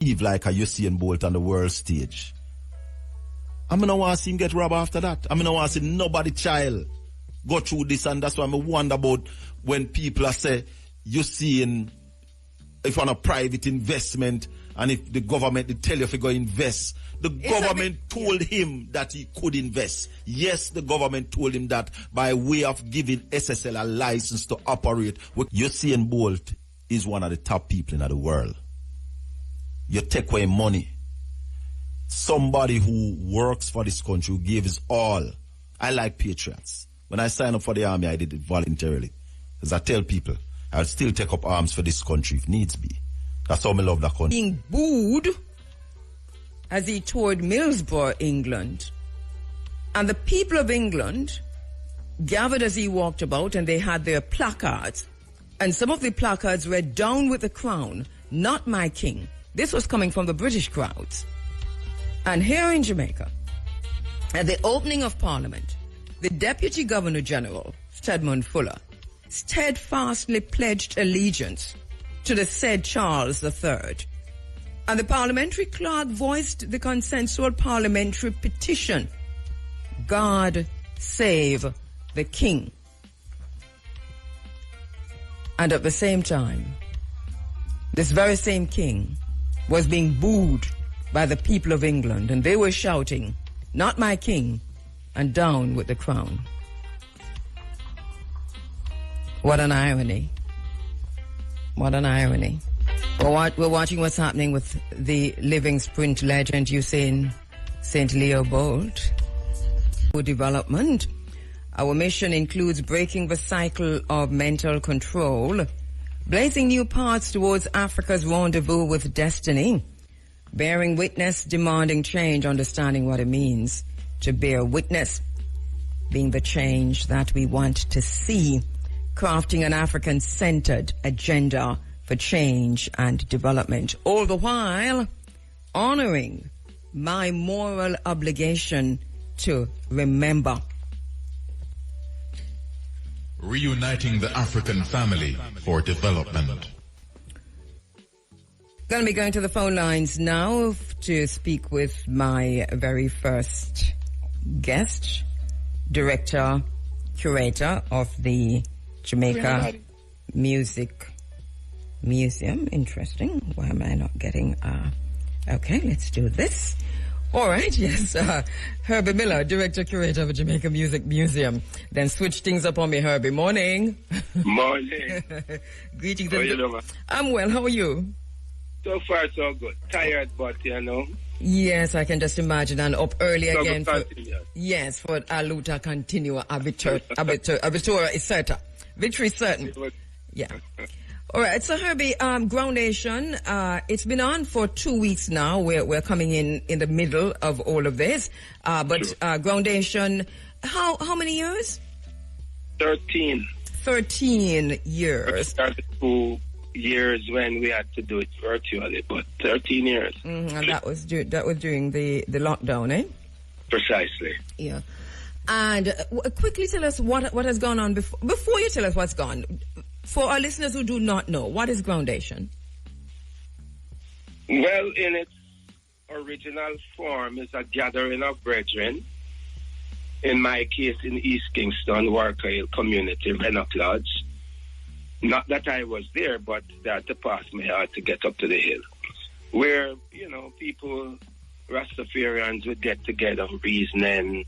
Eve like a Usain Bolt on the world stage. I mean, I want to see him get robbed after that. I mean, I want to see nobody child go through this, and that's why I wonder about when people are say, Usain, if on a private investment, and if the government they tell you if you go invest, the government told him that he could invest. Yes, the government told him that by way of giving SSL a license to operate. Usain Bolt is one of the top people in the world. You take away money. Somebody who works for this country, who gives all. I like patriots. When I signed up for the army, I did it voluntarily. As I tell people, I'll still take up arms for this country if needs be. That's how I love that country. Being booed as he toured Middlesbrough, England. And the people of England gathered as he walked about, and they had their placards. And some of the placards read, "Down with the crown, not my king." This was coming from the British crowds. And here in Jamaica, at the opening of Parliament, the Deputy Governor General, Stedman Fuller, steadfastly pledged allegiance to the said Charles III. And the parliamentary clerk voiced the consensual parliamentary petition, "God save the King." And at the same time, this very same king was being booed by the people of England, and they were shouting, "Not my king," and "Down with the crown." What an irony. What an irony. We're watching what's happening with the living sprint legend Usain St. Leo Bolt. For development, our mission includes breaking the cycle of mental control, blazing new paths towards Africa's rendezvous with destiny, bearing witness, demanding change, understanding what it means to bear witness, being the change that we want to see, crafting an African-centered agenda for change and development, all the while honoring my moral obligation to remember. Reuniting the African family for development. Going to be going to the phone lines now to speak with my very first guest, director, curator of the Jamaica Music Museum. Interesting. Why am I not getting... Okay, let's do this. All right, yes. Herbie Miller, director, curator of the Jamaica Music Museum. Then switch things up on me, Herbie. Morning. Morning. Greetings. How are you doing? I'm well. How are you? So far, so good. Tired, but you know. Yes, I can just imagine. And up early so again. For a luta continua, abitura is certain. Victory is certain. Yeah. All right, so Herbie, Groundation, it's been on for 2 weeks now. We're coming in the middle of all of this. But sure. Groundation, how many years? 13. 13 years. We started 2 years when we had to do it virtually, but 13 years. Mm-hmm, and that was during the lockdown, eh? Precisely. Yeah. And quickly tell us what has gone on before you tell us what's gone. For our listeners who do not know, what is Groundation? Well, in its original form, it's a gathering of brethren. In my case, in East Kingston, Worker Hill Community, Rennock Lodge. Not that I was there, but that the pass me hard to get up to the hill. Where, people, Rastafarians would get together, reasoning,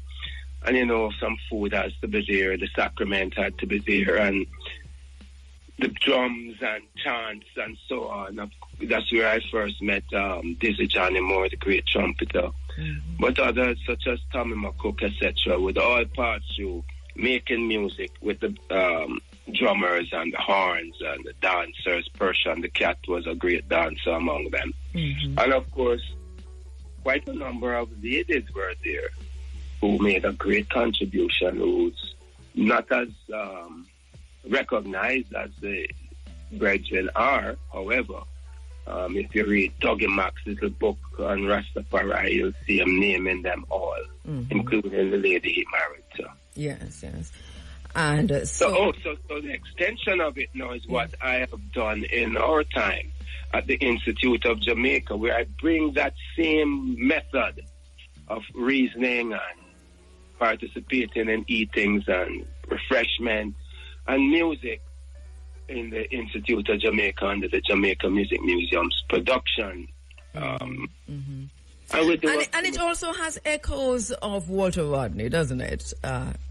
and, some food has to be there, the sacrament had to be there, and the drums and chants and so on. That's where I first met Dizzy Johnny Moore, the great trumpeter. Mm-hmm. But others such as Tommy McCook, etc., would all pass through making music with the drummers and the horns and the dancers. Persian the Cat was a great dancer among them. Mm-hmm. And of course, quite a number of ladies were there who made a great contribution, who's not as recognized as the brethren are. However, if you read Dougie Mack's little book on Rastafari, you'll see him naming them all, including the lady he married to. Yes. And so the extension of it now is what I have done in our time at the Institute of Jamaica, where I bring that same method of reasoning and participating in eatings and refreshment and music in the Institute of Jamaica under the Jamaica Music Museum's production. and it also has echoes of Walter Rodney, doesn't it?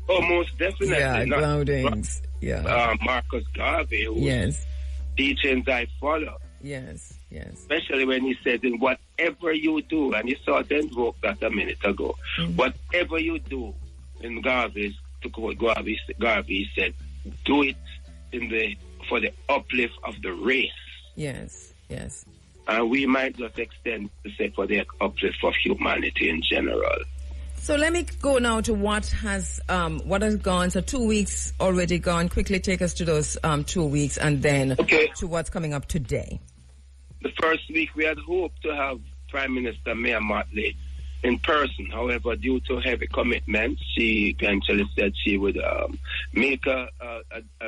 Most definitely. Yeah, groundings. Yeah. Marcus Garvey, whose teachings I follow. Yes. Especially when he says, in whatever you do, and you saw them invoke that a minute ago, whatever you do, in Garvey, to quote Garvey said, do it for the uplift of the race. Yes. And we might just extend to say for the uplift of humanity in general. So let me go now to what has gone. So 2 weeks already gone. Quickly take us to those 2 weeks, and then to what's coming up today. The first week we had hoped to have Prime Minister Mia Mottley in person. However, due to heavy commitments, she eventually said she would make a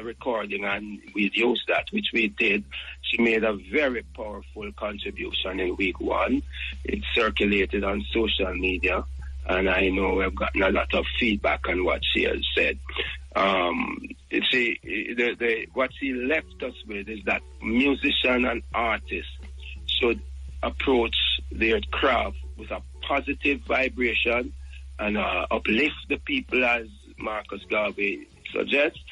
recording, and we'd use that, which we did. She made a very powerful contribution in week one. It circulated on social media, and I know we've gotten a lot of feedback on what she has said. What she left us with is that musicians and artists should approach their craft with a positive vibration and uplift the people, as Marcus Garvey suggests,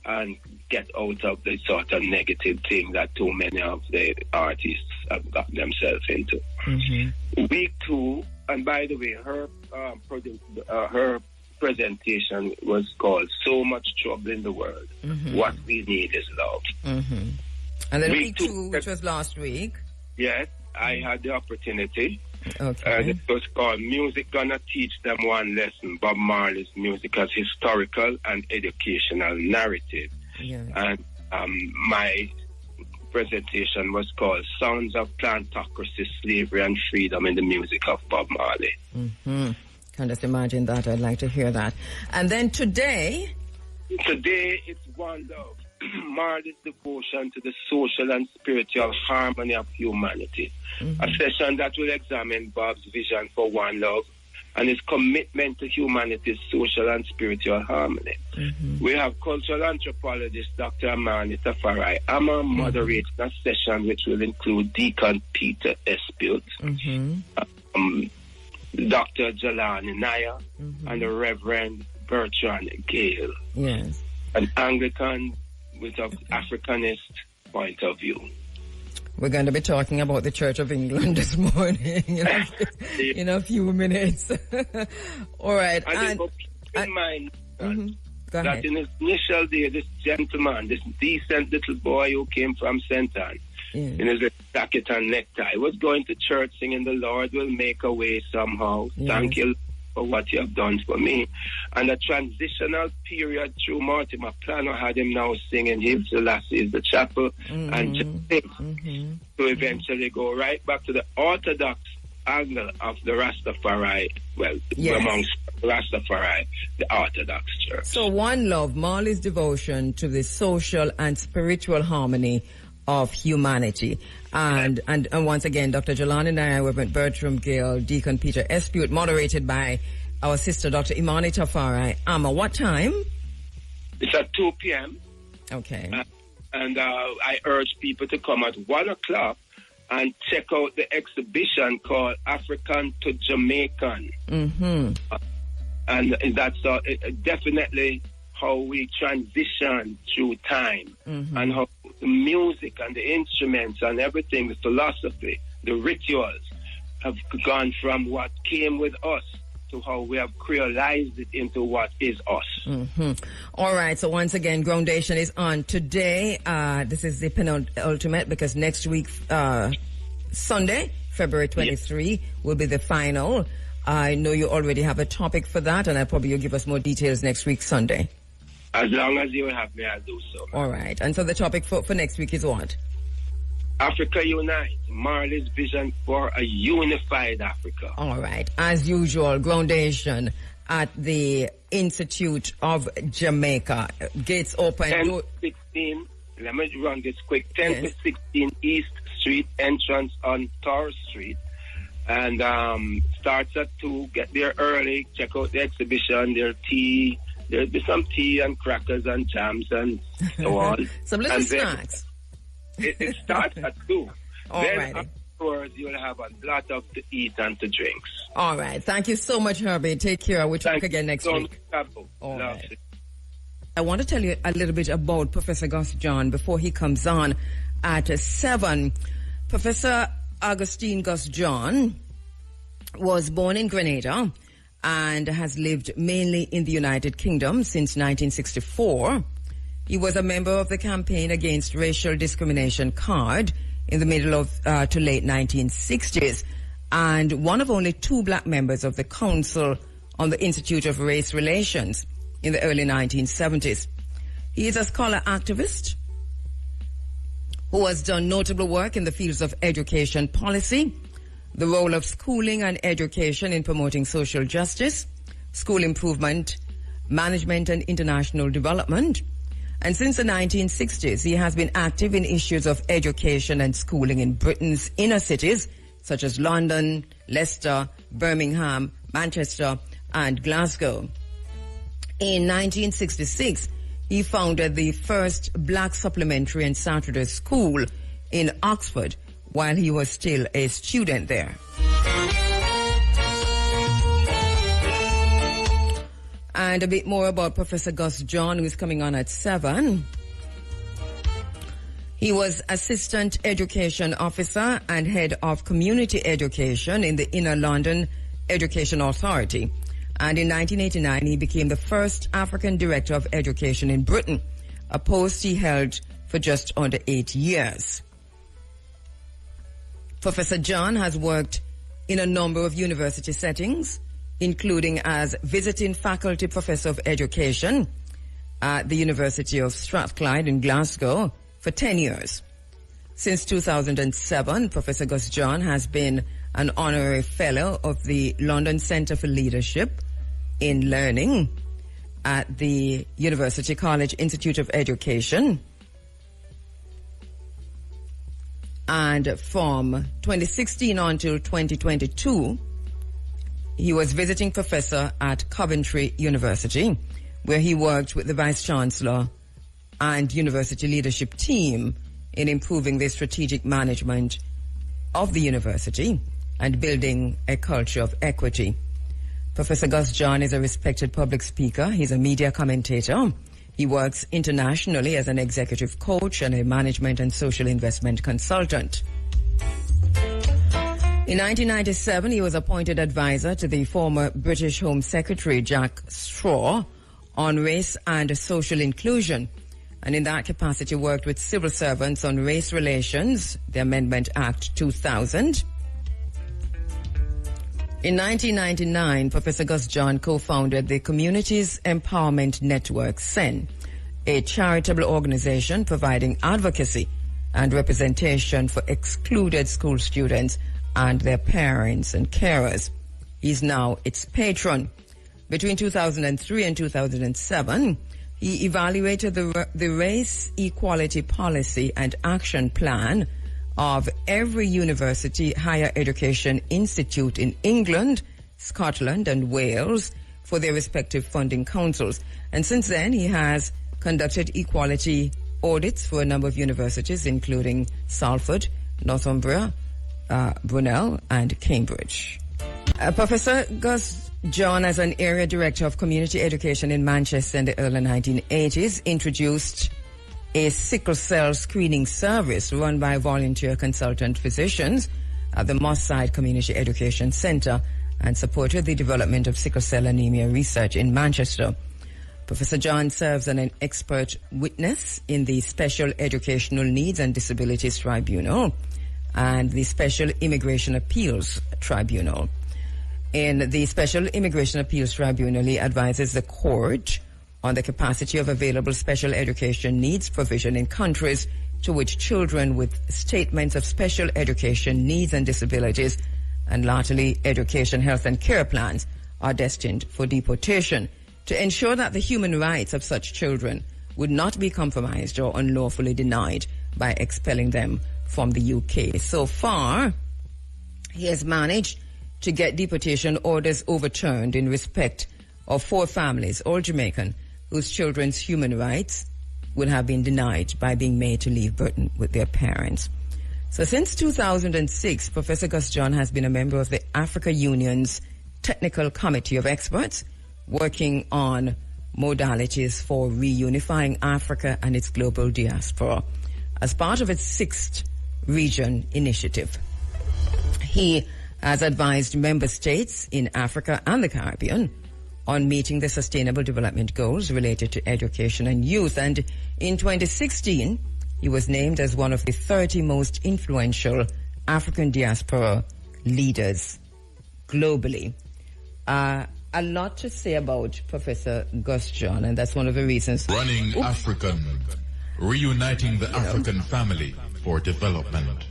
and get out of the sort of negative thing that too many of the artists have got themselves into. Week two, and by the way, her presentation was called "So Much Trouble in the World. What We Need Is Love." And then week two, which was last week. Yes, I had the opportunity. Okay. It was called "Music Gonna Teach Them One Lesson: Bob Marley's Music as Historical and Educational Narrative." Yes. And my presentation was called "Sounds of Plantocracy, Slavery and Freedom in the Music of Bob Marley." Can just imagine that. I'd like to hear that. And then today it's One Love. Marley's devotion to the social and spiritual harmony of humanity. A session that will examine Bob's vision for one love and his commitment to humanity's social and spiritual harmony. We have cultural anthropologist Dr. Amani Tafarai Amma moderating a session which will include Deacon Peter Espute, Dr. Jelani Naya, and the Reverend Bertrand Gale. Yes. An Anglican with an Africanist point of view. We're going to be talking about the Church of England this morning in a few minutes. All right. And keep in mind that in his initial day, this gentleman, this decent little boy who came from St. Anne, in his jacket and necktie, was going to church singing, "The Lord will make a way somehow. Thank you for what you have done for me." And a transitional period through Mortimer Plano had him now singing "Hail Selassie is the Chapel" and just sing, to eventually go right back to the Orthodox angle of the Rastafari, amongst Rastafari, the Orthodox Church. So One Love, Marley's devotion to the social and spiritual harmony of humanity. And once again, Dr. Jelani Naya, Reverend Bertram Gale, Deacon Peter Espute, moderated by our sister, Dr. Imani Tafari. Amma, what time? It's at 2 p.m. Okay. And I urge people to come at 1 o'clock and check out the exhibition called African to Jamaican. And that's definitely how we transition through time, and how the music and the instruments and everything, the philosophy, the rituals have gone from what came with us to how we have creolized it into what is us. All right, so once again, Groundation is on today. This is the penultimate, because next week, Sunday, February 23, will be the final. I know you already have a topic for that, and you'll give us more details next week, Sunday. As long as you have me, I'll do so. All right. And so the topic for next week is what? Africa Unite, Marley's vision for a unified Africa. All right. As usual, Groundation at the Institute of Jamaica. Gates open. 10 to 16. Let me run this quick. 10 to 16 East Street, entrance on Torres Street. And starts at 2. Get there early. Check out the exhibition. There'll be some tea and crackers and jams and so on. Some little snacks. It starts at 2. All then righty. afterwards, you'll have a lot of to eat and to drinks. All right. Thank you so much, Herbie. Take care. We'll talk again next week. All right. I want to tell you a little bit about Professor Gus John before he comes on at 7. Professor Augustine Gus John was born in Grenada and has lived mainly in the United Kingdom since 1964. He was a member of the Campaign Against Racial Discrimination CARD in the middle of to late 1960s, and one of only 2 black members of the Council on the Institute of Race Relations in the early 1970s. He is a scholar activist who has done notable work in the fields of education policy, the role of schooling and education in promoting social justice, school improvement, management and international development. And since the 1960s, he has been active in issues of education and schooling in Britain's inner cities, such as London, Leicester, Birmingham, Manchester, and Glasgow. In 1966, he founded the first black supplementary and Saturday school in Oxford while he was still a student there. And a bit more about Professor Gus John, who is coming on at 7. He was Assistant Education Officer and Head of Community Education in the Inner London Education Authority. And in 1989, he became the first African Director of Education in Britain, a post he held for just under 8 years. Professor John has worked in a number of university settings, including as visiting faculty professor of education at the University of Strathclyde in Glasgow for 10 years. Since 2007, Professor Gus John has been an honorary fellow of the London Centre for Leadership in Learning at the University College Institute of Education. And from 2016 until 2022, he was visiting professor at Coventry University, where he worked with the Vice Chancellor and university leadership team in improving the strategic management of the university and building a culture of equity. Professor Gus John is a respected public speaker. He's a media commentator. He works internationally as an executive coach and a management and social investment consultant. In 1997, he was appointed advisor to the former British Home Secretary Jack Straw on race and social inclusion, and in that capacity worked with civil servants on race relations, the Amendment Act 2000. In 1999, Professor Gus John co-founded the Communities Empowerment Network, CEN, a charitable organization providing advocacy and representation for excluded school students and their parents and carers. He's now its patron. Between 2003 and 2007, he evaluated the Race Equality Policy and Action Plan of every university higher education institute in England, Scotland, and Wales for their respective funding councils. And since then, he has conducted equality audits for a number of universities, including Salford, Northumbria, Brunel, and Cambridge. Professor Gus John, as an area director of community education in Manchester in the early 1980s, introduced a sickle cell screening service run by volunteer consultant physicians at the Moss Side Community Education Centre and supported the development of sickle cell anemia research in Manchester. Professor John serves as an expert witness in the Special Educational Needs and Disabilities Tribunal and the Special Immigration Appeals Tribunal. In the Special Immigration Appeals Tribunal, he advises the court on the capacity of available special education needs provision in countries to which children with statements of special education needs and disabilities and latterly education, health and care plans are destined for deportation, to ensure that the human rights of such children would not be compromised or unlawfully denied by expelling them from the UK. So far, he has managed to get deportation orders overturned in respect of 4 families, all Jamaican, whose children's human rights would have been denied by being made to leave Britain with their parents. So since 2006, Professor Gus John has been a member of the Africa Union's Technical Committee of Experts working on modalities for reunifying Africa and its global diaspora as part of its 6th region initiative. He has advised member states in Africa and the Caribbean on meeting the Sustainable Development Goals related to education and youth. And in 2016, he was named as one of the 30 most influential African diaspora leaders globally. A lot to say about Professor Gus John, and that's one of the reasons. Running African, reuniting the African family for development.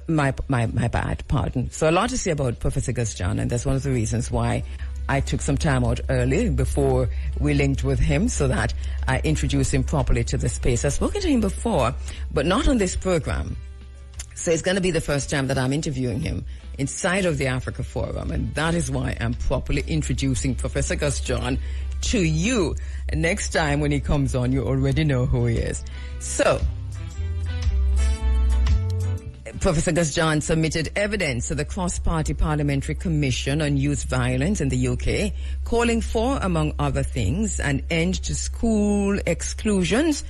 My bad, pardon. So a lot to say about Professor Gus John, and that's one of the reasons why I took some time out early before we linked with him so that I introduced him properly to the space. I've spoken to him before, but not on this program. So it's going to be the first time that I'm interviewing him inside of the Africa Forum, and that is why I'm properly introducing Professor Gus John to you. And next time when he comes on, you already know who he is. So, Professor Gus John submitted evidence to the Cross-Party Parliamentary Commission on Youth Violence in the UK, calling for, among other things, an end to school exclusions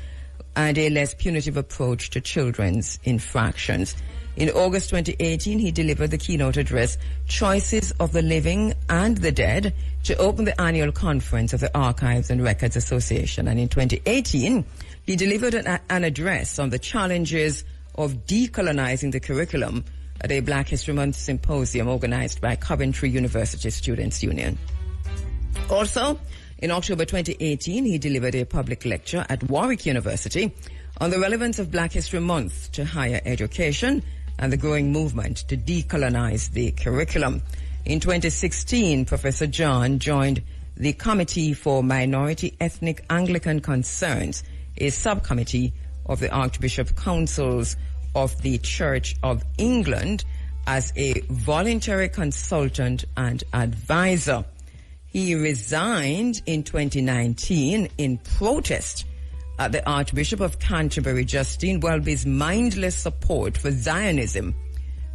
and a less punitive approach to children's infractions. In August 2018, he delivered the keynote address, Choices of the Living and the Dead, to open the annual conference of the Archives and Records Association. And in 2018, he delivered an address on the challenges of decolonizing the curriculum at a Black History Month symposium organized by Coventry University Students' Union. Also, in October 2018, he delivered a public lecture at Warwick University on the relevance of Black History Month to higher education and the growing movement to decolonize the curriculum. In 2016, Professor John joined the Committee for Minority Ethnic Anglican Concerns, a subcommittee of the Archbishop Councils of the Church of England, as a voluntary consultant and advisor. He resigned in 2019 in protest at the Archbishop of Canterbury, Justine Welby's mindless support for Zionism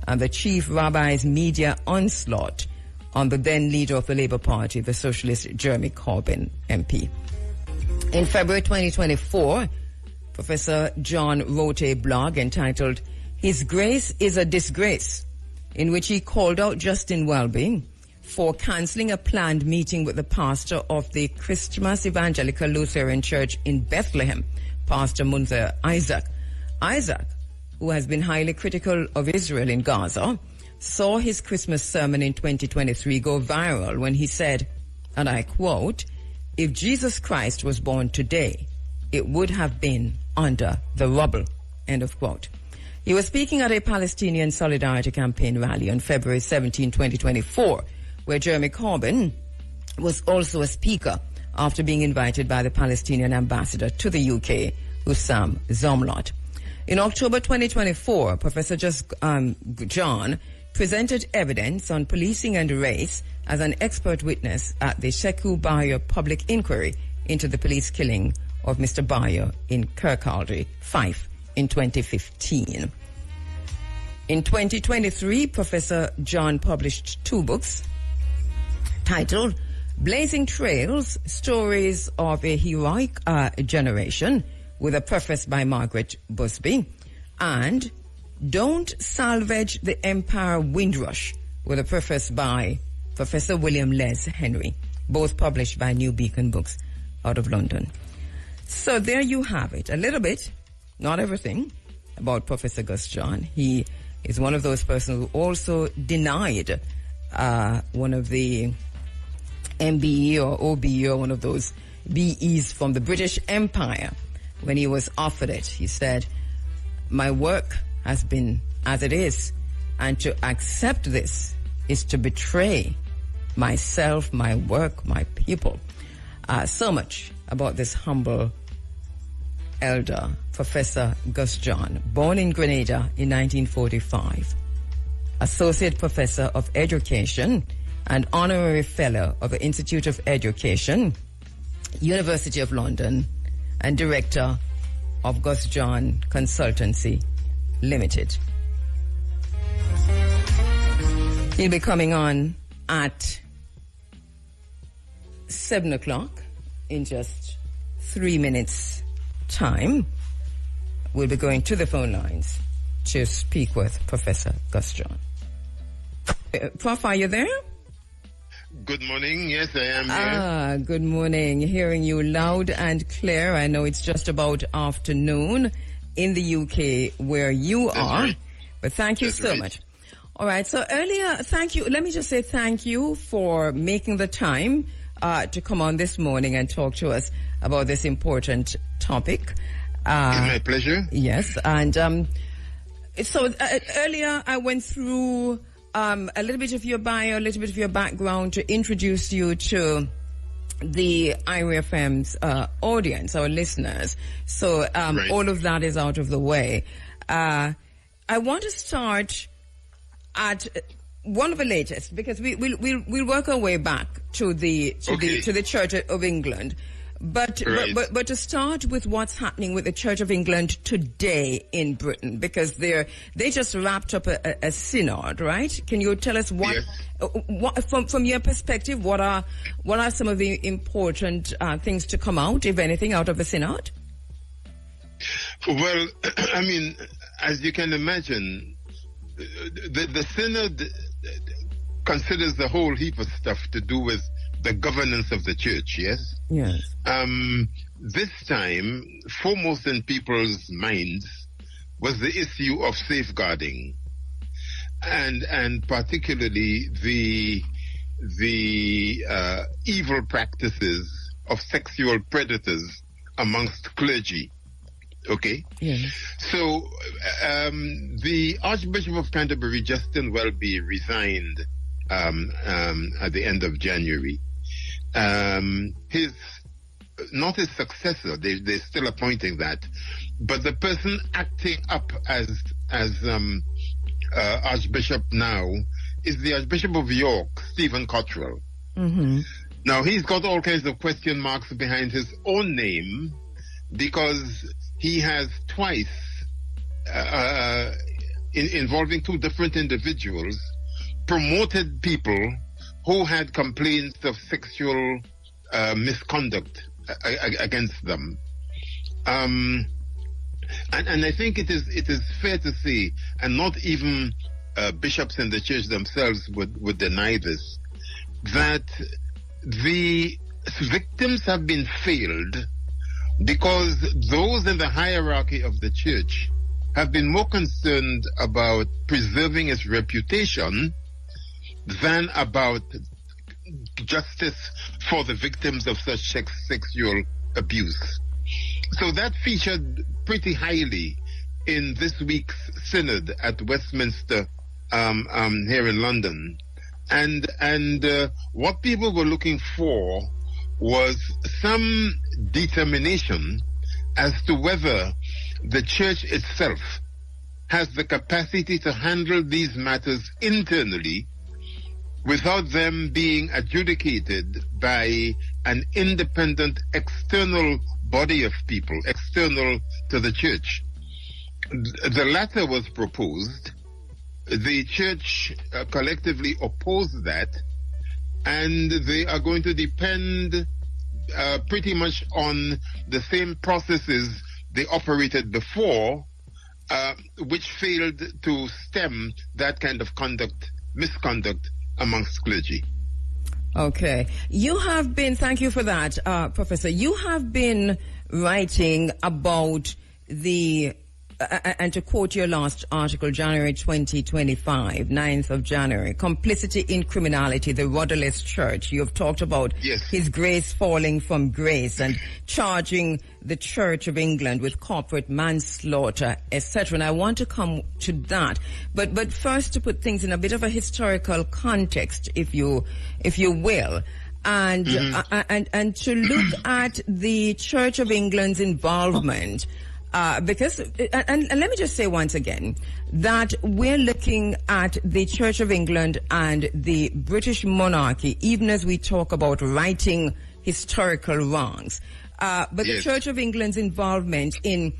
and the chief rabbi's media onslaught on the then leader of the Labour Party, the socialist Jeremy Corbyn MP. In February 2024, Professor John wrote a blog entitled His Grace is a Disgrace, in which he called out Justin Welby for cancelling a planned meeting with the pastor of the Christmas Evangelical Lutheran Church in Bethlehem, Pastor Munther Isaac. Isaac, who has been highly critical of Israel in Gaza, saw his Christmas sermon in 2023 go viral when he said, and I quote, "If Jesus Christ was born today, it would have been under the rubble," end of quote. He was speaking at a Palestinian Solidarity Campaign rally on February 17, 2024, where Jeremy Corbyn was also a speaker after being invited by the Palestinian ambassador to the UK, Usain Zomlot. In October 2024, Professor John presented evidence on policing and race as an expert witness at the Sheku Bayo public inquiry into the police killing of Mr. Bayo in Kirkcaldy, Fife, in 2015. In 2023, Professor John published 2 books titled Blazing Trails, Stories of a Heroic Generation, with a preface by Margaret Busby, and Don't Salvage the Empire Windrush, with a preface by Professor William Les Henry, both published by New Beacon Books out of London. So there you have it. A little bit, not everything, about Professor Gus John. He is one of those persons who also denied one of the MBE or OBE or one of those BEs from the British Empire when he was offered it. He said, my work has been as it is, and to accept this is to betray myself, my work, my people. So much about this humble elder, Professor Gus John, born in Grenada in 1945, Associate Professor of Education and Honorary Fellow of the Institute of Education, University of London, and Director of Gus John Consultancy Limited. He'll be coming on at 7 o'clock in just 3 minutes' time. We'll be going to the phone lines to speak with Professor Gus John. Prof, are you there? Good morning. Yes, I am here. Good morning. Hearing you loud and clear. I know it's just about afternoon in the UK where you are. Right. But thank you so much. All right. So earlier, thank you. Let me just say thank you for making the time to come on this morning and talk to us about this important topic. It's my pleasure. Yes. And so earlier I went through a little bit of your bio, a little bit of your background to introduce you to the IRA FM's audience, our listeners. So Right. all of that is out of the way. I want to start at one of the latest, because we'll work our way back to the Church of England. But, Right. but to start with what's happening with the Church of England today in Britain, because they just wrapped up a synod, right? Can you tell us what from your perspective, what are some of the important things to come out, if anything, out of the synod? Well, I mean, as you can imagine, the synod considers a whole heap of stuff to do with the governance of the church, yes? Yes. This time, foremost in people's minds was the issue of safeguarding, and particularly the evil practices of sexual predators amongst clergy. Okay? Yes. So, the Archbishop of Canterbury, Justin Welby, resigned at the end of January. Not his successor, they're still appointing that, but the person acting up as Archbishop now is the Archbishop of York, Stephen Cottrell. Mm-hmm. Now, he's got all kinds of question marks behind his own name, because he has twice, involving two different individuals, promoted people who had complaints of sexual misconduct against them. And I think it is fair to say, and not even bishops in the church themselves would deny this, that the victims have been failed because those in the hierarchy of the church have been more concerned about preserving its reputation than about justice for the victims of such sexual abuse. So that featured pretty highly in this week's synod at Westminster here in London. And what people were looking for was some determination as to whether the church itself has the capacity to handle these matters internally without them being adjudicated by an independent external body of people, external to the church. The latter was proposed. The church collectively opposed that, and they are going to depend pretty much on the same processes they operated before, which failed to stem that kind of misconduct amongst clergy. Okay. You have been, thank you for that, Professor. You have been writing about the and to quote your last article, January 2025, 9th of January, complicity in criminality, the rudderless church. You have talked about his grace falling from grace and charging the Church of England with corporate manslaughter, etc. And I want to come to that. But first, to put things in a bit of a historical context, if you will. And and to look at the Church of England's involvement, because and let me just say once again that we're looking at the Church of England and the British monarchy, even as we talk about righting historical wrongs. But the Church of England's involvement in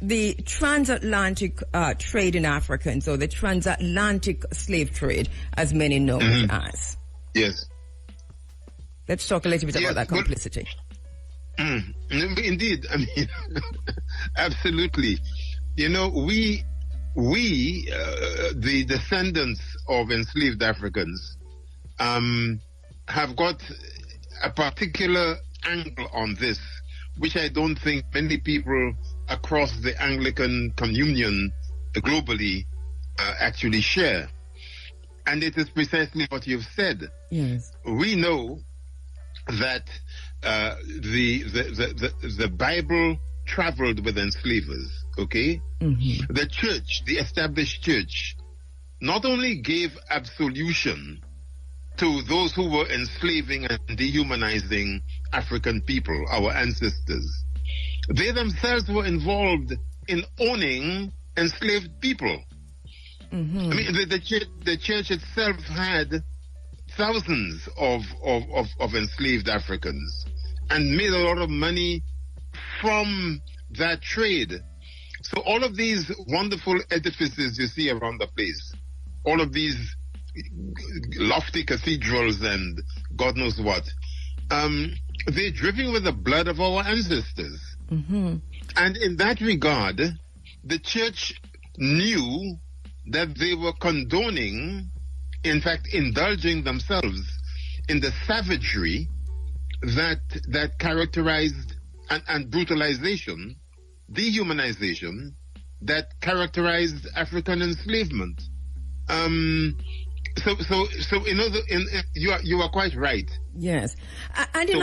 the transatlantic trade in Africans, or the transatlantic slave trade, as many know it as. Yes. Let's talk a little bit about that complicity. Indeed, I mean, absolutely. You know, we, the descendants of enslaved Africans, have got a particular angle on this, which I don't think many people across the Anglican communion globally actually share. And it is precisely what you've said. Yes. We know that the Bible traveled with enslavers, okay? The church, the established church, not only gave absolution to those who were enslaving and dehumanizing African people, our ancestors, they themselves were involved in owning enslaved people. I mean, the church itself had thousands of enslaved Africans and made a lot of money from that trade. So all of these wonderful edifices you see around the place, all of these lofty cathedrals and God knows what, they're dripping with the blood of our ancestors. And in that regard, the church knew that they were condoning, in fact, indulging themselves in the savagery that characterized and brutalization, dehumanization that characterized African enslavement. So you are quite right. Yes, and to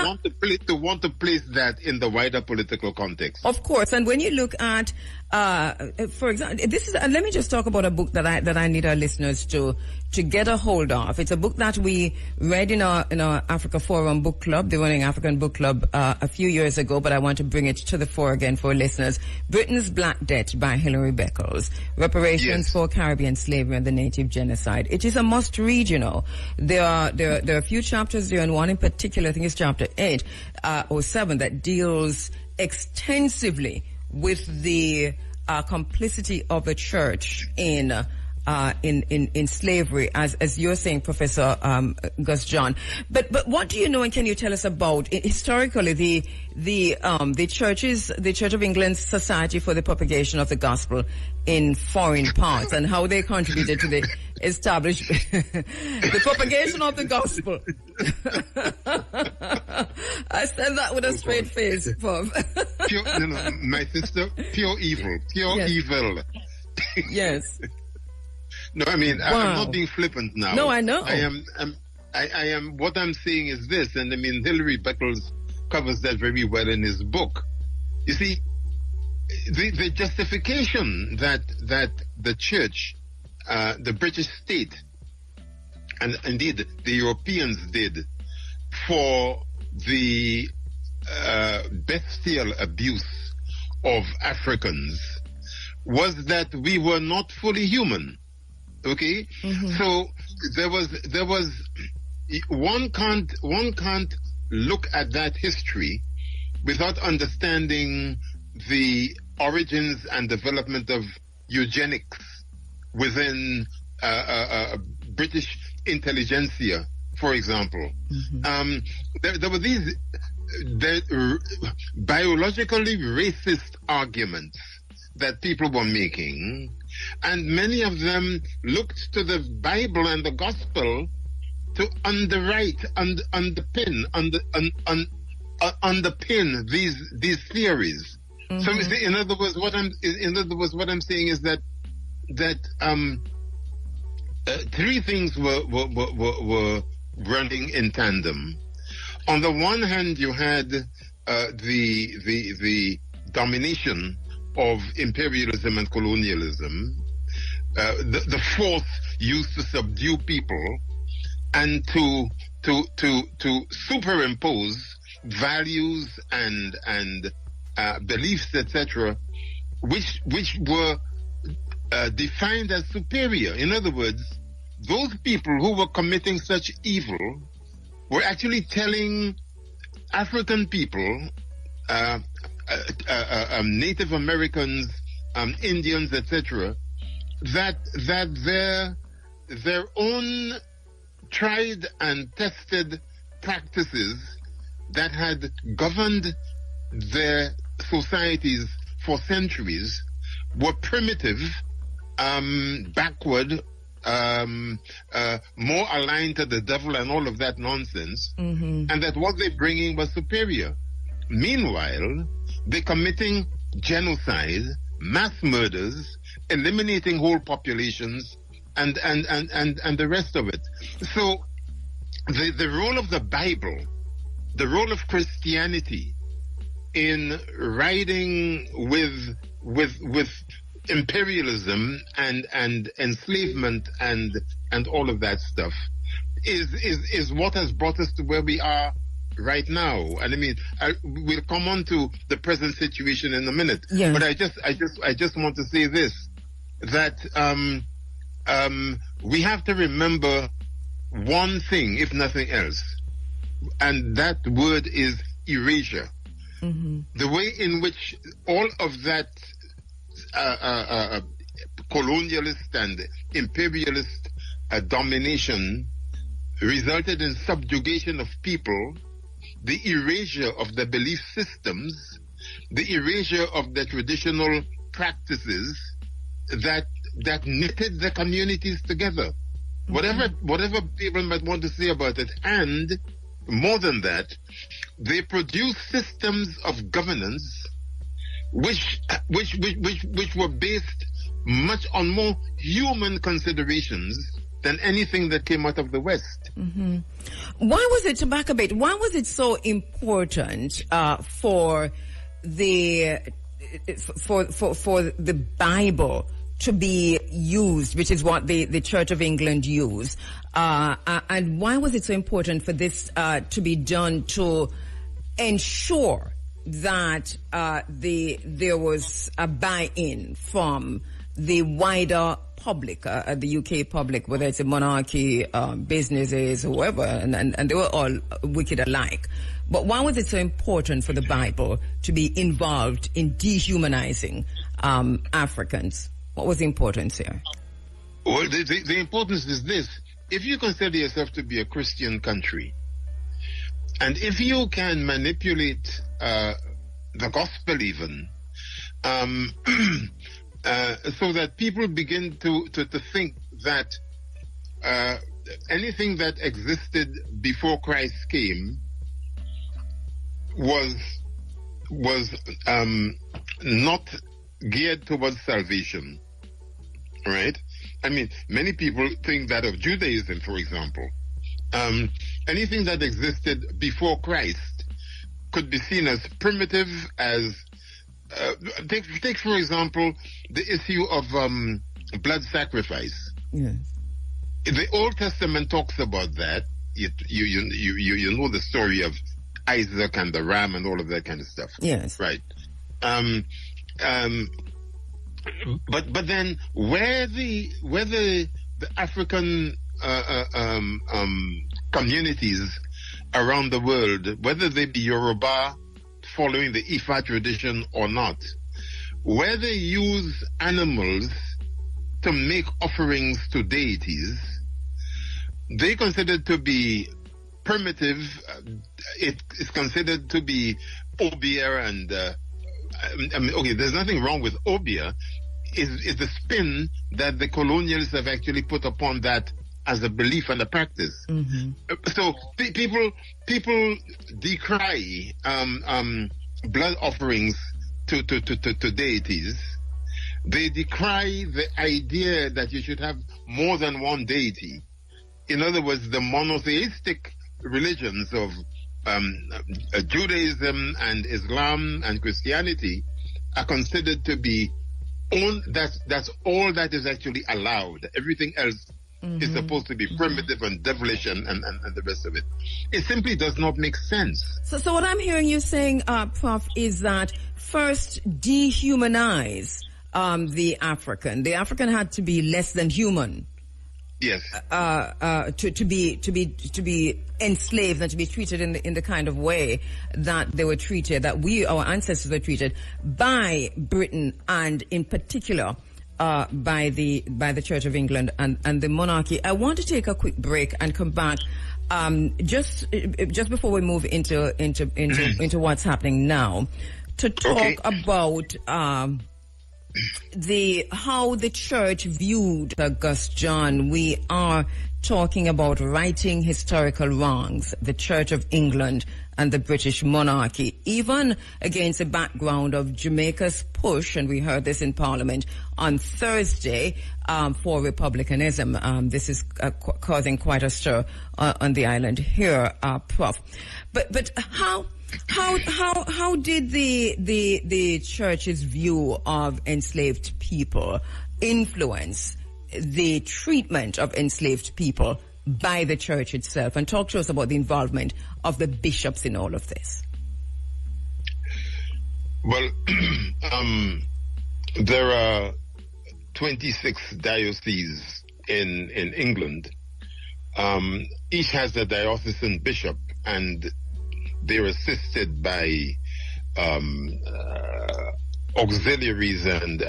want to place that in the wider political context. Of course, and when you look at, for example, this is. Let me just talk about a book that I need our listeners to get a hold of. It's a book that we read in our Africa Forum book club, the Running African Book Club, a few years ago. But I want to bring it to the fore again for listeners. Britain's Black Debt by Hilary Beckles. Reparations for Caribbean Slavery and the Native Genocide. It is a must read. You know, there are a few chapters there, and one in particular, I think it's chapter 8 or 7, that deals extensively with the complicity of the church in slavery, as you're saying, Professor Gus John. But what do you know, and can you tell us about historically the Church of England's Society for the Propagation of the Gospel in foreign parts, and how they contributed to the establishment, the propagation of the gospel? I said that with a straight face, Bob. My sister, pure evil. Evil. Yes. No, I mean, wow. I'm not being flippant now. No, I know. I am, what I'm saying is this, and I mean, Hilary Beckles covers that very well in his book. You see, the justification that the church, the British state, and indeed the Europeans did for the bestial abuse of Africans was that we were not fully human. Okay, so there was one can't look at that history without understanding the origins and development of eugenics within British intelligentsia, for example. There were these biologically racist arguments that people were making, and many of them looked to the Bible and the Gospel to underpin these theories. So in other words, what I'm saying is that three things were running in tandem. On the one hand, you had the domination of imperialism and colonialism, the force used to subdue people and to superimpose values and beliefs, etc., which were defined as superior. In other words, those people who were committing such evil were actually telling African people, Native Americans, Indians, etc., that their own tried and tested practices that had governed their societies for centuries were primitive, backward, more aligned to the devil and all of that nonsense, and that what they're bringing was superior. Meanwhile, they're committing genocide, mass murders, eliminating whole populations, and the rest of it. So the role of the Bible, the role of Christianity in riding with imperialism and enslavement and all of that stuff is what has brought us to where we are right now. And I mean, we'll come on to the present situation in a minute. Yeah. But I just want to say this, that we have to remember one thing, if nothing else, and that word is erasure. The way in which all of that colonialist and imperialist domination resulted in subjugation of people, the erasure of the belief systems, the erasure of the traditional practices that knitted the communities together. Whatever people might want to say about it, and more than that, they produce systems of governance which were based much on more human considerations than anything that came out of the West. Why was it, to back a bit, why was it so important for the Bible to be used, which is what the Church of England used, and why was it so important for this to be done to ensure that there was a buy-in from the wider public, the UK public, whether it's a monarchy, businesses, whoever, and they were all wicked alike. But why was it so important for the Bible to be involved in dehumanizing Africans? What was the importance here? Well, the importance is this. If you consider yourself to be a Christian country, and if you can manipulate the gospel even, so that people begin to think that anything that existed before Christ came was not geared towards salvation, right? I mean, many people think that of Judaism, for example. Anything that existed before Christ could be seen as primitive, as take for example the issue of blood sacrifice. Yes. The Old Testament talks about that. You know the story of Isaac and the ram and all of that kind of stuff. Yes. Right. But then where the African communities around the world, whether they be Yoruba following the Ifa tradition or not, where they use animals to make offerings to deities, they considered to be primitive. It is considered to be obeah, and I mean, okay, there's nothing wrong with obeah. Is the spin that the colonialists have actually put upon that as a belief and a practice. So people decry blood offerings to deities. They decry the idea that you should have more than one deity. In other words, the monotheistic religions of Judaism and Islam and Christianity are considered to be that's all that is actually allowed. Everything else is supposed to be primitive and devilish and the rest of it. It simply does not make sense. So what I'm hearing you saying, Prof, is that first dehumanize the African. The African had to be less than human. Yes. To be enslaved and to be treated in the kind of way that they were treated, that our ancestors were treated by Britain, and in particular by the Church of England and the monarchy. I want to take a quick break and come back just before we move into what's happening now, to talk about how the church viewed August John. We are talking about righting historical wrongs, the Church of England and the British monarchy, even against the background of Jamaica's push, and we heard this in Parliament on Thursday, for republicanism. This is causing quite a stir on the island here, Prof. But how did the church's view of enslaved people influence the treatment of enslaved people by the church itself? And talk to us about the involvement of the bishops in all of this. Well, there are 26 dioceses in England. Each has a diocesan bishop, and they're assisted by auxiliaries and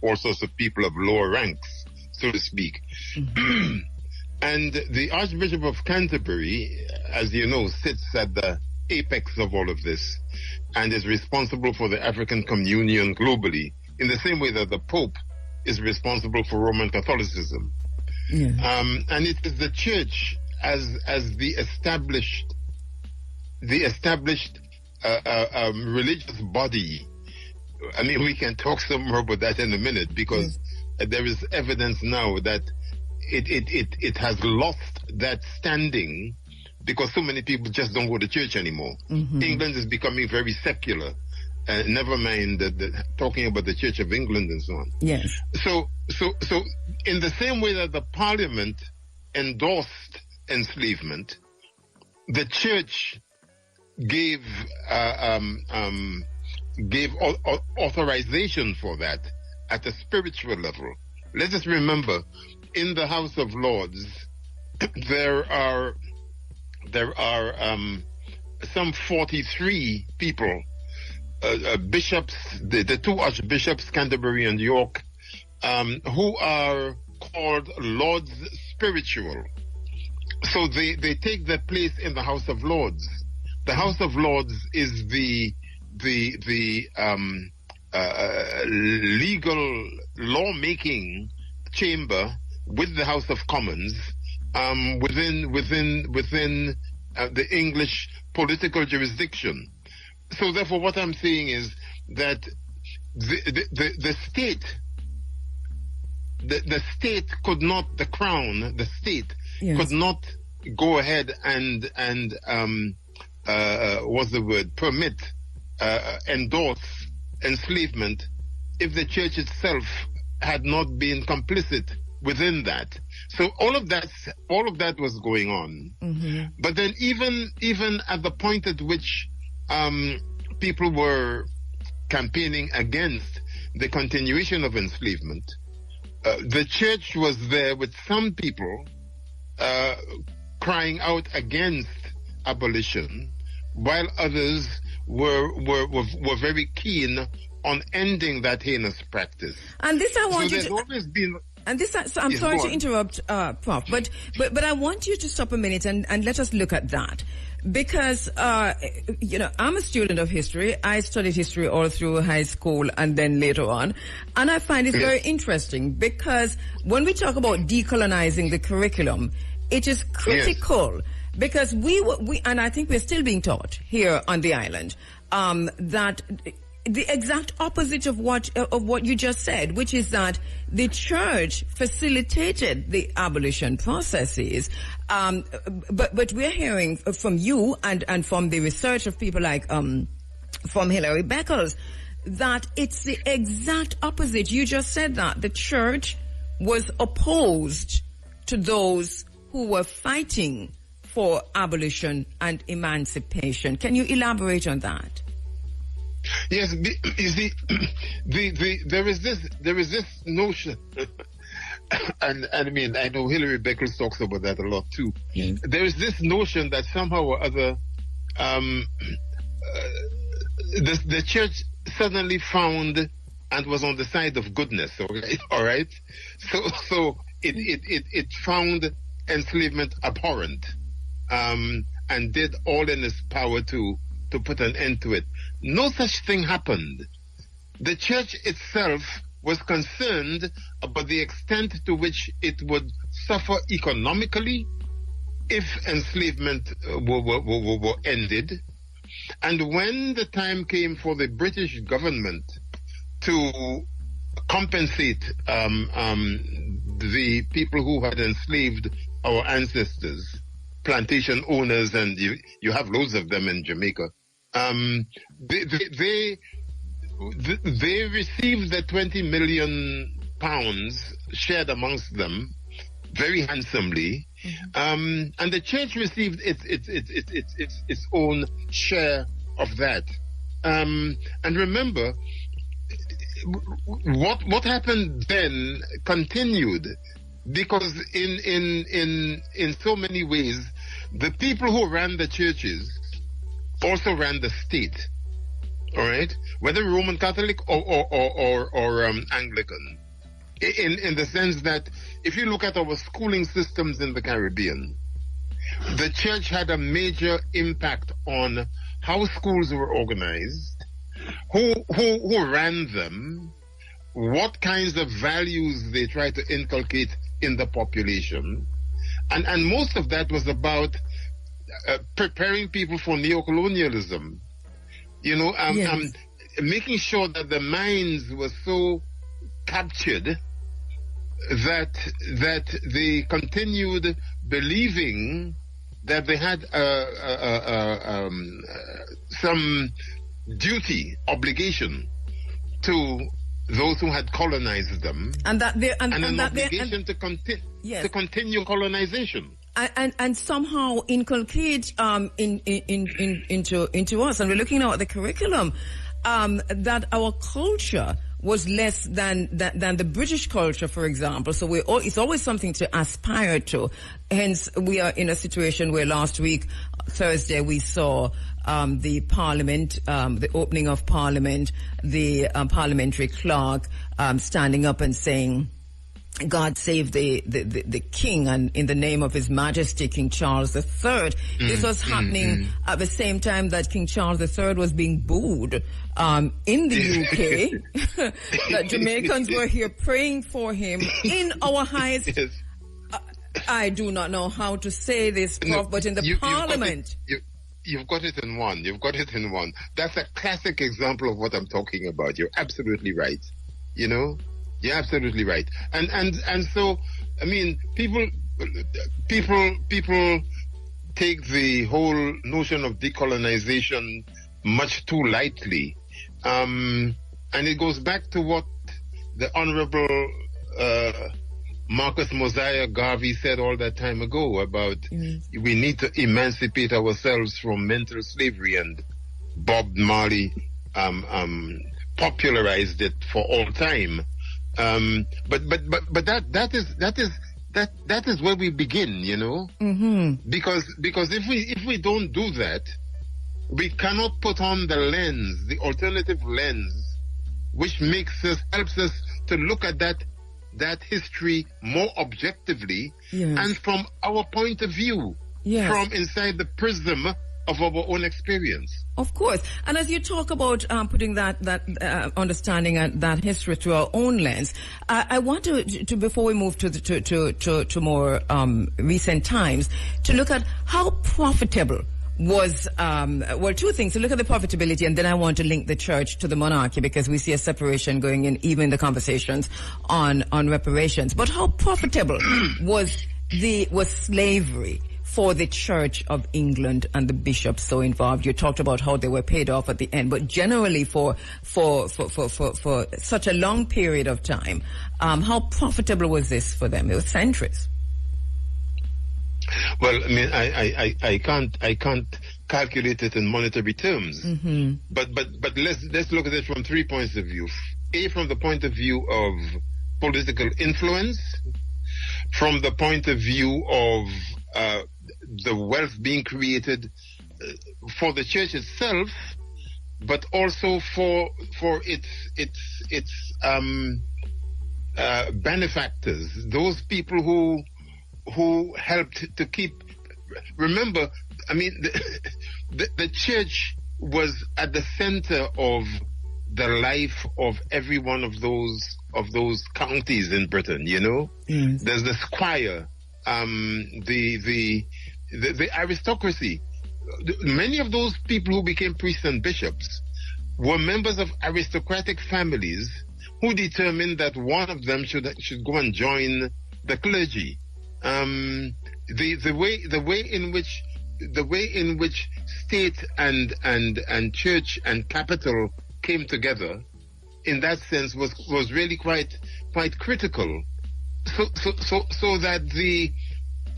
all sorts of people of lower ranks, so to speak. And the Archbishop of Canterbury, as you know, sits at the apex of all of this and is responsible for the African communion globally, in the same way that the Pope is responsible for Roman Catholicism. And it is the church as the established religious body. I mean, we can talk some more about that in a minute, because there is evidence now that it has lost that standing because so many people just don't go to church anymore. England is becoming very secular. Never mind talking about the Church of England and so on. Yes. So in the same way that the Parliament endorsed enslavement, the church gave authorization for that at a spiritual level. Let us remember, in the House of Lords, there are some 43 people, bishops, the two archbishops, Canterbury and York, who are called Lords Spiritual. So they take their place in the House of Lords. The House of Lords is the legal lawmaking chamber with the House of Commons within the English political jurisdiction. So therefore, what I'm saying is that the state, the state could not, the crown, the state could not go ahead and what's the word, permit, endorse enslavement if the church itself had not been complicit within that. So all of that was going on. But then even at the point at which people were campaigning against the continuation of enslavement, the church was there with some people crying out against abolition, while others were very keen on ending that heinous practice. And this I want so you there's to... always been... And this, so I'm sorry to interrupt, Prof, but I want you to stop a minute and let us look at that. Because, I'm a student of history. I studied history all through high school and then later on. And I find it very interesting because when we talk about decolonizing the curriculum, it is critical because we and I think we're still being taught here on the island, that the exact opposite of what you just said, which is that the church facilitated the abolition processes. But we're hearing from you and from the research of people like from Hilary Beckles that it's the exact opposite. You just said that the church was opposed to those who were fighting for abolition and emancipation. Can you elaborate on that? Yes, you see, there is this notion, and I mean, I know Hilary Beckles talks about that a lot too. Yes. There is this notion that somehow or other, the church suddenly found and was on the side of goodness. All right. So it found enslavement abhorrent, and did all in its power to put an end to it. No such thing happened. The church itself was concerned about the extent to which it would suffer economically if enslavement were ended. And when the time came for the British government to compensate the people who had enslaved our ancestors, plantation owners, and you have loads of them in Jamaica, they received the 20 million pounds shared amongst them very handsomely, and the church received its own share of that. And remember, what happened then continued, because in so many ways, the people who ran the churches also ran the state, all right, whether Roman Catholic or Anglican, in the sense that if you look at our schooling systems in the Caribbean, the church had a major impact on how schools were organized, who ran them, what kinds of values they tried to inculcate in the population, and most of that was about preparing people for neocolonialism, yes. Making sure that the minds were so captured that they continued believing that they had some duty, obligation to those who had colonized them, and an obligation to continue colonization. And somehow inculcate into us, and we're looking now at the curriculum, that our culture was less than the British culture, for example. So it's always something to aspire to. Hence, we are in a situation where last week, Thursday, we saw the Parliament, the opening of Parliament, the parliamentary clerk standing up and saying, God save the king, and in the name of His Majesty King Charles III. This was happening at the same time that King Charles III was being booed in the UK. That Jamaicans were here praying for him in our highest. Yes. I do not know how to say this, Prof, but in the Parliament. You've got it in one. You've got it in one. That's a classic example of what I'm talking about. You're absolutely right. You're absolutely right. And so, I mean, people take the whole notion of decolonization much too lightly. And it goes back to what the Honorable Marcus Mosiah Garvey said all that time ago about we need to emancipate ourselves from mental slavery, and Bob Marley popularized it for all time. But that is where we begin, because if we don't do that, we cannot put on the lens, the alternative lens, which helps us to look at that history more objectively, and from our point of view, from inside the prism of our own experience. Of course. And as you talk about putting that understanding and that history through our own lens, I want to before we move to more recent times, to look at how profitable was, well, two things. So look at the profitability, and then I want to link the church to the monarchy, because we see a separation going in even in the conversations on reparations. But how profitable was slavery for the Church of England and the bishops so involved? You talked about how they were paid off at the end, but generally for such a long period of time, how profitable was this for them? It was centuries. Well, I mean, I can't calculate it in monetary terms, but let's look at it from 3 points of view. A, from the point of view of political influence, from the point of view of the wealth being created for the church itself, but also for its benefactors, those people who helped to keep. Remember, I mean, the church was at the center of the life of every one of those counties in Britain. You know, there's the squire, the aristocracy. Many of those people who became priests and bishops were members of aristocratic families who determined that one of them should go and join the clergy. The way in which state and church and capital came together, in that sense, was really quite critical. So that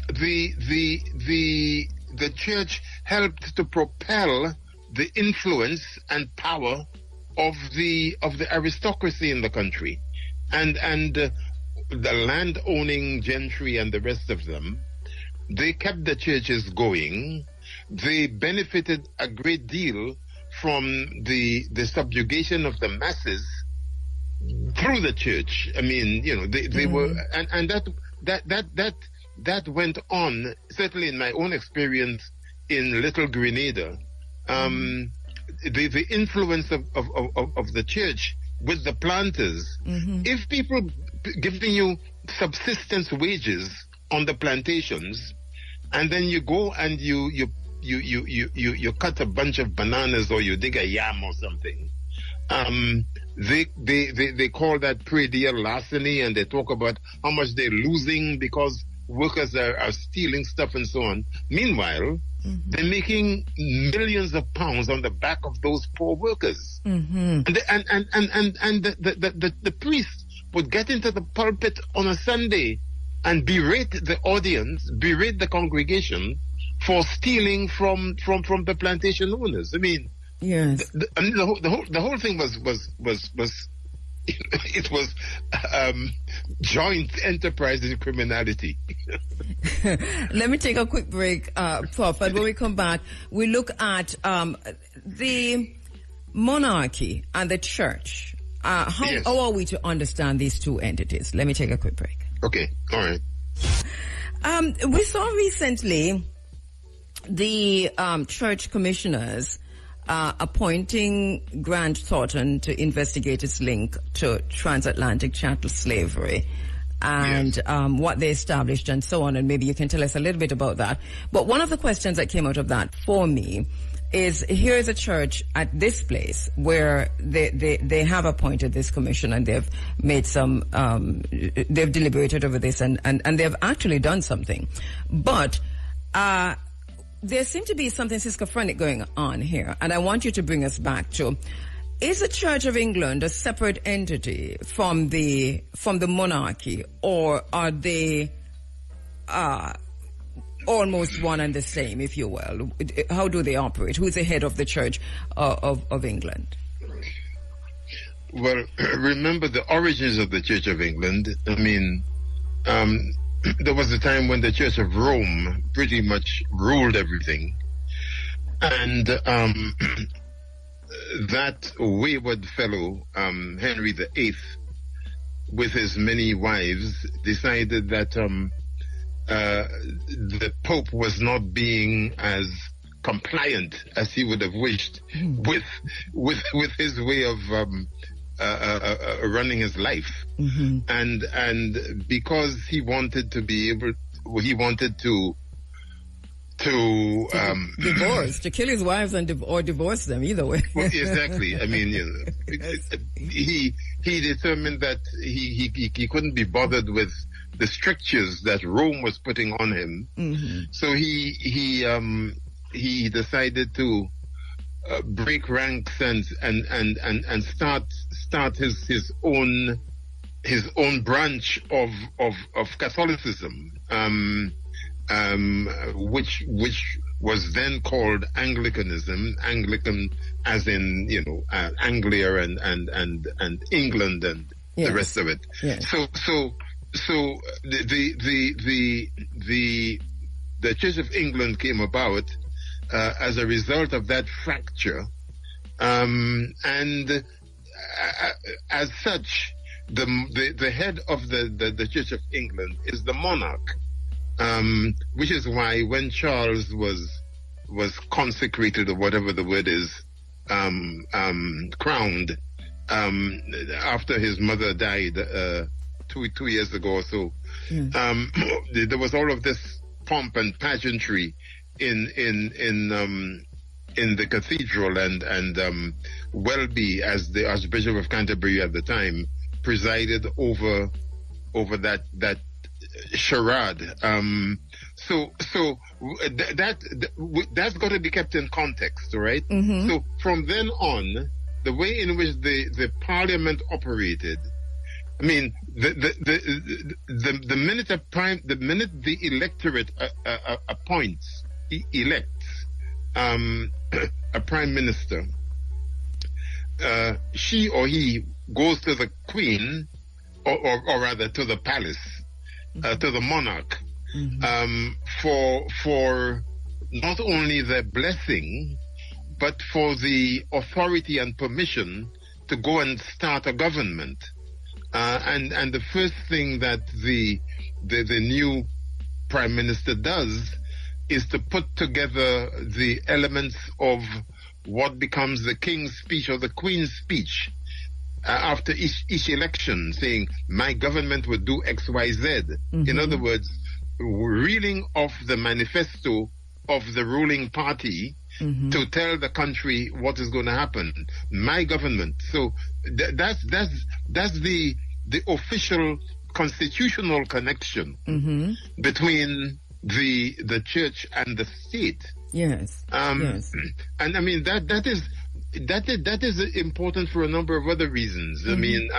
the church helped to propel the influence and power of the aristocracy in the country, and the land owning gentry and the rest of them. They kept the churches going. They benefited a great deal from the subjugation of the masses through the church. I mean, you know, they were, and that went on, certainly in my own experience in Little Grenada. The influence of the church with the planters. If people giving you subsistence wages on the plantations, and then you go and you cut a bunch of bananas, or you dig a yam or something, they call that prédial larceny, and they talk about how much they're losing because workers are stealing stuff and so on. Meanwhile, they're making millions of pounds on the back of those poor workers. And the priest would get into the pulpit on a Sunday and berate the audience, berate the congregation for stealing from the plantation owners. I mean, yes, the whole thing was it was joint enterprise in criminality. Let me take a quick break, Prof. And when we come back, we look at the monarchy and the church. How are we to understand these two entities? Let me take a quick break. Okay, all right. We saw recently the church commissioners appointing Grant Thornton to investigate its link to transatlantic chattel slavery and what they established and so on. And maybe you can tell us a little bit about that. But one of the questions that came out of that for me is, here is a church at this place where they have appointed this commission, and they've made some, they've deliberated over this, and they've actually done something. But there seems to be something schizophrenic going on here, and I want you to bring us back to, is the Church of England a separate entity from the monarchy, or are they almost one and the same, if you will? How do they operate? Who's the head of the Church of England? Well, remember the origins of the Church of England. I mean, there was a time when the Church of Rome pretty much ruled everything. And that wayward fellow, Henry VIII, with his many wives, decided that the Pope was not being as compliant as he would have wished with his way of running his life, and because he wanted to be able, he wanted to to divorce, to kill his wives or divorce them, either way. Well, exactly. I mean, he determined that he couldn't be bothered with the strictures that Rome was putting on him. Mm-hmm. So he decided to break ranks and start his own branch of Catholicism. Which was then called Anglicanism. Anglican, as in Anglia and England and the rest of it. Yes. So the Church of England came about as a result of that fracture, and as such, the head of the Church of England is the monarch. Which is why when Charles was consecrated, or whatever the word is, crowned, after his mother died 2 years ago or so, there was all of this pomp and pageantry in the cathedral, and Welby, as the Archbishop of Canterbury at the time, presided over that charade. So that's got to be kept in context, all right? Mm-hmm. So from then on, the way in which the Parliament operated, I mean, the minute the electorate elects a prime minister, she or he goes to the Queen, or rather to the palace. To the monarch, for not only their blessing, but for the authority and permission to go and start a government. And the first thing that the new prime minister does is to put together the elements of what becomes the king's speech or the queen's speech. After each election, saying, my government would do X, Y, Z. Mm-hmm. In other words, reeling off the manifesto of the ruling party to tell the country what is going to happen. My government. So that's the official constitutional connection between the church and the state. Yes. Yes. And I mean that is important for a number of other reasons. I mean,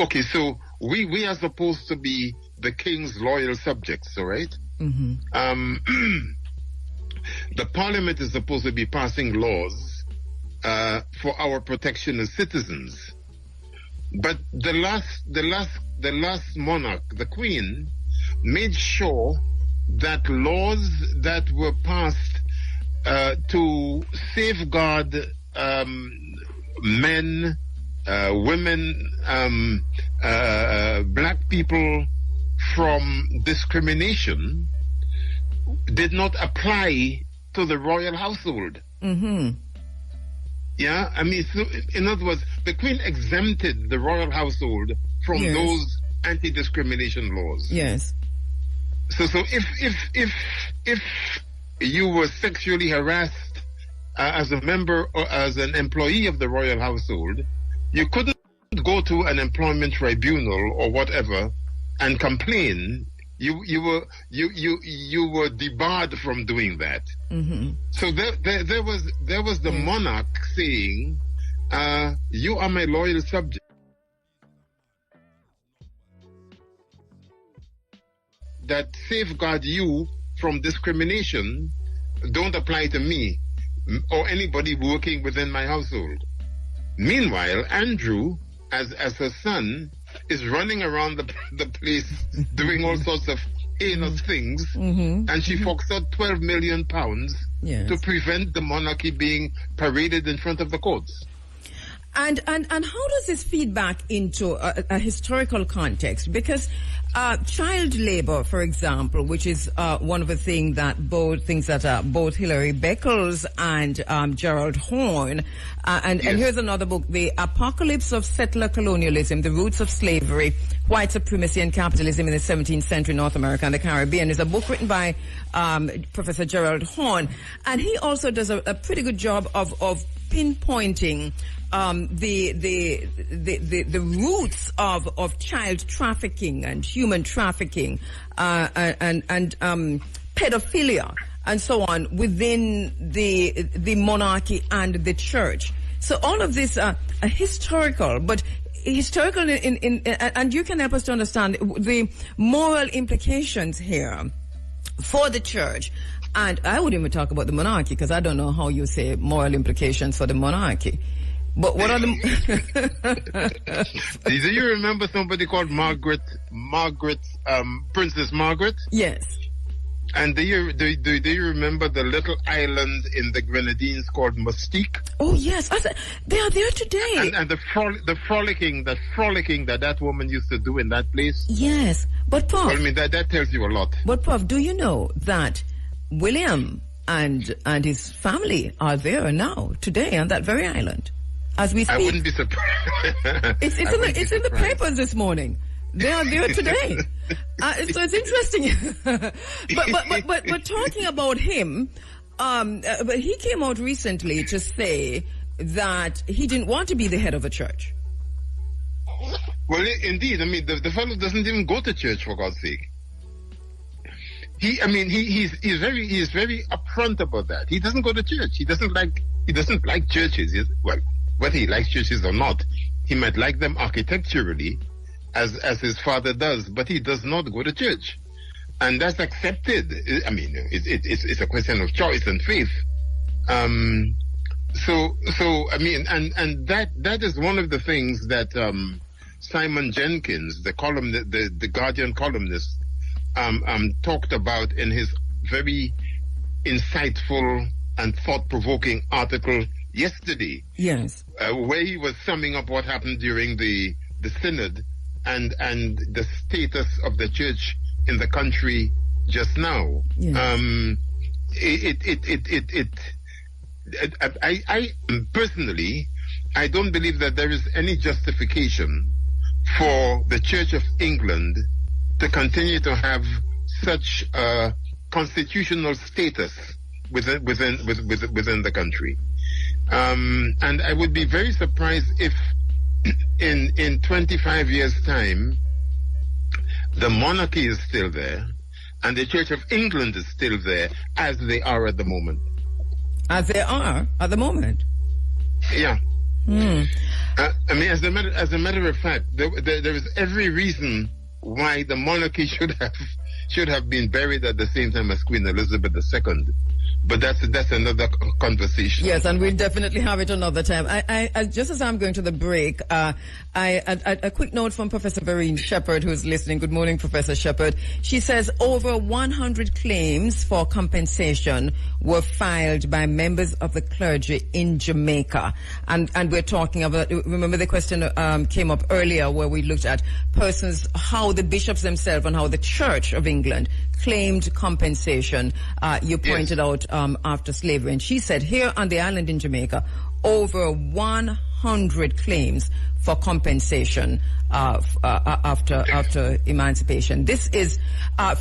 okay, so we are supposed to be the king's loyal subjects, all right? The Parliament is supposed to be passing laws for our protection as citizens, but the last monarch, the Queen, made sure that laws that were passed to safeguard men, women, black people from discrimination did not apply to the royal household. Yeah, I mean, so in other words, the Queen exempted the royal household from those anti-discrimination laws. Yes. So if you were sexually harassed as a member or as an employee of the royal household, you couldn't go to an employment tribunal or whatever and complain. You were debarred from doing that. So there was the monarch saying, "You are my loyal subject." That safeguard you from discrimination don't apply to me or anybody working within my household. Meanwhile, Andrew, as her son, is running around the place doing all sorts of heinous things, and she forks out £12 million to prevent the monarchy being paraded in front of the courts. And how does this feed back into a historical context? Because child labor, for example, which is one of the things that both Hilary Beckles and Gerald Horne, and here's another book, The Apocalypse of Settler Colonialism, The Roots of Slavery, White Supremacy and Capitalism in the 17th Century North America and the Caribbean, is a book written by Professor Gerald Horne, and he also does a pretty good job of pinpointing the roots of child trafficking and human trafficking and pedophilia and so on within the monarchy and the church. So all of this are historical, but historical and you can help us to understand the moral implications here for the church. And I wouldn't even talk about the monarchy, because I don't know how you say moral implications for the monarchy. But what are the... Do you remember somebody called Princess Margaret? Yes. And do you remember the little island in the Grenadines called Mustique? Oh yes, they are there today. And the frolicking that woman used to do in that place. Yes, but Prof. Well, I mean that tells you a lot. But Prof, do you know that William and his family are there now today on that very island as we speak? I wouldn't be surprised. It's in the papers this morning. They are there today. So it's interesting. but talking about him, but he came out recently to say that he didn't want to be the head of a church. Well, indeed. I mean, the fellow doesn't even go to church, for God's sake. He's very upfront about that. He doesn't go to church. He doesn't like churches. Well, whether he likes churches or not, he might like them architecturally, as his father does, but he does not go to church, and that's accepted. I mean, it's a question of choice and faith. So I mean, and that is one of the things that Simon Jenkins, the Guardian columnist, talked about in his very insightful and thought-provoking article yesterday. Yes, where he was summing up what happened during the synod and the status of the church in the country just now. Yes. I personally, I don't believe that there is any justification for the Church of England to continue to have such a constitutional status within the country. And I would be very surprised if in 25 years' time the monarchy is still there and the Church of England is still there as they are at the moment. As they are at the moment? Yeah. Hmm. I mean, as a matter of fact, there is every reason why the monarchy should have been buried at the same time as Queen Elizabeth II. But that's another conversation. Yes, and we'll definitely have it another time. I just as I'm going to the break, a quick note from Professor Vereen Shepherd, who's listening. Good morning, Professor Shepherd. She says over 100 claims for compensation were filed by members of the clergy in Jamaica. And we're talking about, remember the question came up earlier where we looked at persons, how the bishops themselves and how the Church of England claimed compensation. You pointed out after slavery, and she said here on the island in Jamaica, over 100 claims for compensation after emancipation. This is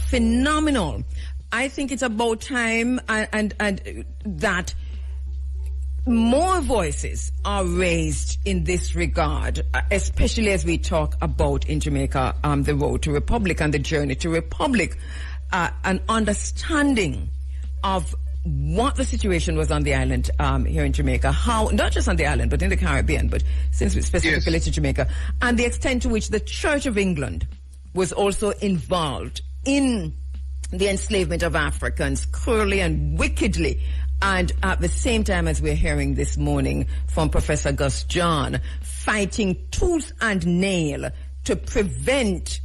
phenomenal. I think it's about time and that more voices are raised in this regard, especially as we talk about in Jamaica the road to republic and the journey to republic. An understanding of what the situation was on the island here in Jamaica, how, not just on the island, but in the Caribbean, but since we specifically to Jamaica, and the extent to which the Church of England was also involved in the enslavement of Africans, cruelly and wickedly. And at the same time, as we're hearing this morning from Professor Gus John, fighting tooth and nail to prevent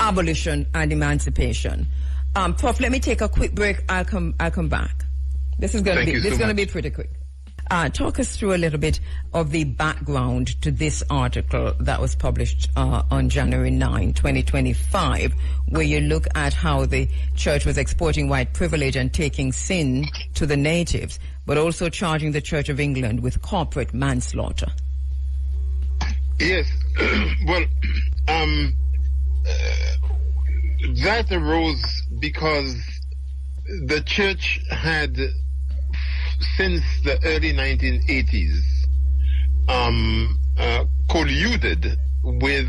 abolition and emancipation. Prof, let me take a quick break. I'll come back. This is going to be pretty quick. Talk us through a little bit of the background to this article that was published on January 9, 2025, where you look at how the church was exporting white privilege and taking sin to the natives, but also charging the Church of England with corporate manslaughter. Yes. Well, that arose because the church had, since the early 1980s, colluded with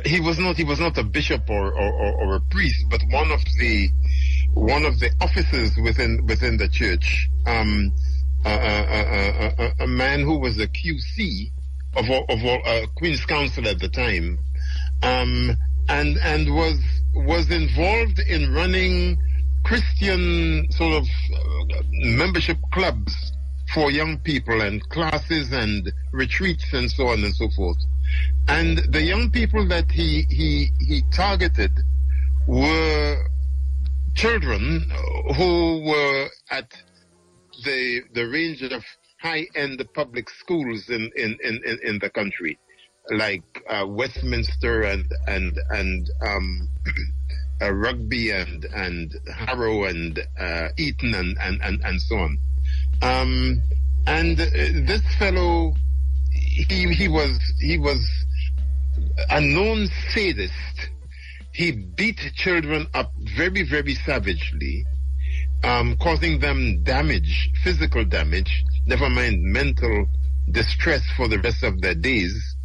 he was not a bishop or a priest, but one of the officers within the church, a man who was a QC of all Queen's Council at the time, and was involved in running Christian sort of membership clubs for young people and classes and retreats and so on and so forth. And the young people that he targeted were children who were at the range of high-end public schools in the country, like Westminster and Rugby and Harrow and Eton and so on. And this fellow, he was a known sadist. He beat children up very, very savagely, causing them damage, physical damage, never mind mental distress for the rest of their days.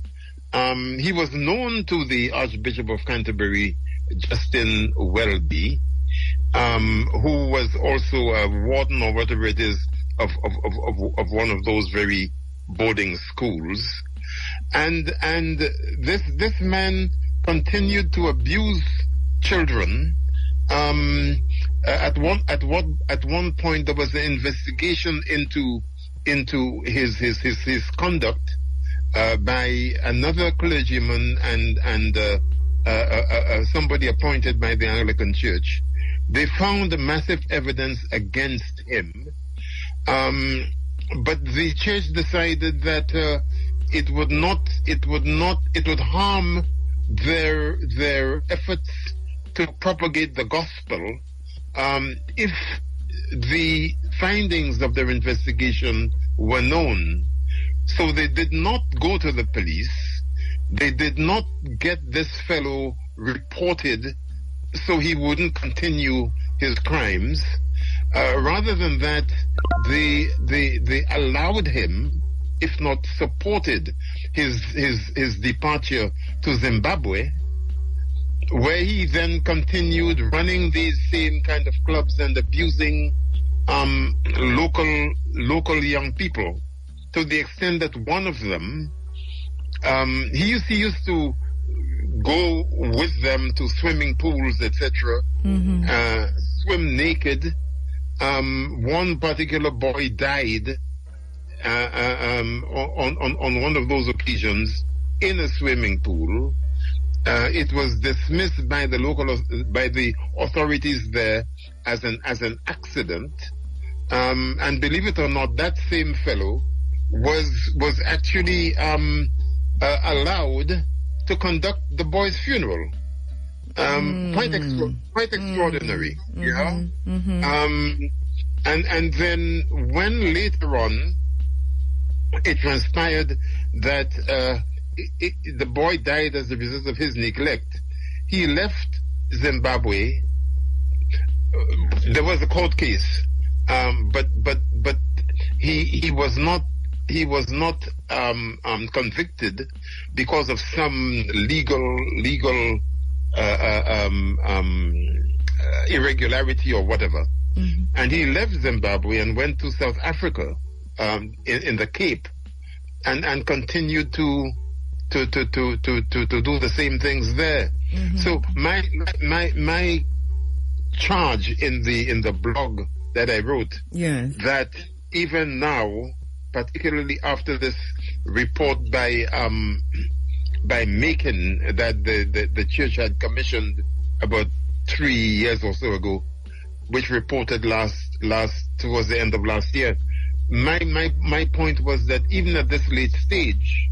He was known to the Archbishop of Canterbury, Justin Welby, who was also a warden or whatever it is of one of those very boarding schools. And this man continued to abuse children. At one point there was an investigation into his conduct by another clergyman and somebody appointed by the Anglican Church. They found massive evidence against him, but the church decided that it would harm their efforts to propagate the gospel if the findings of their investigation were known. So they did not go to the police. They did not get this fellow reported so he wouldn't continue his crimes. Rather than that, they allowed him, if not supported his departure to Zimbabwe, where he then continued running these same kind of clubs and abusing local young people, to the extent that one of them, he used to go with them to swimming pools, etc., swim naked. One particular boy died on one of those occasions in a swimming pool. It was dismissed by the authorities there as an accident, and believe it or not, that same fellow was actually allowed to conduct the boy's funeral. Quite extraordinary, yeah. And then when later on it transpired that the boy died as a result of his neglect, he left Zimbabwe. There was a court case, but he was not convicted because of some legal irregularity or whatever. And he left Zimbabwe and went to South Africa, in the Cape, and continued to do the same things there. So my charge in the blog that I wrote, that even now, particularly after this report by Macon that the church had commissioned about 3 years or so ago, which reported last towards the end of last year. My point was that even at this late stage,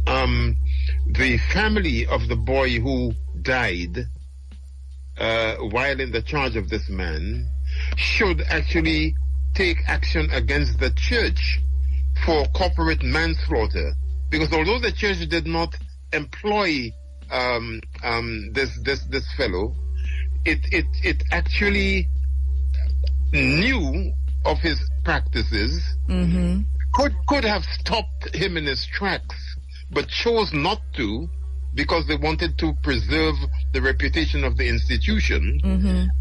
the family of the boy who died while in the charge of this man should actually take action against the church for corporate manslaughter, because although the church did not employ this fellow, it actually knew of his practices, could have stopped him in his tracks, but chose not to, because they wanted to preserve the reputation of the institution,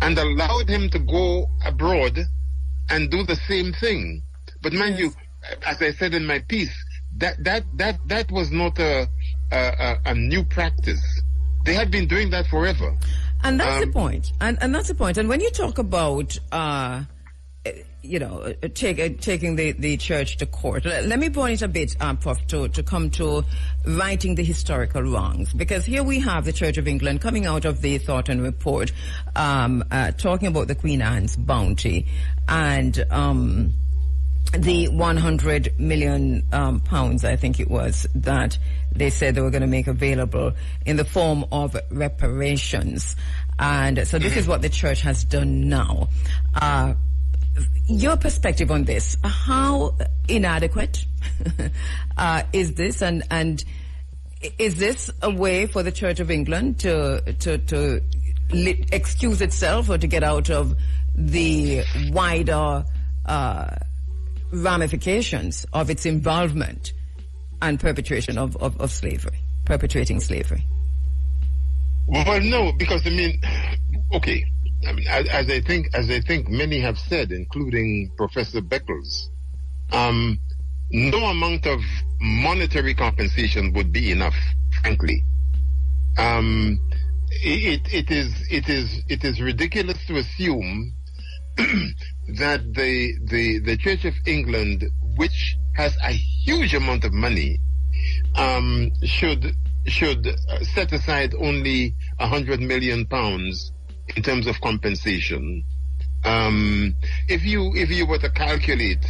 and allowed him to go abroad and do the same thing. But mind you, as I said in my piece, that was not a new practice. They had been doing that forever. And that's the point. And that's the point. And when you talk about taking the church to court. Let me point it a bit, Prof, to come to righting the historical wrongs. Because here we have the Church of England coming out of the Thornton report, talking about the Queen Anne's bounty and the 100 million pounds, I think it was, that they said they were going to make available in the form of reparations. And so this is what the church has done now. Your perspective on this, how inadequate is this, and is this a way for the Church of England to excuse itself or to get out of the wider ramifications of its involvement and perpetration of slavery, perpetrating slavery? Well, no, because okay. As I think many have said, including Professor Beckles, no amount of monetary compensation would be enough, frankly. It is ridiculous to assume that the Church of England, which has a huge amount of money, should set aside only 100 million pounds in terms of compensation. If you were to calculate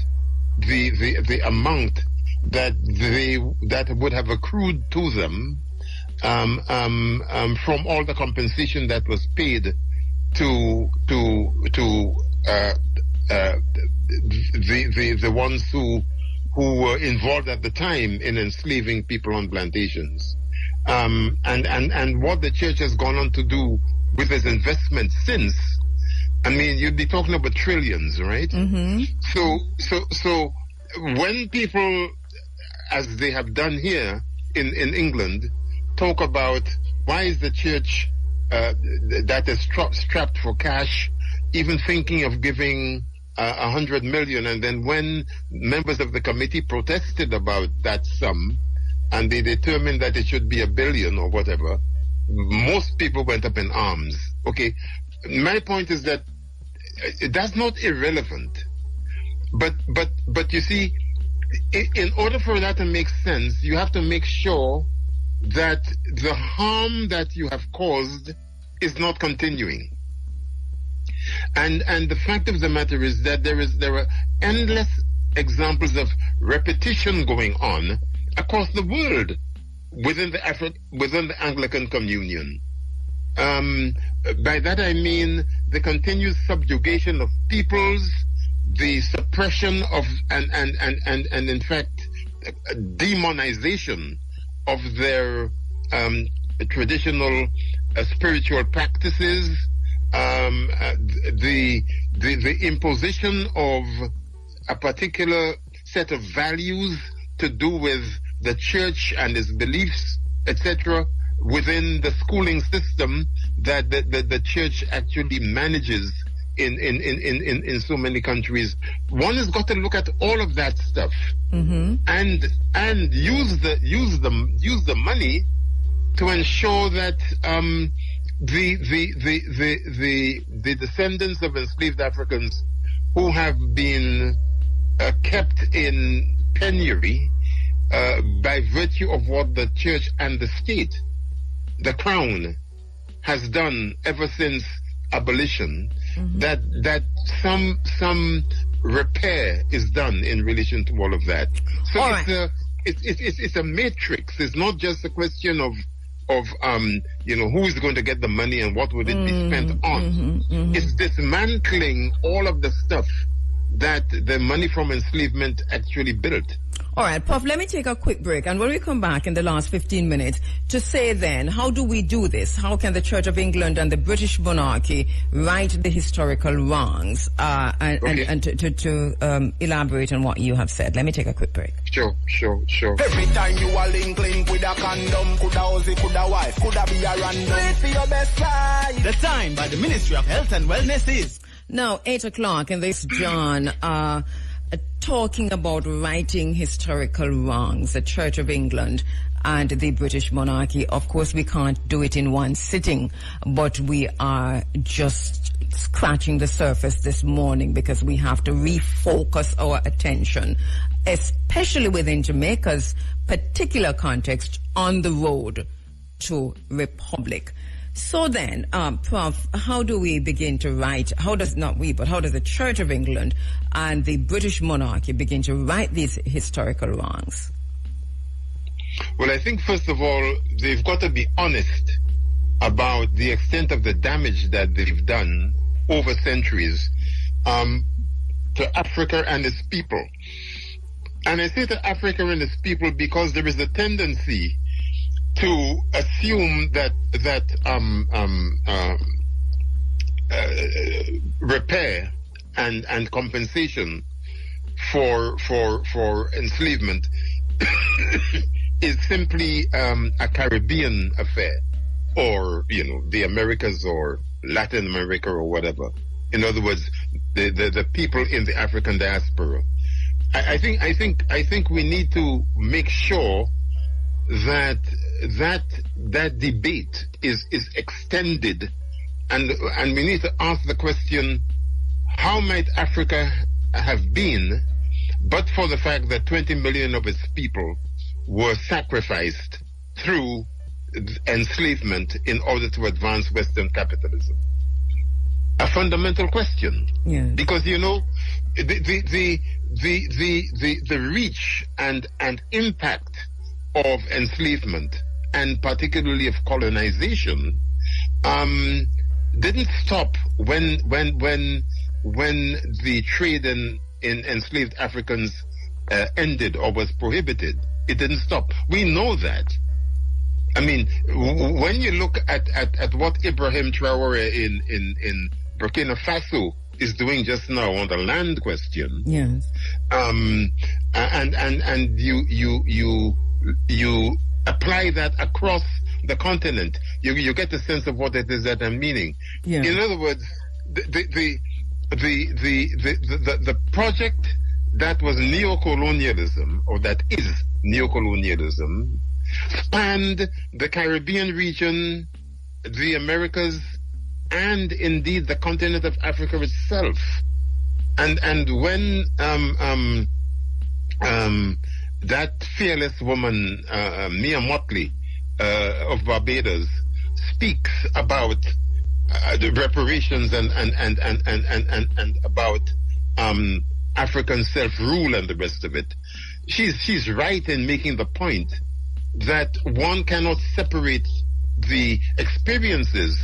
the amount that would have accrued to them from all the compensation that was paid to the ones who were involved at the time in enslaving people on plantations, and what the church has gone on to do with its investment since, you'd be talking about trillions, right? So when people, as they have done here in England, talk about why is the church that is strapped for cash even thinking of giving 100 million, and then when members of the committee protested about that sum and they determined that it should be $1 billion or whatever, most people went up in arms. Okay, my point is that that's not irrelevant, but you see, in order for that to make sense, you have to make sure that the harm that you have caused is not continuing. And the fact of the matter is that there are endless examples of repetition going on across the world within the Anglican Communion. By that I mean the continued subjugation of peoples, the suppression of and in fact demonization of their traditional spiritual practices, the imposition of a particular set of values to do with the church and its beliefs, etc., within the schooling system that the church actually manages in so many countries. One has got to look at all of that stuff and use the money to ensure that the descendants of enslaved Africans who have been kept in penury by virtue of what the church and the state, the crown, has done ever since abolition, that some repair is done in relation to all of that. So All it's a matrix. It's not just a question of who is going to get the money and what would it be spent on. It's dismantling all of the stuff that the money from enslavement actually built. All right, Puff, let me take a quick break. And when we come back in the last 15 minutes to say then, how do we do this? How can the Church of England and the British monarchy right the historical wrongs? And to elaborate on what you have said. Let me take a quick break. Sure. Every time you are link with a condom, coulda Ozzy, coulda wife, coulda be a random. Play for your best side. The time by the Ministry of Health and Wellness is now 8 o'clock, and this John talking about righting historical wrongs, the Church of England and the British monarchy. Of course, we can't do it in one sitting, but we are just scratching the surface this morning because we have to refocus our attention, especially within Jamaica's particular context, on the road to republic. So then, Prof, how do we begin to right, how does the Church of England and the British monarchy begin to right these historical wrongs? Well, I think, first of all, they've got to be honest about the extent of the damage that they've done over centuries to Africa and its people. And I say to Africa and its people because there is a tendency to assume that repair and compensation for enslavement is simply a Caribbean affair, or the Americas or Latin America or whatever. In other words, the people in the African diaspora. I think we need to make sure that debate is extended, and we need to ask the question: how might Africa have been but for the fact that 20 million of its people were sacrificed through enslavement in order to advance Western capitalism? A fundamental question. Yeah. Because the reach and impact of enslavement, and particularly of colonization, didn't stop when the trade in enslaved Africans ended or was prohibited. It didn't stop. We know that. I mean, when you look at what Ibrahim Traore in Burkina Faso is doing just now on the land question, yes, and you apply that across the continent, you get a sense of what it is that I'm meaning. Yeah. In other words, the project that was neocolonialism, or that is neocolonialism, spanned the Caribbean region, the Americas, and indeed the continent of Africa itself. And when that fearless woman, Mia Motley, of Barbados, speaks about the reparations and about African self-rule and the rest of it, she's right in making the point that one cannot separate the experiences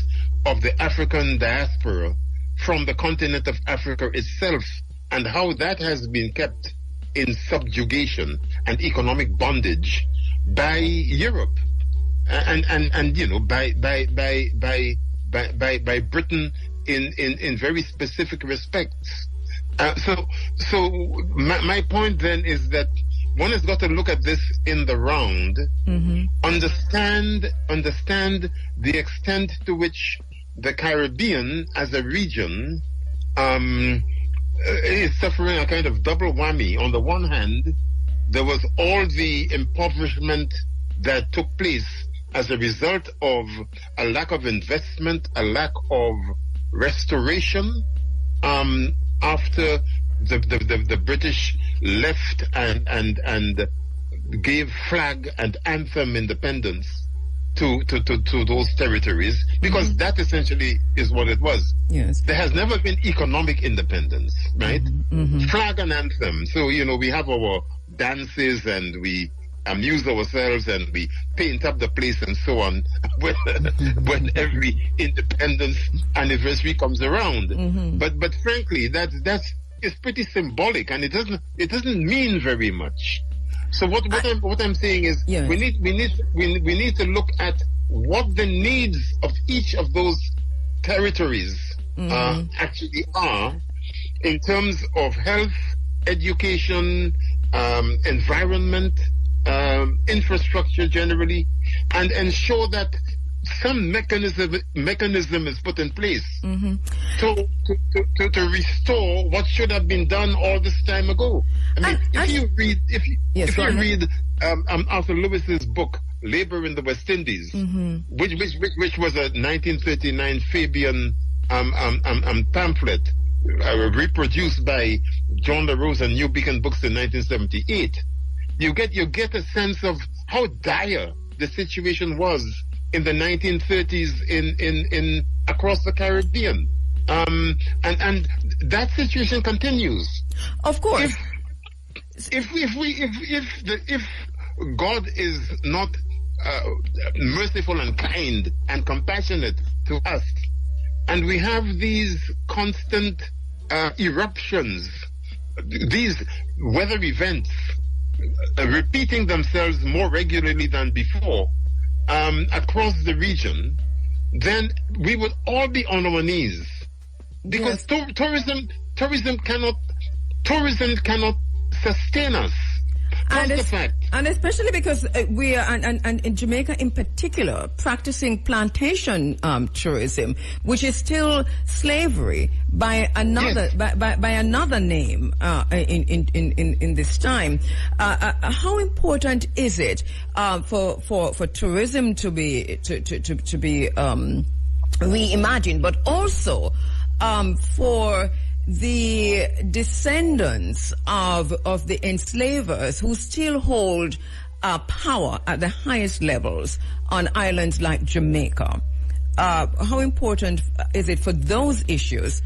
of the African diaspora from the continent of Africa itself, and how that has been kept in subjugation and economic bondage by Europe and by Britain in very specific respects. So my point then is that one has got to look at this in the round, understand the extent to which the Caribbean as a region is suffering a kind of double whammy. On the one hand, there was all the impoverishment that took place as a result of a lack of investment, a lack of restoration, after the British left and gave flag and anthem independence. to those territories, because that essentially is what it was. Yes. There has never been economic independence, right? Flag and anthem. So, we have our dances and we amuse ourselves and we paint up the place and so on when every independence anniversary comes around. But frankly, that's pretty symbolic, and it doesn't mean very much. So what I'm saying is, we need to look at what the needs of each of those territories actually are in terms of health, education, environment, infrastructure generally, and ensure that some mechanism is put in place to restore what should have been done all this time ago. I mean, if you read Arthur Lewis's book Labor in the West Indies, which was a 1939 Fabian pamphlet reproduced by John LaRose and New Beacon Books in 1978, you get a sense of how dire the situation was in the 1930s in across the Caribbean, and that situation continues. Of course. If God is not merciful and kind and compassionate to us, and we have these constant eruptions, these weather events repeating themselves more regularly than before across the region, then we would all be on our knees, because tourism cannot sustain us. And especially because we are, and in Jamaica in particular, practicing plantation tourism, which is still slavery by another by another name in this time. How important is it for tourism to be reimagined, but also for the descendants of the enslavers who still hold power at the highest levels on islands like Jamaica? How important is it for those issues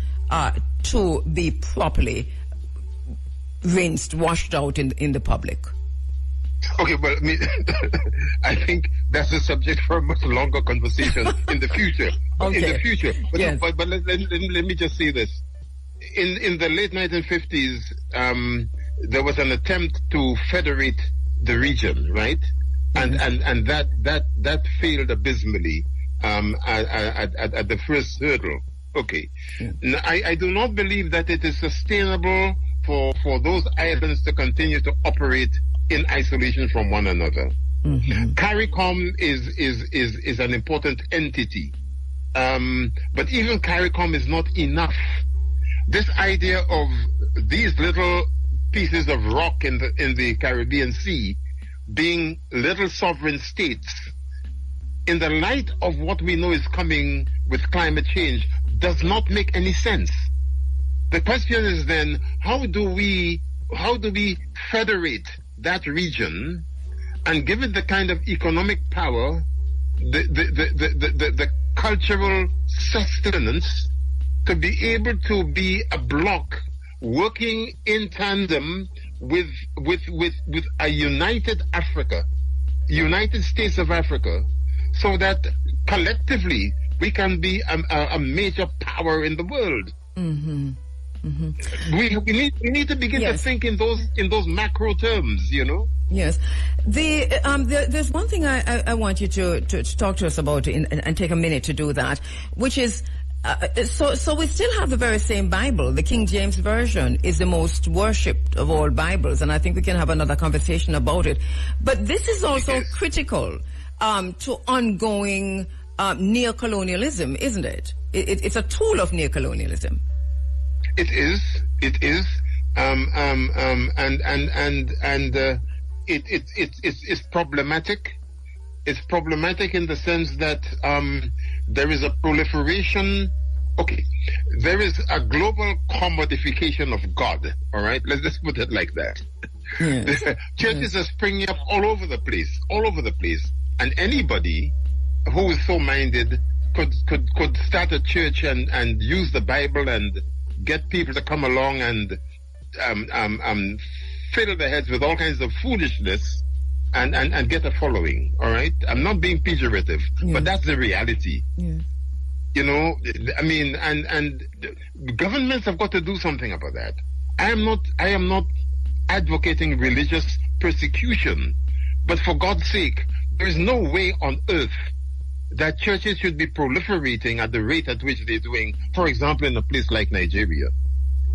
to be properly washed out in the public? Okay, well, I think that's a subject for a much longer conversation in the future. Okay. In the future. But, yes. but let me just say this. In the late 1950s, there was an attempt to federate the region, right? And that failed abysmally at the first hurdle. Okay. Now, I do not believe that it is sustainable for those islands to continue to operate in isolation from one another. CARICOM is an important entity, but even CARICOM is not enough. This idea of these little pieces of rock in the Caribbean Sea being little sovereign states, in the light of what we know is coming with climate change, does not make any sense. The question is then, how do we federate that region and give it the kind of economic power, the cultural sustenance, to be able to be a bloc working in tandem with a united Africa, United States of Africa, so that collectively we can be a major power in the world. We need to begin to think in those macro terms, you know. Yes. There's one thing I want you to talk to us about and take a minute to do that, which is so we still have the very same Bible. The King James Version is the most worshipped of all Bibles, and I think we can have another conversation about it. But this is also critical to ongoing neocolonialism, isn't it? It's a tool of neocolonialism. It is, it's problematic. It's problematic in the sense that there is a proliferation. Okay, there is a global commodification of God. All right, let's just put it like that. Yes. Churches are springing up all over the place, and anybody who is so minded could start a church and use the Bible and get people to come along and fill their heads with all kinds of foolishness and get a following. All right, I'm not being pejorative, but that's the reality. You know, I mean, and governments have got to do something about that. I am not advocating religious persecution, but for God's sake, there is no way on earth that churches should be proliferating at the rate at which they're doing, for example, in a place like Nigeria.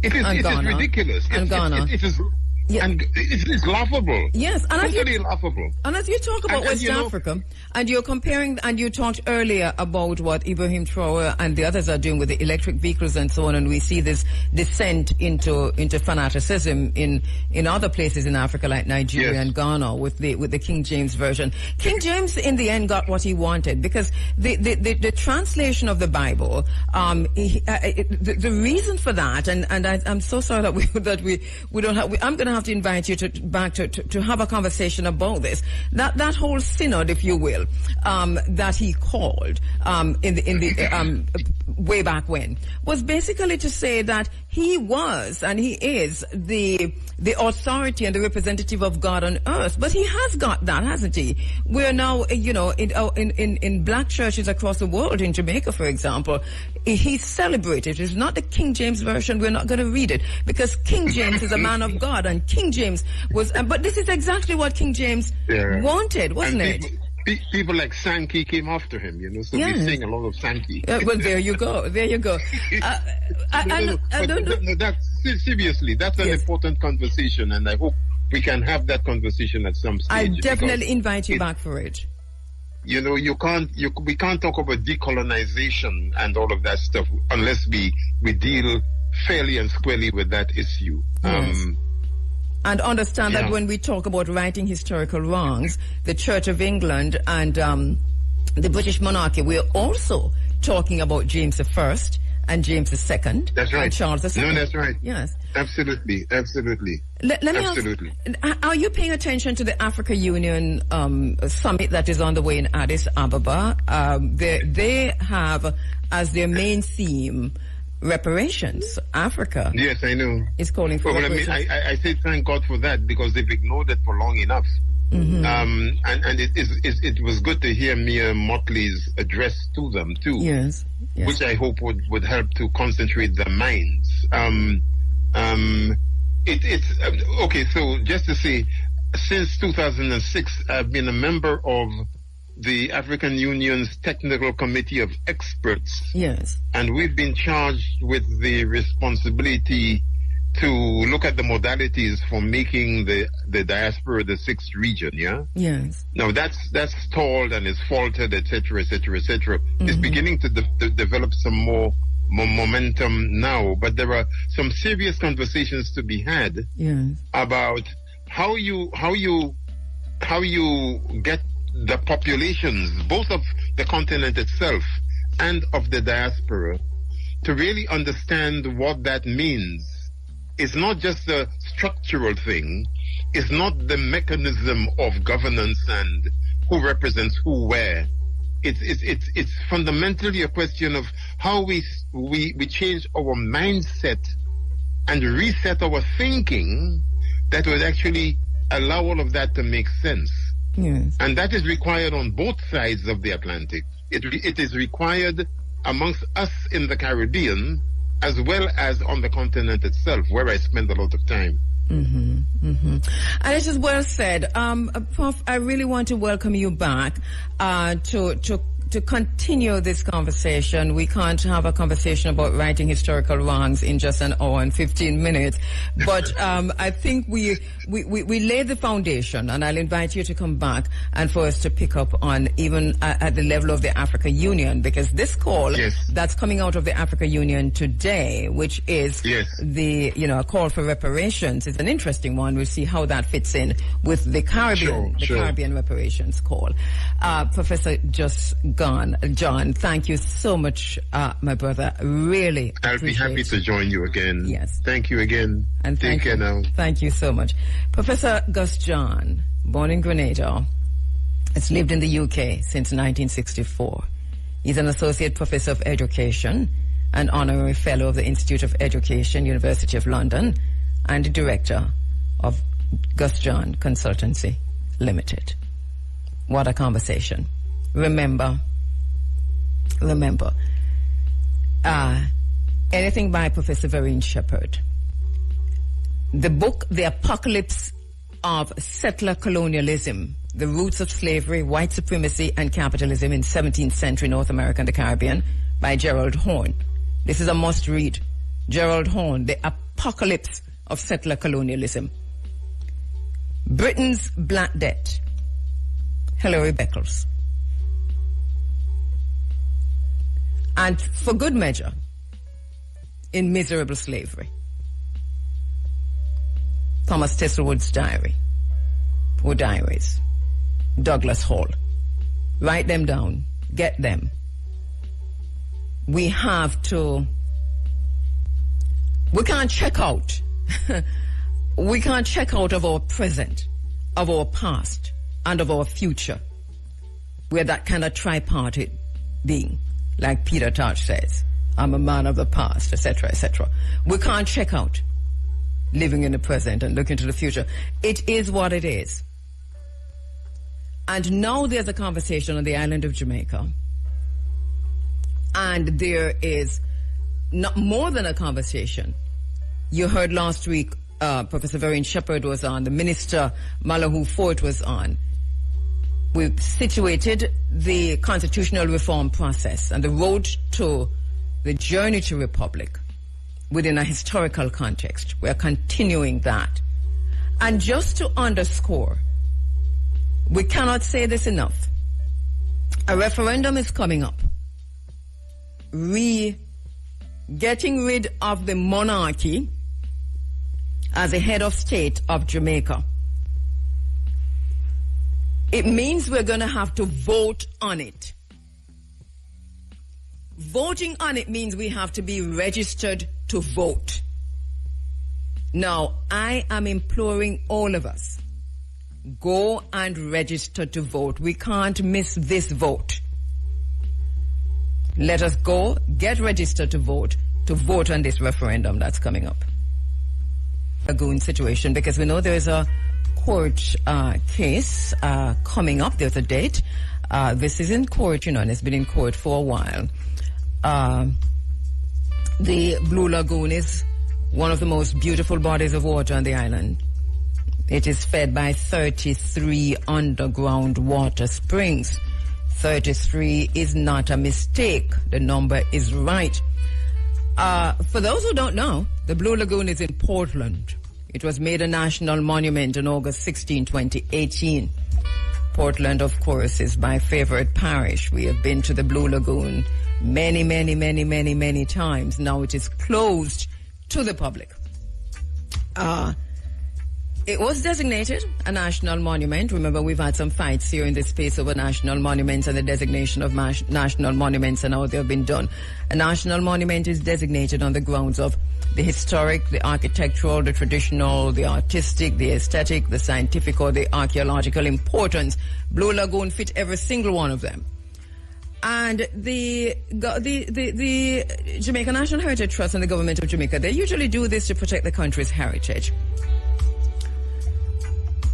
It is ridiculous. It is. Yeah. And it's laughable. Yes, and totally laughable. And as you talk about West Africa, and you're comparing, and you talked earlier about what Ibrahim Traore and the others are doing with the electric vehicles and so on, and we see this descent into fanaticism in other places in Africa like Nigeria and Ghana with the King James version. King James in the end got what he wanted, because the translation of the Bible, the reason for that, and I'm so sorry that we don't have. I'm going to have to invite you back to have a conversation about this. That whole synod, if you will, that he called in the way back when, was basically to say that he was and he is the authority and the representative of God on earth. But he has got that, hasn't he? We're now, in black churches across the world, in Jamaica, for example, he's celebrated. It's not the King James version. We're not going to read it, because King James is a man of God, and King James was. But this is exactly what King James wanted, wasn't it? People like Sankey came after him, so we sing a lot of Sankey. Well, there you go. Seriously, that's an important conversation, and I hope we can have that conversation at some stage. I definitely invite you back for it. We can't talk about decolonization and all of that stuff unless we deal fairly and squarely with that issue. Yes. And understand that when we talk about righting historical wrongs, the Church of England and the British monarchy, we're also talking about James I and James II. That's right. And Charles II. No, that's right. Yes. Absolutely. Let me ask, are you paying attention to the Africa Union summit that is on the way in Addis Ababa? They have as their main theme reparations. Africa. Yes, I know. Is calling for reparations. I say thank God for that, because they've ignored it for long enough. Mm-hmm. And it was good to hear Mia Motley's address to them too. Yes. Which I hope would help to concentrate their minds. Okay. So just to say, since 2006, I've been a member of the African Union's Technical Committee of Experts. Yes. And we've been charged with the responsibility to look at the modalities for making the diaspora the sixth region, Yes. Now that's stalled and is faltered, etc., etc., etc. It's beginning to develop some more momentum now, but there are some serious conversations to be had about how you get the populations, both of the continent itself and of the diaspora, to really understand what that means. It's not just a structural thing. It's not the mechanism of governance and who represents who where. It's fundamentally a question of how we change our mindset and reset our thinking that would actually allow all of that to make sense. Yes. And that is required on both sides of the Atlantic. It is required amongst us in the Caribbean, as well as on the continent itself, where I spend a lot of time. And it is well said. Prof, I really want to welcome you back to continue this conversation. We can't have a conversation about righting historical wrongs in just an hour and 15 minutes. But I think we laid the foundation, and I'll invite you to come back and for us to pick up on even at the level of the Africa Union, because this call that's coming out of the Africa Union today, which is a call for reparations, is an interesting one. We'll see how that fits in with the Caribbean, Caribbean reparations call. Professor John, thank you so much, my brother. Really, I'll be happy to join you again. Yes. Thank you again. And take care now. Thank you so much. Professor Gus John, born in Grenada, has lived in the UK since 1964. He's an associate professor of education and honorary fellow of the Institute of Education, University of London, and the director of Gus John Consultancy Limited. What a conversation. Remember, anything by Professor Vereen Shepherd. The book, The Apocalypse of Settler Colonialism, The Roots of Slavery, White Supremacy, and Capitalism in 17th Century North America and the Caribbean, by Gerald Horne. This is a must-read. Gerald Horne, The Apocalypse of Settler Colonialism. Britain's Black Debt, Hilary Beckles. And For Good Measure, In Miserable Slavery, Thomas Thistlewood's diary, or diaries. Douglas Hall. Write them down. Get them. We can't check out. We can't check out of our present, of our past, and of our future. We're that kind of tripartite being, like Peter Tosh says. I'm a man of the past, etc., etc. We can't check out living in the present and look into the future. It is what it is. And now there's a conversation on the island of Jamaica. And there is not more than a conversation. You heard last week Professor Vereen Shepherd was on, the Minister Malahoo Fort was on. We've situated the constitutional reform process and the road to the journey to republic within a historical context. We're continuing that. And just to underscore, we cannot say this enough. A referendum is coming up. Getting rid of the monarchy as a head of state of Jamaica. It means we're going to have to vote on it. Voting on it means we have to be registered to vote. Now, I am imploring all of us, go and register to vote. We can't miss this vote. Let us go, get registered to vote on this referendum that's coming up. A Goon situation, because we know there's a court case coming up. There's a date. This is in court, and it's been in court for a while. The Blue Lagoon is one of the most beautiful bodies of water on the island. It is fed by 33 underground water springs. 33 is not a mistake. The number is right. For those who don't know, the Blue Lagoon is in Portland. It was made a national monument on August 16, 2018. Portland, of course, is my favorite parish. We have been to the Blue Lagoon many times. Now it is closed to the public. It was designated a national monument. Remember, we've had some fights here in this space over national monuments and the designation of national monuments and how they've been done. A national monument is designated on the grounds of the historic, the architectural, the traditional, the artistic, the aesthetic, the scientific, or the archaeological importance. Blue Lagoon fit every single one of them. And the Jamaica National Heritage Trust and the government of Jamaica, they usually do this to protect the country's heritage.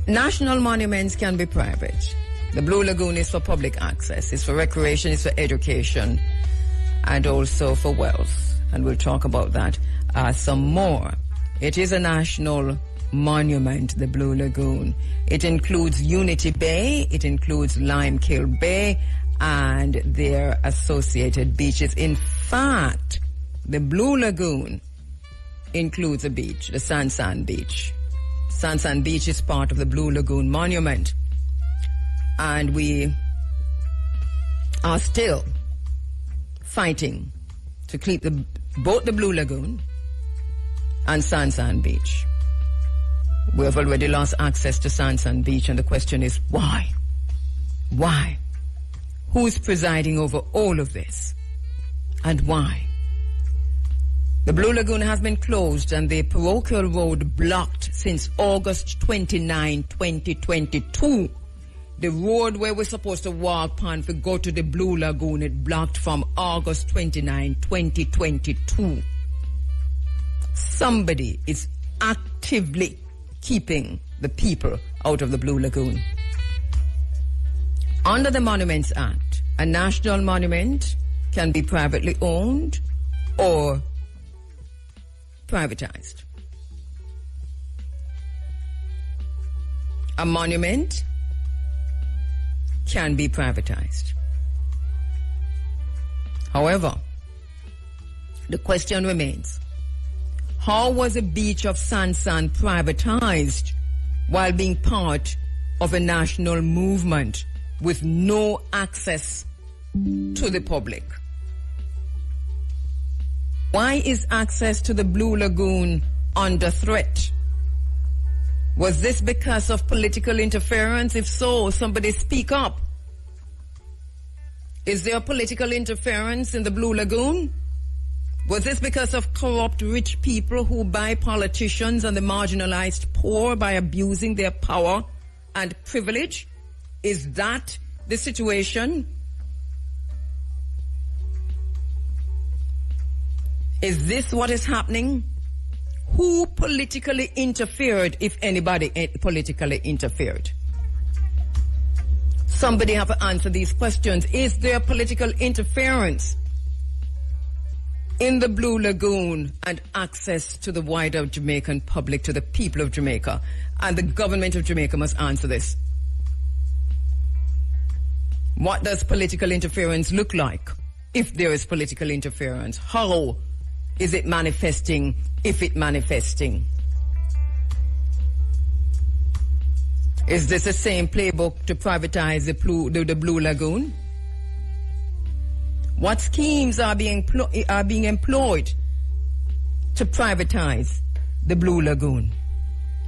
National monuments can be private. The Blue Lagoon is for public access. It's for recreation, it's for education, and also for wealth. And we'll talk about that some more. It is a national monument, the Blue Lagoon. It includes Unity Bay, it includes Limekill Bay, and their associated beaches. In fact, the Blue Lagoon includes a beach, the Sansan Beach. Sansan Beach is part of the Blue Lagoon Monument. And we are still fighting to keep both the Blue Lagoon and Sansan Beach. We have already lost access to Sansan Beach, and the question is why? Why? Who's presiding over all of this? And why? The Blue Lagoon has been closed and the parochial road blocked since August 29, 2022. The road where we're supposed to walk on to go to the Blue Lagoon, it blocked from August 29, 2022. Somebody is actively keeping the people out of the Blue Lagoon. Under the Monuments Act, a national monument can be privately owned or privatized. A monument can be privatized. However, the question remains, how was the beach of Sansan privatized while being part of a national movement with no access to the public? Why is access to the Blue Lagoon under threat? Was this because of political interference? If so, somebody speak up. Is there political interference in the Blue Lagoon? Was this because of corrupt rich people who buy politicians and the marginalized poor by abusing their power and privilege? Is that the situation? Is this what is happening? Who politically interfered, if anybody politically interfered? Somebody have to answer these questions. Is there political interference in the Blue Lagoon and access to the wider Jamaican public, to the people of Jamaica? And the government of Jamaica must answer this. What does political interference look like? If there is political interference, how is it manifesting, if it manifesting? Is this the same playbook to privatize the Blue Lagoon? What schemes are being employed to privatize the Blue Lagoon?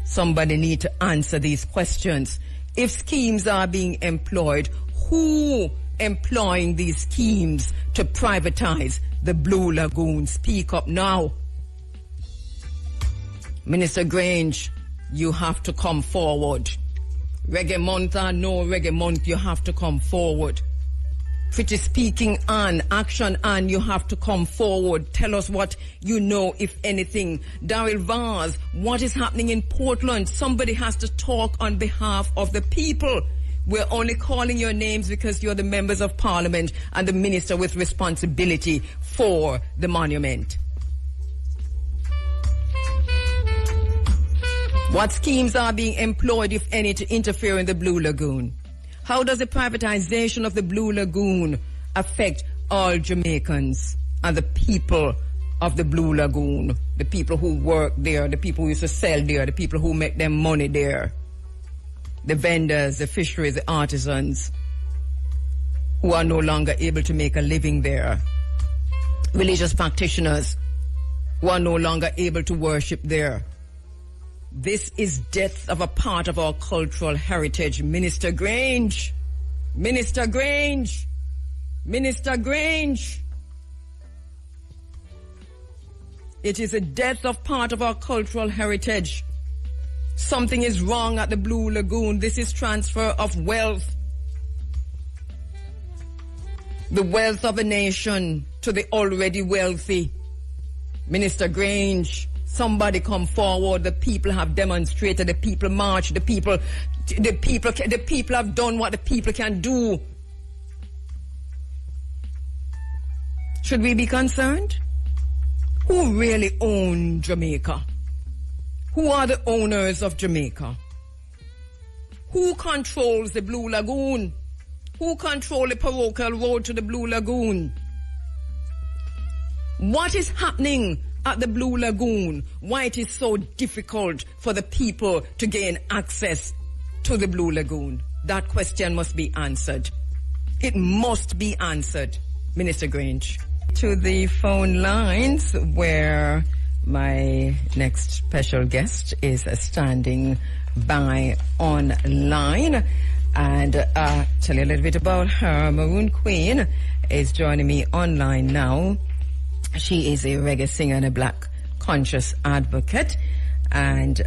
Somebody need to answer these questions. If schemes are being employed, who employing these schemes to privatize the Blue Lagoon? Speak up now. Minister Grange, you have to come forward. Reggae month or no reggae month, you have to come forward. Pretty speaking on, action on, you have to come forward. Tell us what you know, if anything. Daryl Vaz, what is happening in Portland? Somebody has to talk on behalf of the people. We're only calling your names because you're the members of parliament and the minister with responsibility for the monument. What schemes are being employed, if any, to interfere in the Blue Lagoon? How does the privatization of the Blue Lagoon affect all Jamaicans and the people of the Blue Lagoon? The people who work there, the people who used to sell there, the people who make them money there. The vendors, the fisheries, the artisans who are no longer able to make a living there. Religious practitioners who are no longer able to worship there. This is death of a part of our cultural heritage. Minister Grange, Minister Grange, Minister Grange. It is a death of part of our cultural heritage. Something is wrong at the Blue Lagoon. This is transfer of wealth. The wealth of a nation to the already wealthy. Minister Grange, somebody come forward. The people have demonstrated. The people marched. The people have done what the people can do. Should we be concerned? Who really owns Jamaica? Who are the owners of Jamaica? Who controls the Blue Lagoon? Who controls the parochial road to the Blue Lagoon? What is happening at the Blue Lagoon? Why it is so difficult for the people to gain access to the Blue Lagoon? That question must be answered. It must be answered, Minister Grange. To the phone lines where my next special guest is standing by online, and tell you a little bit about her. Maroon Queen is joining me online now. She is a reggae singer and a black conscious advocate, and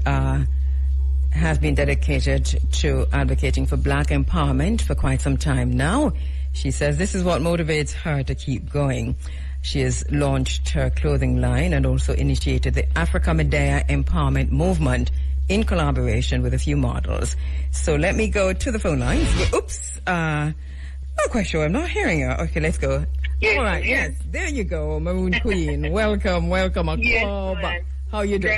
has been dedicated to advocating for black empowerment for quite some time now. She says this is what motivates her to keep going. She has launched her clothing line and also initiated the Africa Medea Empowerment Movement in collaboration with a few models. So let me go to the phone lines. Oops, not quite sure. I'm not hearing her. Okay, let's go. Yes, all right, yes, there you go, Maroon Queen. welcome, Yes, how you doing?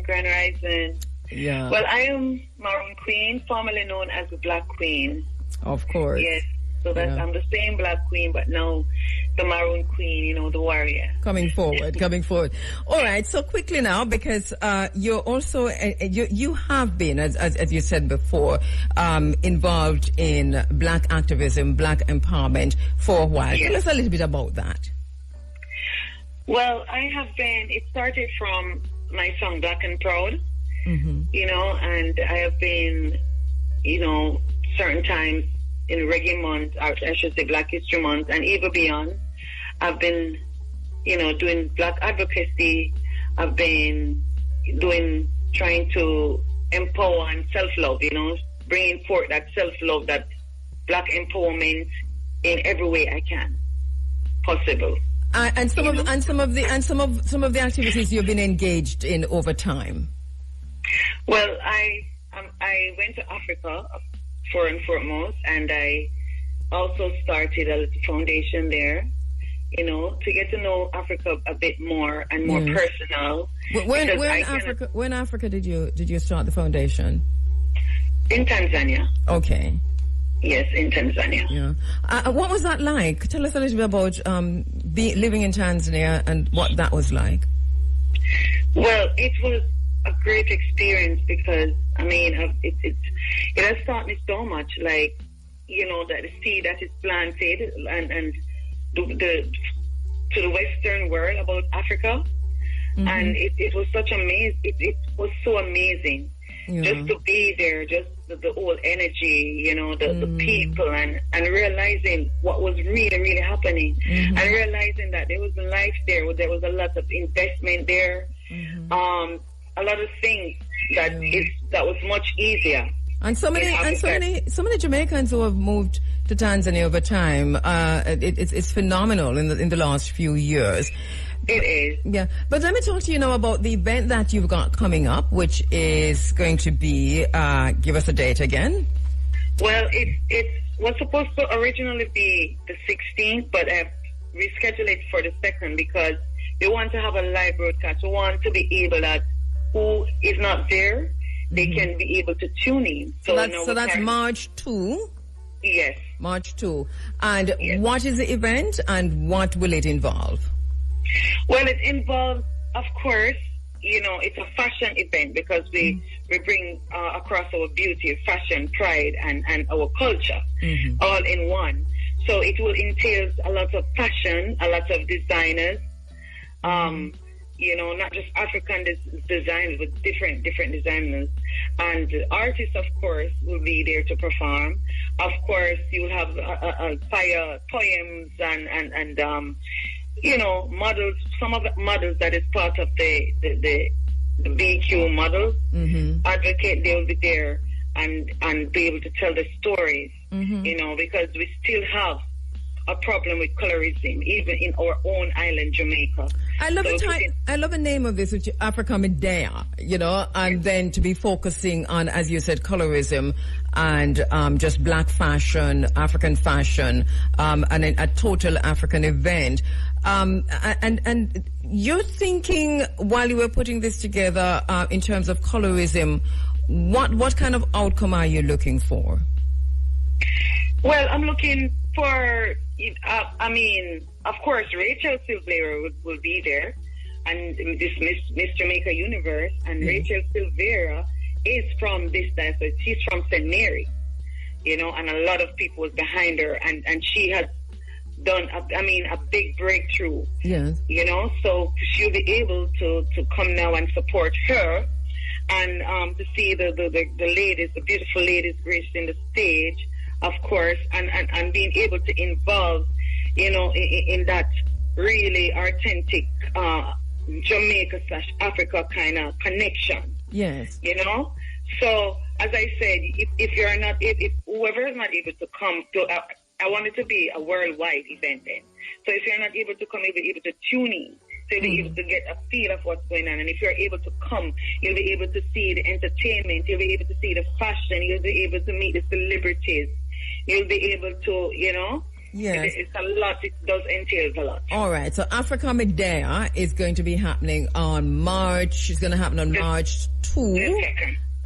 Grand Rising. Yeah. Well, I am Maroon Queen, formerly known as the Black Queen. Of course. Yes. So that's, I'm the same Black Queen, but now the Maroon Queen, the warrior. Coming forward. All right, so quickly now, because you're also, you have been, as you said before, involved in black activism, black empowerment for a while. Yes. Tell us a little bit about that. Well, it started from my song Black and Proud, and I have been, certain times, in Reggae Month, or I should say Black History Month, and even beyond, I've been, doing black advocacy. I've been trying to empower and self-love, bringing forth that self-love, that black empowerment in every way I can possible. And some of the activities you've been engaged in over time. Well, I went to Africa for and foremost, and I also started a little foundation there, to get to know Africa a bit more and more personal. When Africa did you start the foundation? In Tanzania. Okay. Yes, in Tanzania. Yeah. What was that like? Tell us a little bit about living in Tanzania and what that was like. Well, it was a great experience because, it has taught me so much, like, that the seed that is planted and to the Western world about Africa. And it was such amazing. It was so amazing just to be there, just the whole energy, the people and realizing what was really, really happening and realizing that there was a life there was a lot of investment there, a lot of things that was much easier. And so many Jamaicans who have moved to Tanzania over time, it's phenomenal in the last few years. It is. Yeah. But let me talk to you now about the event that you've got coming up, which is going to be, give us a date again. Well, it was supposed to originally be the 16th, but I've rescheduled it for the 2nd because we want to have a live broadcast. We want to be able that who is not there, they can be able to tune in. So that's March 2? Yes. March 2. And what is the event and what will it involve? Well, it involves, of course, it's a fashion event because we bring across our beauty, fashion, pride, and our culture all in one. So it will entail a lot of fashion, a lot of designers, not just African designers, but different designers. And artists, of course, will be there to perform. Of course, you'll have fire poems and models, some of the models that is part of the BQ models, advocate, they will be there and be able to tell the stories, because we still have a problem with colorism, even in our own island, Jamaica. I love the name of this, which is Africa Medea, and then to be focusing on, as you said, colorism and just black fashion, African fashion, and a total African event. And you're thinking, while you were putting this together, in terms of colorism, what kind of outcome are you looking for? Well, I'm looking for, of course, Rachel Silvera will be there, and this Miss Jamaica Universe, and Rachel Silvera is from this diocese. She's from St. Mary, and a lot of people was behind her, and she has done, a big breakthrough. Yes. So she'll be able to come now and support her, and to see the ladies, the beautiful ladies gracing the stage, of course, and being able to involve, in that really authentic Jamaica/Africa kind of connection. Yes. So, as I said, if you're not, if whoever is not able to come to, I want it to be a worldwide event then. So if you're not able to come, you'll be able to tune in. So you'll be able to get a feel of what's going on. And if you're able to come, you'll be able to see the entertainment. You'll be able to see the fashion. You'll be able to meet the celebrities. You'll be able to, you know. Yes. It's a lot. It does entail a lot. All right. So Africa Medea is going to be happening on March. It's going to happen on March 2.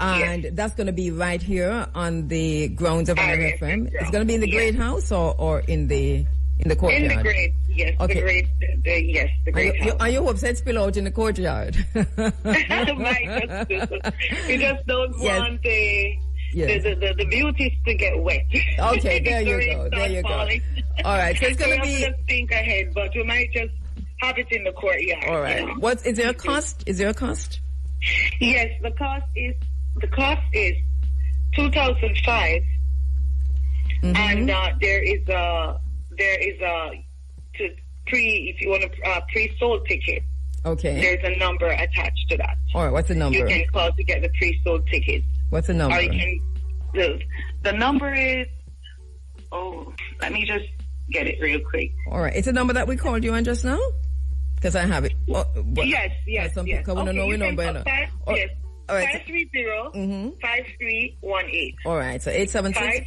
And that's going to be right here on the grounds of RFM. It's going to be in the Great House or in the courtyard? In the Great, yes. Okay. The Great House. Are you upset spill out in the courtyard? We just don't want the beauties to get wet. Okay, there you go. There you go. All right, so it's going to be... We have to think ahead, but we might just have it in the courtyard. All right. You know? Is there a cost? Is there a cost? Yes, the cost is $2,005, and there is a if you want a pre-sold ticket. Okay. There's a number attached to that. All right. What's the number? You can call to get the pre-sold ticket. What's the number? Or you can, the number is. Oh, let me just get it real quick. All right. It's a number that we called you on just now. Because I have it. Yes. Some people want to know your number. Yes. All right. 530-5318. All right. So 876.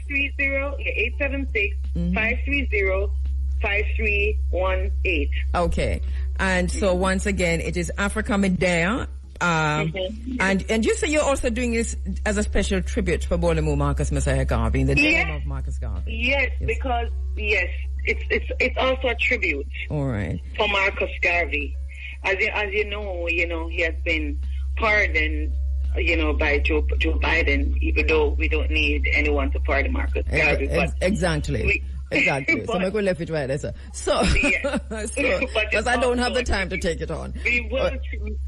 530-876-530-5318. Okay. And so once again, it is Africa Medea. And you say you're also doing this as a special tribute for Bolamu Marcus Messiah Garvey in the name of Marcus Garvey. Yes, because it's also a tribute. All right. For Marcus Garvey, as you know, he has been pardoned, by Joe Biden, even though we don't need anyone to pardon Marcus Garvey. Exactly. Exactly. So I'm going to leave it right there, sir. So, because I don't have the time to take it on. We will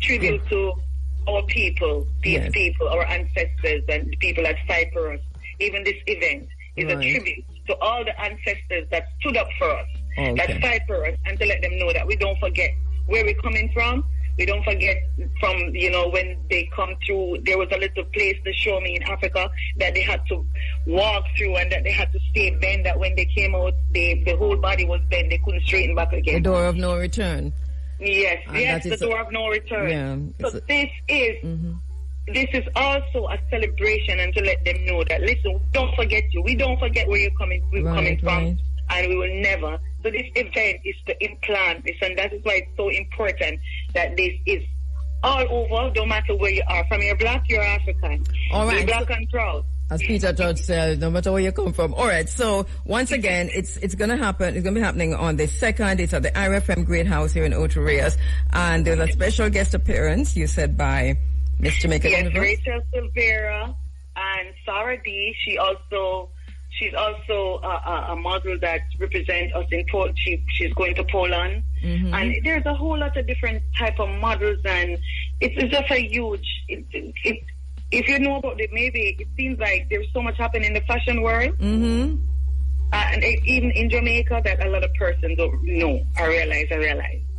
tribute to our people, people, our ancestors, and the people that fight for us. Even this event is a tribute to all the ancestors that stood up for us, that fight for us, and to let them know that we don't forget where we're coming from. We don't forget from, when they come through, there was a little place to show me in Africa that they had to walk through and that they had to stay bent, that when they came out, the whole body was bent. They couldn't straighten back again. The door of no return. Yes, the door of no return. Yeah, so this is also a celebration, and to let them know that, listen, we don't forget you. We don't forget where you're coming from, and we will never. So this event is to implant this, and that is why it's so important that this is all over, no matter where you are. From you're black, you're African. All right. You're black and proud. As Peter George said, no matter where you come from. All right. So once again, it's going to happen. It's going to be happening on the 2nd. It's at the RFM Great House here in Ocho Rios, and there's a special guest appearance. You said by Miss Jamaica. Yes, Rachel Silvera and Sarah D. She's also a model that represents us in she's going to Poland, and there's a whole lot of different type of models, and it's just a huge. If you know about it, maybe it seems like there's so much happening in the fashion world, and even in Jamaica that a lot of persons don't know. I realize.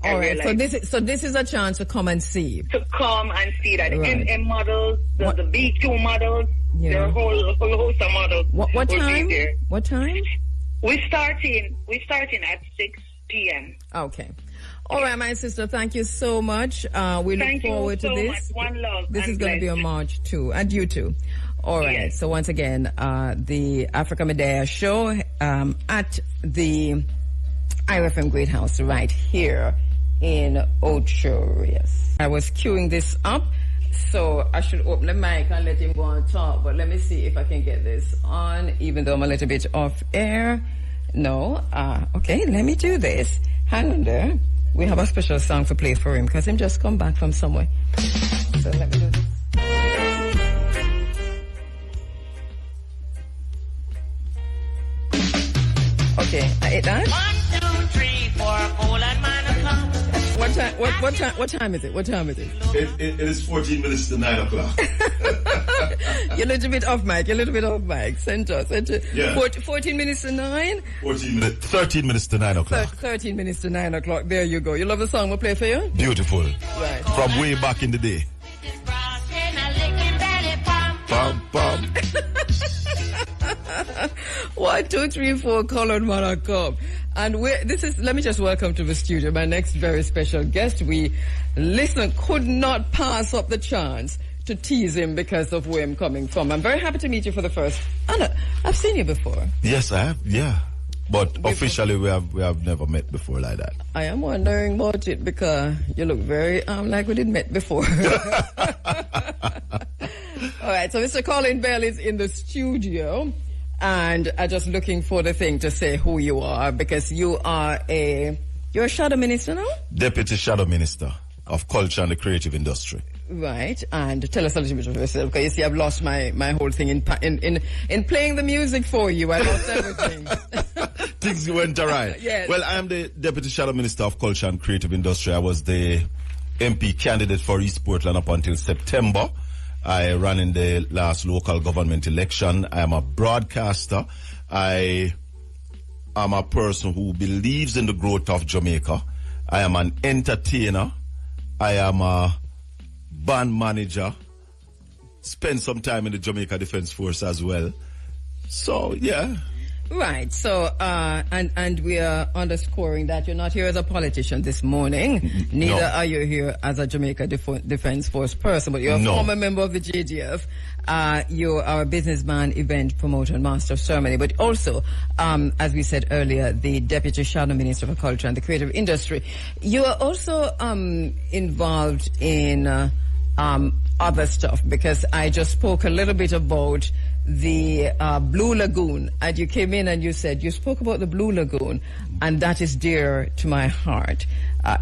All right. So this is a chance to come and see. To come and see that the MM models, the B2 models. Yeah. There are a whole host of models. What time? What time? We're starting at 6 p.m. Okay. All right, my sister. Thank you so much. We look forward to this. Much. One love. This is going to be on March 2, and you too. All right. Yes. So once again, the Africa Medea show at the IRFM Great House right here in Ocho Rios. I was queuing this up. So I should open the mic and let him go and talk, but let me see if I can get this on, even though I'm a little bit off air. No. Okay, let me do this. Hang on there. We have a special song to play for him, because him just come back from somewhere. So let me do this. Okay, I ate that. 1, 2, 3, 4, colon, man, o'clock. What time is it? What time is it? It is 14 minutes to 9 o'clock. You're a little bit off mic. Center. Yeah. 14 minutes to 9? 13 minutes to 9 o'clock. 13 minutes to 9 o'clock. There you go. You love the song we'll play for you? Beautiful. Right. From way back in the day. Pam, pam. 1, 2, 3, 4, colored man are come. And let me just welcome to the studio my next very special guest. Listener could not pass up the chance to tease him because of where I'm coming from. I'm very happy to meet you for the first. Anna, I've seen you before. Yes, I have, yeah. But officially, we have never met before like that. I am wondering about it because you look very like we didn't met before. All right, so Mr. Colin Bell is in the studio, and I'm just looking for the thing to say who you are, because you're a shadow minister now? Deputy Shadow Minister of Culture and the Creative Industry. Right, and tell us a little bit of yourself, because you see, I've lost my whole thing in playing the music for you. I lost everything. Things went awry. Yes. Well, I am the Deputy Shadow Minister of Culture and Creative Industry. I was the MP candidate for East Portland up until September. I ran in the last local government election. I am a broadcaster. I am a person who believes in the growth of Jamaica. I am an entertainer. I am a band manager. Spent some time in the Jamaica Defence Force as well. So, yeah. Right. So, and we are underscoring that you're not here as a politician this morning. Neither are you here as a Jamaica Defence Force person, but you're a former member of the JDF. You are a businessman, event promoter, and master of ceremony, but also, as we said earlier, the Deputy Shadow Minister for Culture and the Creative Industry. You are also involved in other stuff, because I just spoke a little bit about the Blue Lagoon, and you came in and you said you spoke about the Blue Lagoon, and that is dear to my heart.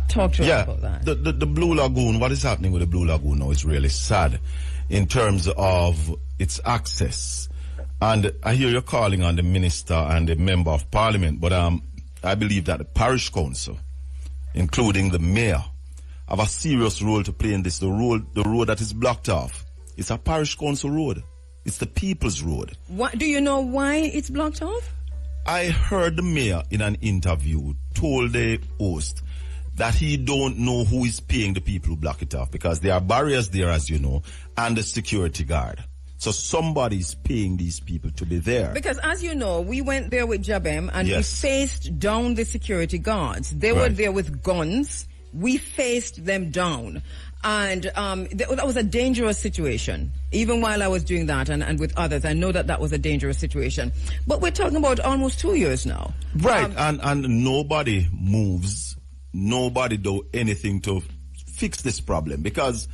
Talk to us about that. The Blue Lagoon, what is happening with the Blue Lagoon now is really sad in terms of its access. And I hear you're calling on the minister and the member of parliament, but I believe that the parish council, including the mayor, have a serious role to play in this. The road that is blocked off, it's a parish council road. It's the people's road. What, do you know why it's blocked off? I heard the mayor in an interview told the host that he don't know who is paying the people who block it off, because there are barriers there, as you know, and the security guard. So somebody's paying these people to be there. Because, as you know, we went there with Jabem and we faced down the security guards. They were there with guns. We faced them down. And that was a dangerous situation. Even while I was doing that and with others, I know that was a dangerous situation. But we're talking about almost 2 years now. Right, and nobody moves, nobody do anything to fix this problem. Because,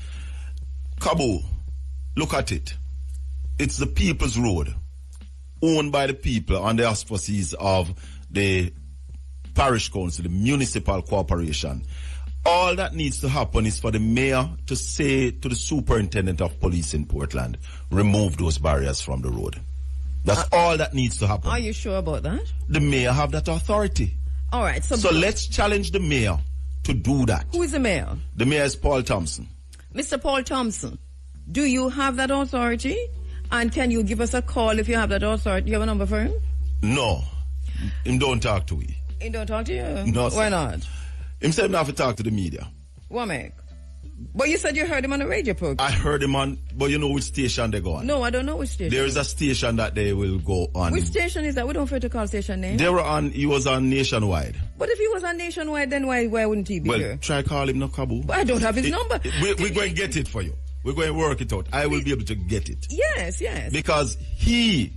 Kabu, look at it. It's the people's road, owned by the people on the auspices of the parish council, the municipal corporation. All that needs to happen is for the mayor to say to the superintendent of police in Portland, remove those barriers from the road. That's all that needs to happen. Are you sure about that? The mayor have that authority. All right. So let's challenge the mayor to do that. Who is the mayor? The mayor is Paul Thompson. Mr. Paul Thompson, do you have that authority? And can you give us a call if you have that authority? Do you have a number for him? No. Him don't talk to me. He don't talk to you? No, sir. Why not? Him said not to talk to the media. What make? But you said you heard him on a radio program. I heard him on, but you know which station they go on? No, I don't know which station. There is a station that they will go on. Which station is that? We don't prefer to call station name. He was on Nationwide. But if he was on Nationwide, then why wouldn't he be here? Well, try call him, no, Kabu. But I don't have his number. We're going to get it for you. We're going to work it out. I will be able to get it. Yes, yes. Because he,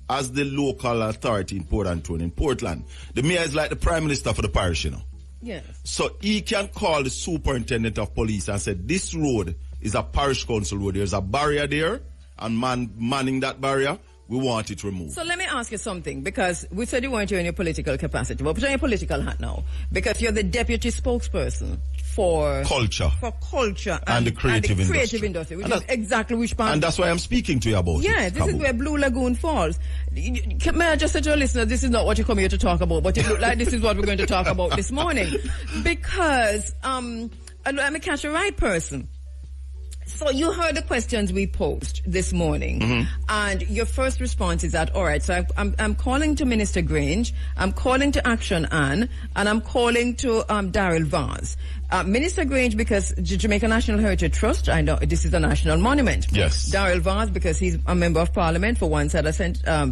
as the local authority in Port Antonio, in Portland, the mayor is like the prime minister for the parish, you know. Yes. So he can call the superintendent of police and say, this road is a parish council road. There's a barrier there, and manning that barrier, we want it removed. So let me ask you something, because we said you weren't here in your political capacity, but put on your political hat now, because you're the deputy spokesperson for culture and the creative industry, which is exactly which part. And that's why I'm speaking to you about it. Yeah, this is where Blue Lagoon falls. May I just say to your listeners, this is not what you come here to talk about, but it looks like this is what we're going to talk about this morning. Because, let me catch the right person. So you heard the questions we posed this morning, and your first response is that, all right, so I'm calling to Minister Grange, I'm calling to Action Ann, and I'm calling to Daryl Vaz. Minister Grange, because Jamaica National Heritage Trust, I know this is a national monument. Yes. Daryl Vaz, because he's a member of parliament for one side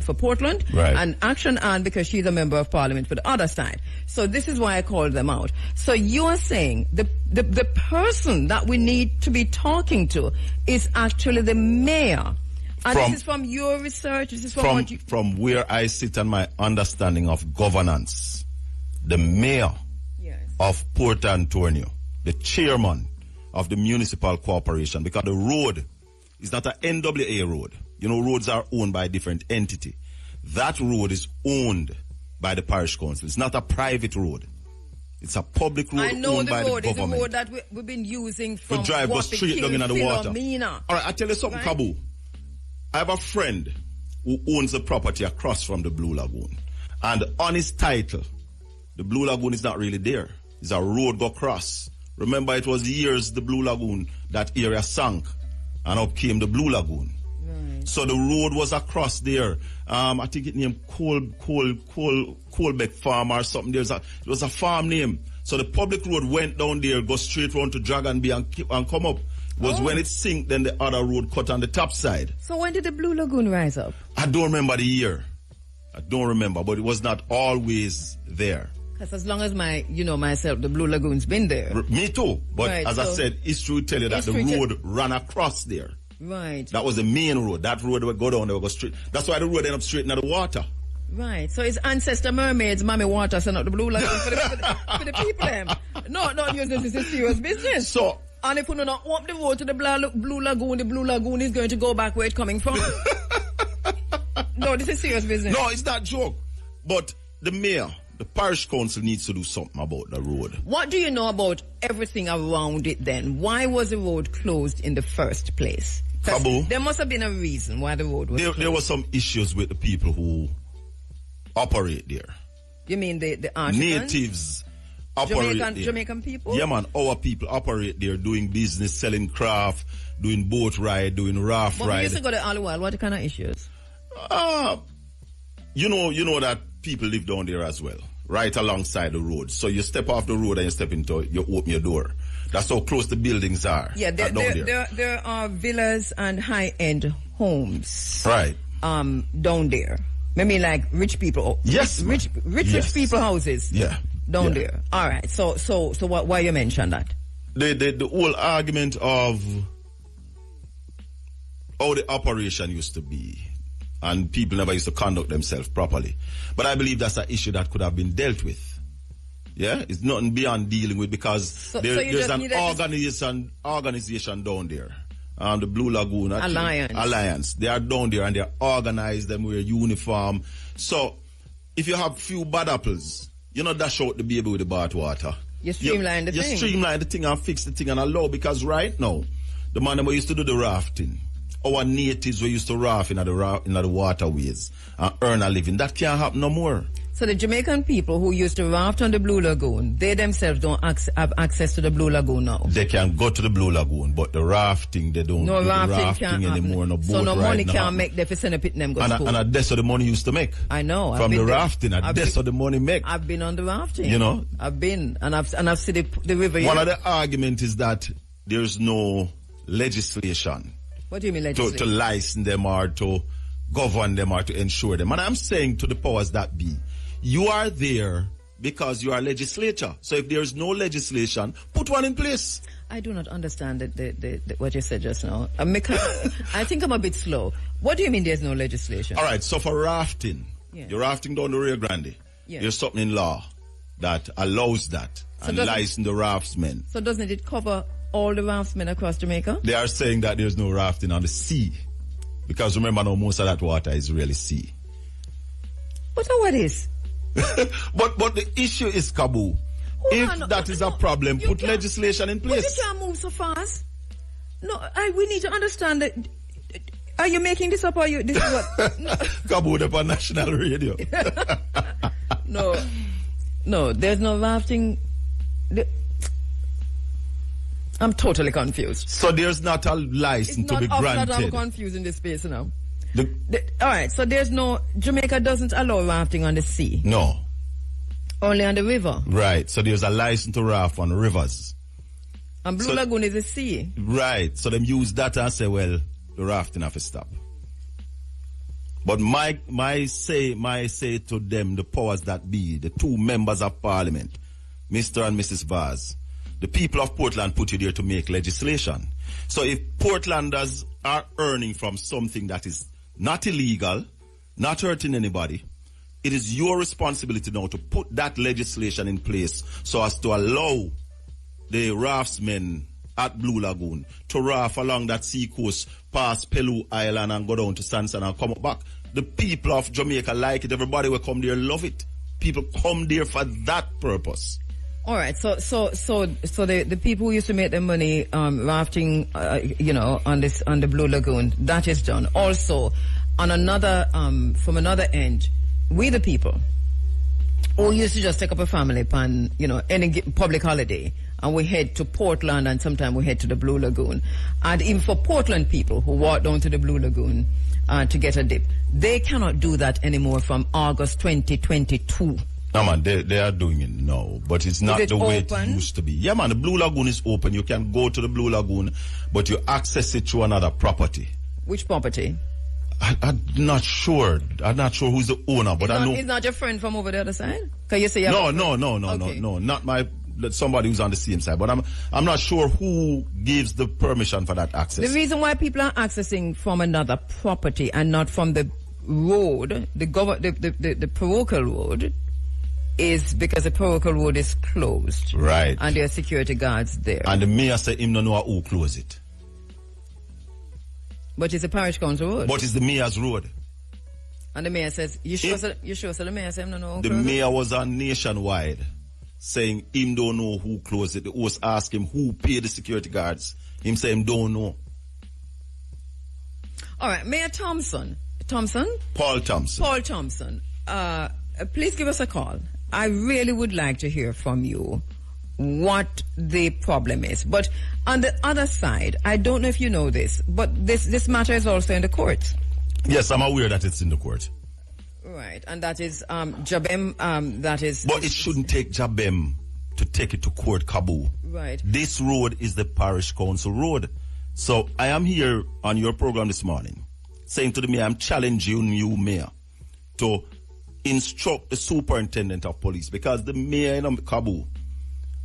for Portland. Right. And Action Ann, because she's a member of parliament for the other side. So this is why I called them out. So you are saying the person that we need to be talking to is actually the mayor. And this is from your research? This is from where I sit and my understanding of governance. The mayor of Port Antonio, the chairman of the municipal corporation, because the road is not an NWA road. You know, roads are owned by a different entity. That road is owned by the parish council. It's not a private road. It's a public road owned by the government. It's a road that we've been using from to drive the street down in the water. All right, I tell you something, right? Kabu. I have a friend who owns the property across from the Blue Lagoon. And on his title, the Blue Lagoon is not really there. It's a road go across. Remember, it was years the Blue Lagoon, that area sank, and up came the Blue Lagoon. Right. So the road was across there. I think it named Colbeck Farm or something. It was a farm name. So the public road went down there, go straight round to Dragon Bay and come up. When it sank, then the other road cut on the top side. So when did the Blue Lagoon rise up? I don't remember the year. I don't remember, but it was not always there. Because as long as myself, the Blue Lagoon's been there. Me too. But right, as I said, history will tell you that the road ran across there. Right. That was the main road. That road would go down, they would go straight. That's why the road ended up straight into the water. Right. So it's ancestor mermaids, mommy water, send out the Blue Lagoon for the people. No, this is serious business. So, and if we do not open the road to the Blue Lagoon is going to go back where it's coming from. No, this is serious business. No, it's not joke. But the mayor, the parish council needs to do something about the road. What do you know about everything around it then? Why was the road closed in the first place? Kabu, there must have been a reason why the road was closed. There were some issues with the people who operate there. You mean the Africans? Natives operate there. Jamaican people? Yeah, man. Our people operate there, doing business, selling craft, doing boat ride, doing raft ride. We used to go to Aliwal. What kind of issues? You know that people live down there as well, right alongside the road. So you step off the road and you step into, you open your door. That's how close the buildings are. Yeah, there are villas and high-end homes. Right. Down there. Maybe like rich people. Yes. Rich people houses. Yeah. Down there. All right. So why you mention that? The whole argument of how the operation used to be, and people never used to conduct themselves properly. But I believe that's an issue that could have been dealt with. Yeah, it's nothing beyond dealing with, because there's an organization down there. The Blue Lagoon Alliance. They are down there and they're organized, them wear uniform. So if you have few bad apples, you know, dash out the baby with the bathwater. You streamline the thing. You streamline the thing and fix the thing and allow, because right now, the man who used to do the rafting, our natives were used to raft in the waterways and earn a living. That can't happen no more. So the Jamaican people who used to raft on the Blue Lagoon, they themselves don't have access to the Blue Lagoon now. They can go to the Blue Lagoon, but the rafting, they don't do rafting anymore. No boat so no money ride, can't make them for send a pit them go and school. And that's what the money used to make. I know. From the rafting, that's what the money make. I've been on the rafting. You know? I've been, and I've seen the river. One of the arguments is that there's no legislation. What do you mean legislation? To license them or to govern them or to ensure them. And I'm saying to the powers that be, you are there because you are legislature. So if there's no legislation, put one in place. I do not understand what you said just now. I think I'm a bit slow. What do you mean there's no legislation? All right, so for rafting, you're rafting down the Rio Grande. Yeah. There's something in law that allows that, so and license the raftsmen. So doesn't it cover all the raftsmen across Jamaica? They are saying that there's no rafting on the sea. Because remember now, most of that water is really sea. But what is? but the issue is, Kabu, if that is a problem, put legislation in place. But you can't move so fast. No, we need to understand that. Are you making this up or you? This is what? No. Kabu, up on national radio. No, there's no rafting. I'm totally confused. So there's not a license to be granted. I'm confused in this space now. All right, so Jamaica doesn't allow rafting on the sea. No. Only on the river. Right, so there's a license to raft on rivers. And Blue Lagoon is a sea. Right. So them use that and say, well, the rafting have to stop. But my say to them, the powers that be, the two members of parliament, Mr. and Mrs. Vaz, the people of Portland put you there to make legislation. So if Portlanders are earning from something that is not illegal, not hurting anybody, it is your responsibility now to put that legislation in place so as to allow the raftsmen at Blue Lagoon to raft along that sea coast past Pelou Island and go down to Sansan and come back. The people of Jamaica like it. Everybody will come there, love it. People come there for that purpose. All right, so the people who used to make their money rafting, on the Blue Lagoon, that is done. Also, on another from another end, we the people who used to just take up a family upon any public holiday, and we head to Portland, and sometimes we head to the Blue Lagoon, and even for Portland people who walk down to the Blue Lagoon to get a dip, they cannot do that anymore from August 2022. No, man, they are doing it now, but it's not the way it used to be. Yeah, man, the Blue Lagoon is open. You can go to the Blue Lagoon, but you access it through another property. Which property? I'm not sure. I'm not sure who's the owner, but I know. He's not your friend from over the other side? Can you say no, not my somebody who's on the same side. But I'm not sure who gives the permission for that access. The reason why people are accessing from another property and not from the road, the parochial road, is because the parochial road is closed. Right. And there are security guards there. And the mayor said him no know who closed it. But it's a parish council road. But it's the mayor's road. And the mayor says, you sure so the mayor said him no know who the closed mayor it? was on Nationwide saying him don't know who closed it. The host asked him who paid the security guards. Him say him don't know. All right, Mayor Thompson. Paul Thompson. Please give us a call. I really would like to hear from you what the problem is. But on the other side, I don't know if you know this, but this matter is also in the court. Yes, I'm aware that it's in the court. Right, and that is Jabem, that is... But it shouldn't take Jabem to take it to court, Kabu. Right. This road is the parish council road. So I am here on your program this morning saying to the mayor, I'm challenging you, mayor, to instruct the superintendent of police, because the mayor in Kabu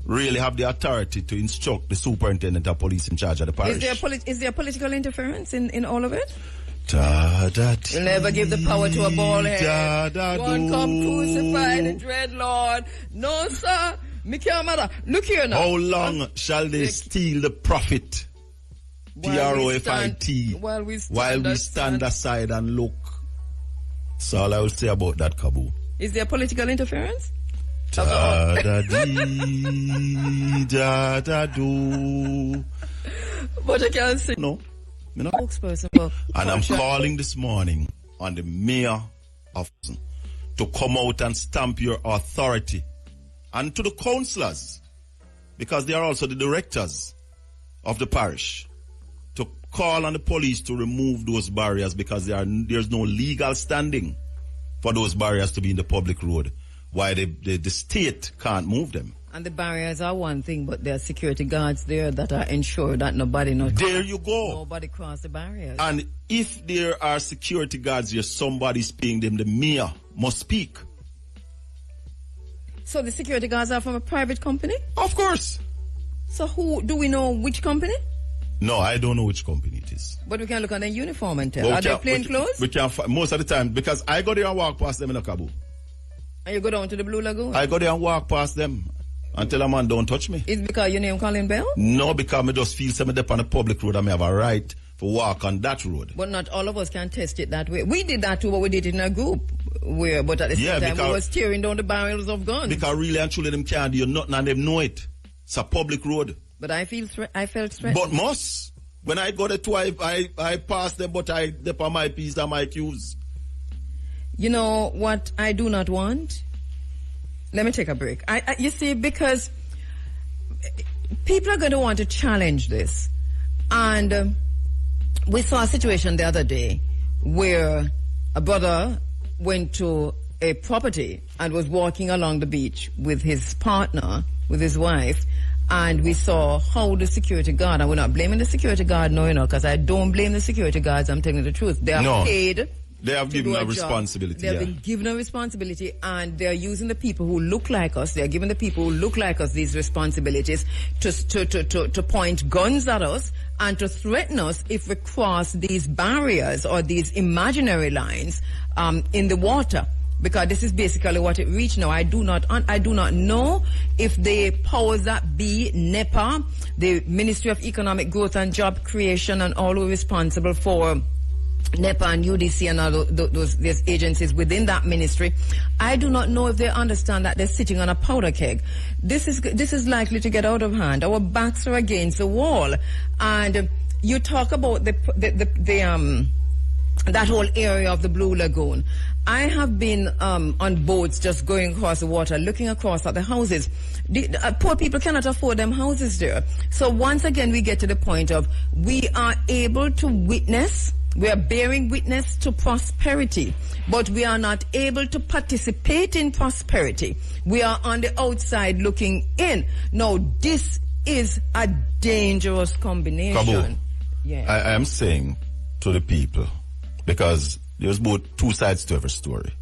really have the authority to instruct the superintendent of police in charge of the parish. Is there political interference in all of it? You'll never give the power to a bald head. One come crucify the dread Lord. No, sir. Me can't matter. Look here now. How long shall they steal the profit? Profit. While we stand aside and look. That's all I will say about that, Kabu. Is there political interference? But I can't say. No. Spokesperson. And I'm calling this morning on the mayor of to come out and stamp your authority, and to the councillors, because they are also the directors of the parish, to call on the police to remove those barriers, because there's no legal standing for those barriers to be in the public road, why the state can't move them. And the barriers are one thing, but there are security guards there that are ensured that nobody nobody cross the barriers. And if there are security guards here, somebody's paying them, the mayor must speak. So the security guards are from a private company? Of course. So do we know which company? No, I don't know which company it is. But we can look on their uniform and tell. Are they plain clothes? We can most of the time, because I go there and walk past them in Kabu. And you go down to the Blue Lagoon? I go there and walk past them and tell a man don't touch me. Is it because your name Colin Bell? No, because I just feel I'm on the public road and I have a right to walk on that road. But not all of us can test it that way. We did that too, but we did it in a group. But at the same time, we were tearing down the barrels of guns. Because really and truly them can't do nothing and them know it. It's a public road. But I felt threatened. But must. When I go there too, I pass them, but I dip on my P's and my Q's. You know what I do not want? Let me take a break. You see, because people are going to want to challenge this. And we saw a situation the other day where a brother went to a property and was walking along the beach with his partner, with his wife, and we saw how the security guard, and we're not blaming the security guard, no, because I don't blame the security guards, I'm telling you the truth. They are paid. They have given a responsibility. They have been given a responsibility, and they're using the people who look like us. They're giving the people who look like us these responsibilities to point guns at us and to threaten us if we cross these barriers or these imaginary lines in the water. Because this is basically what it reached now. I do not know if the powers that be, NEPA, the Ministry of Economic Growth and Job Creation, and all who are responsible for NEPA and UDC and all those agencies within that ministry, I do not know if they understand that they're sitting on a powder keg. This is likely to get out of hand. Our backs are against the wall, and you talk about that whole area of the Blue Lagoon. I have been on boats just going across the water, looking across at the houses. Poor people cannot afford them houses there. So once again, we get to the point of we are able to witness, we are bearing witness to prosperity, but we are not able to participate in prosperity. We are on the outside looking in. Now, this is a dangerous combination. Kabu, yeah. I am saying to the people, because there's both two sides to every story.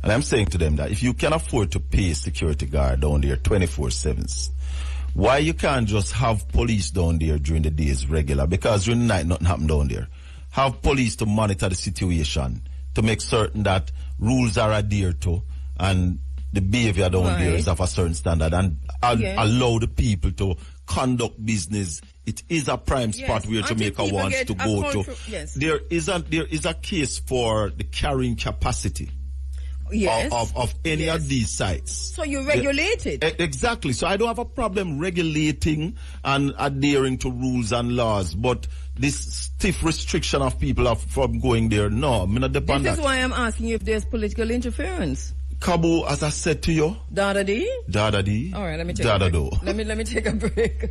And I'm saying to them that if you can afford to pay security guard down there 24/7, why you can't just have police down there during the days regular? Because during the night nothing happen down there. Have police to monitor the situation, to make certain that rules are adhered to and the behavior down there is of a certain standard, and allow the people to conduct business. It is a prime spot where Jamaica wants to go to. Yes. There is a case for the carrying capacity of any of these sites. So you regulate it. Exactly. So I don't have a problem regulating and adhering to rules and laws, but this stiff restriction of people from going there, no, I'm not depend on that. This is why I'm asking you if there's political interference. Kabu, as I said to you, Dada-dee? Dada-dee. All right, let me take a break. Let me take a break.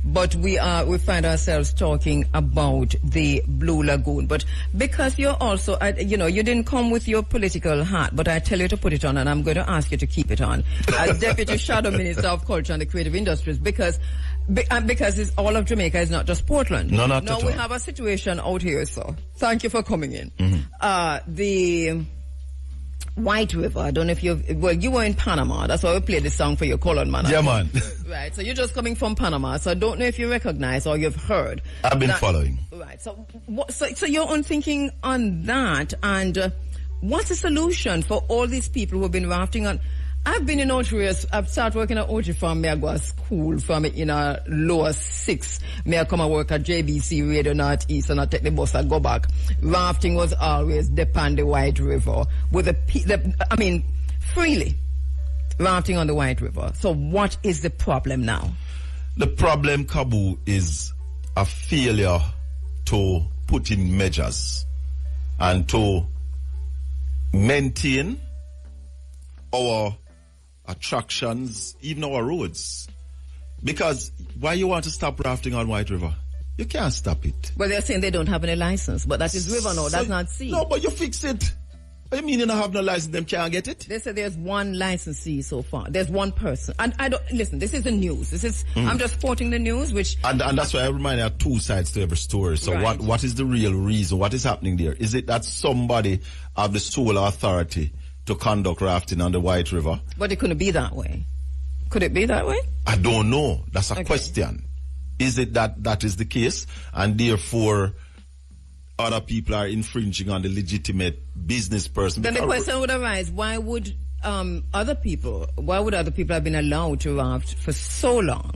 But we find ourselves talking about the Blue Lagoon. But because you're also, you didn't come with your political hat, but I tell you to put it on, and I'm going to ask you to keep it on, as Deputy Shadow Minister of Culture and the Creative Industries, because it's all of Jamaica is not just Portland. No, not at all. No, we have a situation out here, so thank you for coming in. Mm-hmm. The White River, I don't know if you were in Panama. That's why we played this song for your colon, man. Yeah, man. Right, so you're just coming from Panama, so I don't know if you recognize or you've heard. I've been following. Right, so your own thinking on that, and what's the solution for all these people who have been rafting on? I've been in Ochi. I've started working at Ochi from me. I go to school from in a lower 6. Me I come and work at JBC Radio Northeast, and I take the bus and go back. Rafting was always upon the White River with freely rafting on the White River. So what is the problem now? The problem, Kabu, is a failure to put in measures and to maintain our attractions, even our roads. Because why you want to stop rafting on White River? You can't stop it. Well, they're saying they don't have any license, but that is river now, that's not sea. No, but you fix it. What do you mean you don't have no license, them can't get it? They say there's one licensee so far. There's one person. And I don't, listen, this is the news. I'm just quoting the news, which... And that's why I remind you, there are two sides to every story. So right. what is the real reason? What is happening there? Is it that somebody have the sole authority to conduct rafting on the White River? But it couldn't be that way. Could it be that way? I don't know. That's a question. Is it that is the case, and therefore other people are infringing on the legitimate business person? Then the question would arise: why would other people have been allowed to raft for so long,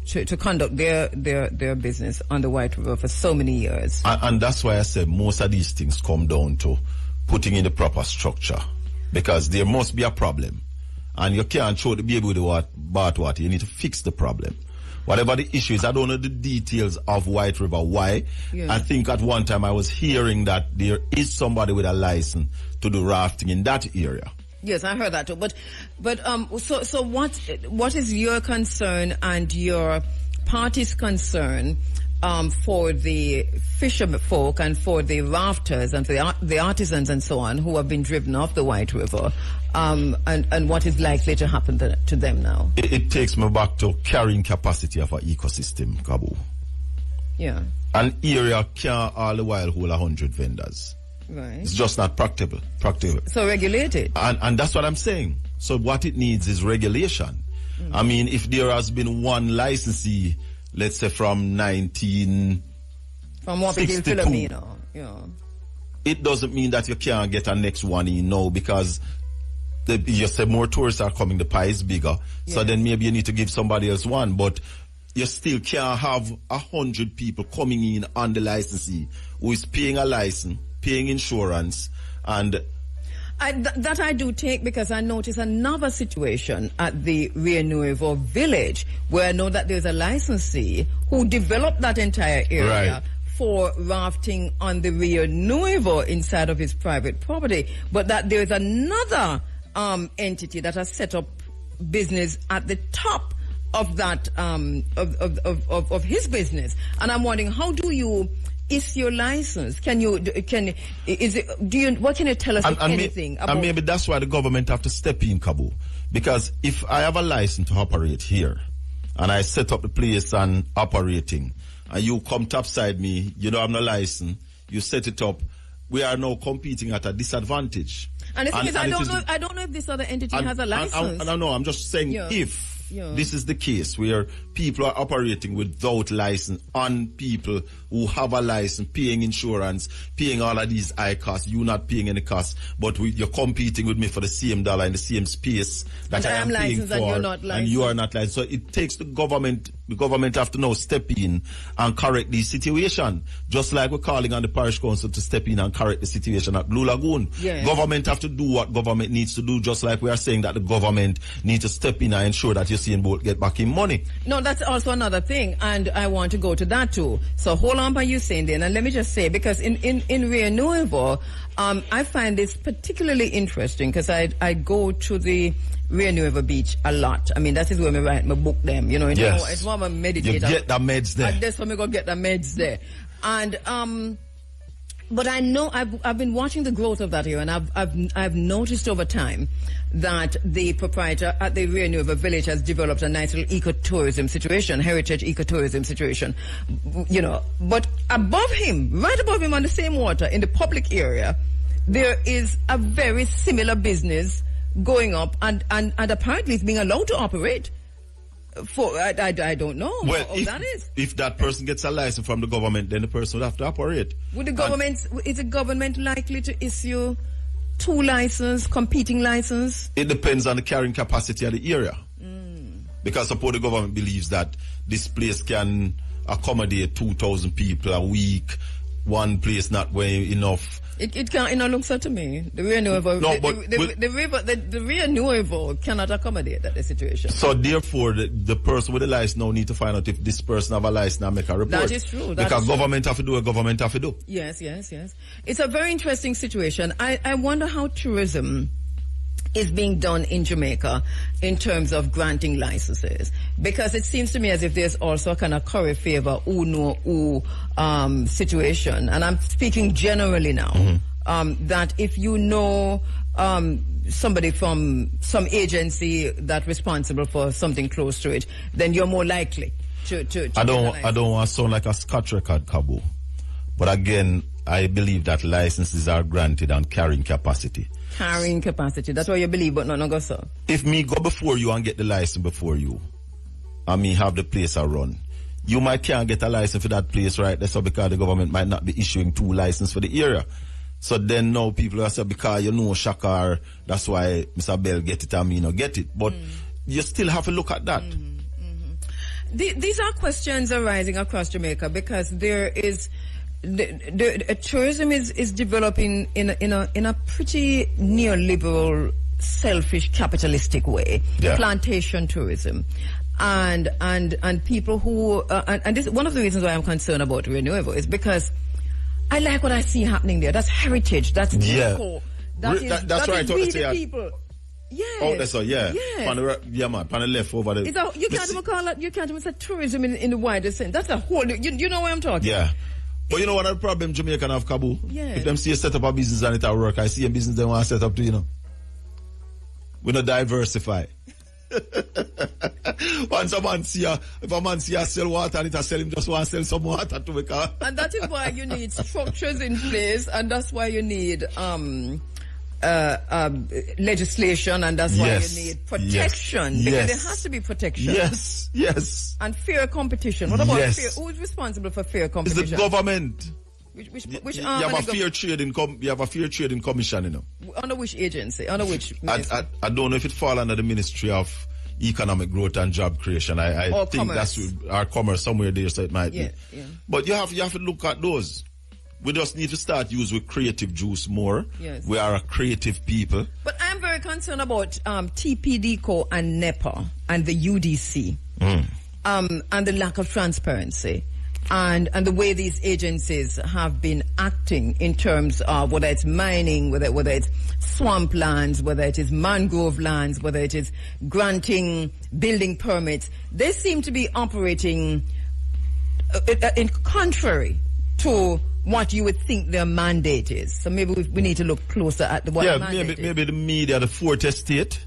to conduct their business on the White River for so many years? And that's why I said most of these things come down to putting in the proper structure. Because there must be a problem. And you can't throw the baby with the bathwater. You need to fix the problem. Whatever the issue is, I don't know the details of White River. Why? Yeah. I think at one time I was hearing that there is somebody with a license to do rafting in that area. Yes, I heard that too. But so what is your concern and your party's concern for the fishermen folk and for the rafters and for the artisans and so on who have been driven off the White River, and what is likely to happen to them now? It takes me back to carrying capacity of an ecosystem, Kabu. Yeah. An area can't all the while hold 100 vendors. Right. It's just not practical. So regulate it. And that's what I'm saying. So what it needs is regulation. I mean, if there has been one licensee, let's say from 1962, from what people Filomeno, yeah, it doesn't mean that you can't get a next one in now, because you say more tourists are coming, the pie is bigger. Yes. So then maybe you need to give somebody else one, but you still can't have 100 people coming in on the licensee who is paying a license, paying insurance, and that I do take, because I notice another situation at the Rio Nuevo village where I know that there's a licensee who developed that entire area. Right. For rafting on the Rio Nuevo inside of his private property, but that there's another entity that has set up business at the top of that of his business, and I'm wondering, how do you issue your license? What can you tell us, if anything? And maybe that's why the government have to step in, Kabu, because if I have a license to operate here and I set up the place and operating, and you come topside me, you don't have no license, you set it up, we are now competing at a disadvantage. And the thing is, I don't know if this other entity has a license. I don't know, I'm just saying, if this is the case where people are operating without license on people who have a license, paying insurance, paying all of these high costs, you not paying any costs, but you're competing with me for the same dollar in the same space that I am paying for, and you're not licensed. And you are not licensed. So it takes the government have to now step in and correct the situation. Just like we're calling on the parish council to step in and correct the situation at Blue Lagoon. Yes. Government have to do what government needs to do, just like we are saying that the government needs to step in and ensure that Usain Bolt get back in money. No, that's also another thing, and I want to go to that too. So hold on by Usain then, and let me just say, because in Rio Nuevo, I find this particularly interesting, because I go to the Rio Nuevo beach a lot. I mean, that is where I write my book them, Yes. It's where I meditate. You get the meds there. That's where I go get the meds there. And but I know I've been watching the growth of that area, and I've noticed over time that the proprietor at the Rio Nuevo village has developed a nice little ecotourism situation, heritage ecotourism situation, But above him, right above him on the same water, in the public area, there is a very similar business going up, and apparently it's being allowed to operate. I don't know if that person gets a license from the government, then the person would have to operate. Is the government likely to issue two licenses, competing licenses? It depends on the carrying capacity of the area. Because suppose the government believes that this place can accommodate 2,000 people a week, one place not way enough. It can't, look so to me. The Rio Nuevo, the Rio Nuevo cannot accommodate that situation. So therefore, the person with the license now need to find out if this person have a license and make a report. That is true. Because government have to do what government have to do. Yes. It's a very interesting situation. I wonder how tourism is being done in Jamaica in terms of granting licenses, because it seems to me as if there's also a kind of curry favor situation, and I'm speaking generally now, that if you know somebody from some agency that's responsible for something close to it, then you're more likely to I don't want to sound like a Scotch record, Kabu, but again, I believe that licenses are granted on carrying capacity. Carrying capacity. That's what you believe, but not go so. If me go before you and get the license before you, and me have the place I run, you might can't get a license for that place right there, so because the government might not be issuing two licenses for the area. So then now people are saying, because Shakar, that's why Mr. Bell get it and me not get it. But you still have to look at that. These are questions arising across Jamaica, because there is the tourism is developing in a pretty neoliberal, selfish, capitalistic way. Yeah. Plantation tourism, and people who and this one of the reasons why I'm concerned about Rio Nuevo is because I like what I see happening there. That's heritage. That's eco. That's right. Really people. Yes. Oh, that's all, yeah. Yes. Yeah, man, on the left over there. You can't even call it, you can't even say tourism in the wider sense. That's a whole, you know what I'm talking? Yeah. But you know what the problem Jamaican have, Kabu? Yeah. If them see a set up a business and it will work, I see a business they want to set up too, you know. We not diversify. Once a man see if a man see a sell water and it a sell him just want to sell some water to make a... And that is why you need structures in place, and that's why you need legislation, and that's why you need protection. Yes. Because there has to be protection. Yes. And fair competition. What about fair? Who is responsible for fair competition? It's the government. Which you have a fair trading commission, you know. Under which agency? Under which ministry? I don't know if it fall under the Ministry of Economic Growth and Job Creation. I think commerce. That's our commerce somewhere there, so it might be. Yeah. But you have to look at those. We just need to start use with creative juice more. Yes. We are a creative people. But I'm very concerned about TPDCO and NEPA and the UDC and the lack of transparency. And the way these agencies have been acting in terms of whether it's mining, whether it's swamp lands, whether it is mangrove lands, whether it is granting building permits, they seem to be operating in contrary to what you would think their mandate is. So maybe we need to look closer at the mandate is. Maybe the media, the fourth estate,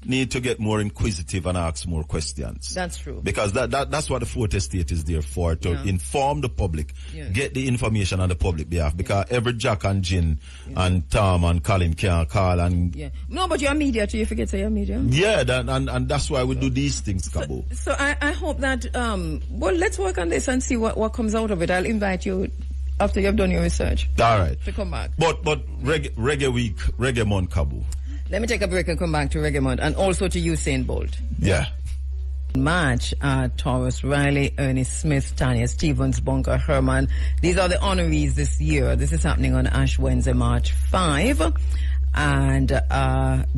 need to get more inquisitive and ask more questions. That's true. Because that's what the fourth estate is there for, to inform the public, get the information on the public behalf. Because every Jack and Jin and Tom and Colin can call and... Yeah. No, but you're media too, you forget to say you're media. Yeah, and that's why we do these things, Kabu. So I hope that, well, let's work on this and see what comes out of it. I'll invite you after you've done your research. All right. To come back. But Reggae Week, Reggae Month, Kabu. Let me take a break and come back to Reggae Month and also to Usain Bolt. Yeah. March, Taurus Riley, Ernest Smith, Tanya Stevens, Bunker Herman. These are the honorees this year. This is happening on Ash Wednesday, March 5. And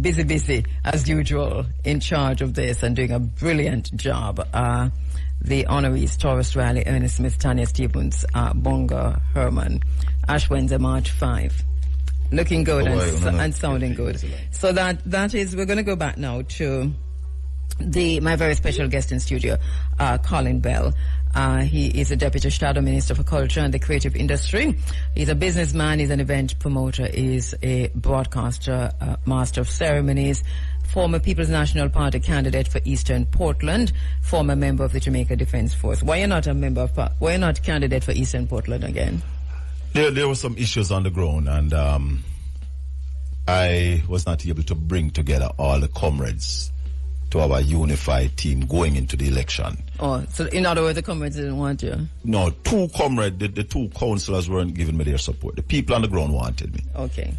busy as usual in charge of this and doing a brilliant job. The honorees, Taurus Riley, Ernest Smith, Tanya Stevens, Bunker Herman. Ash Wednesday, March 5. Looking good and sounding good. So that is, we're going to go back now to my very special guest in studio, Colin Bell. He is a Deputy Shadow Minister for Culture and the Creative Industry. He's a businessman, he's an event promoter, he's a broadcaster, master of ceremonies, former People's National Party candidate for Eastern Portland, former member of the Jamaica Defence Force. Why are you not candidate for Eastern Portland again? There were some issues on the ground, and I was not able to bring together all the comrades to our unified team going into the election. Oh, so in other words, the comrades didn't want you? No, two comrades, the two councillors weren't giving me their support. The people on the ground wanted me. Okay.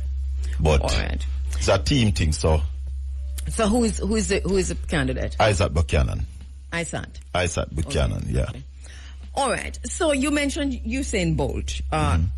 But all right. It's a team thing, so... So who is the candidate? Isaac Buchanan. Isaac Buchanan, okay. yeah. Okay. All right. So you mentioned Usain Bolt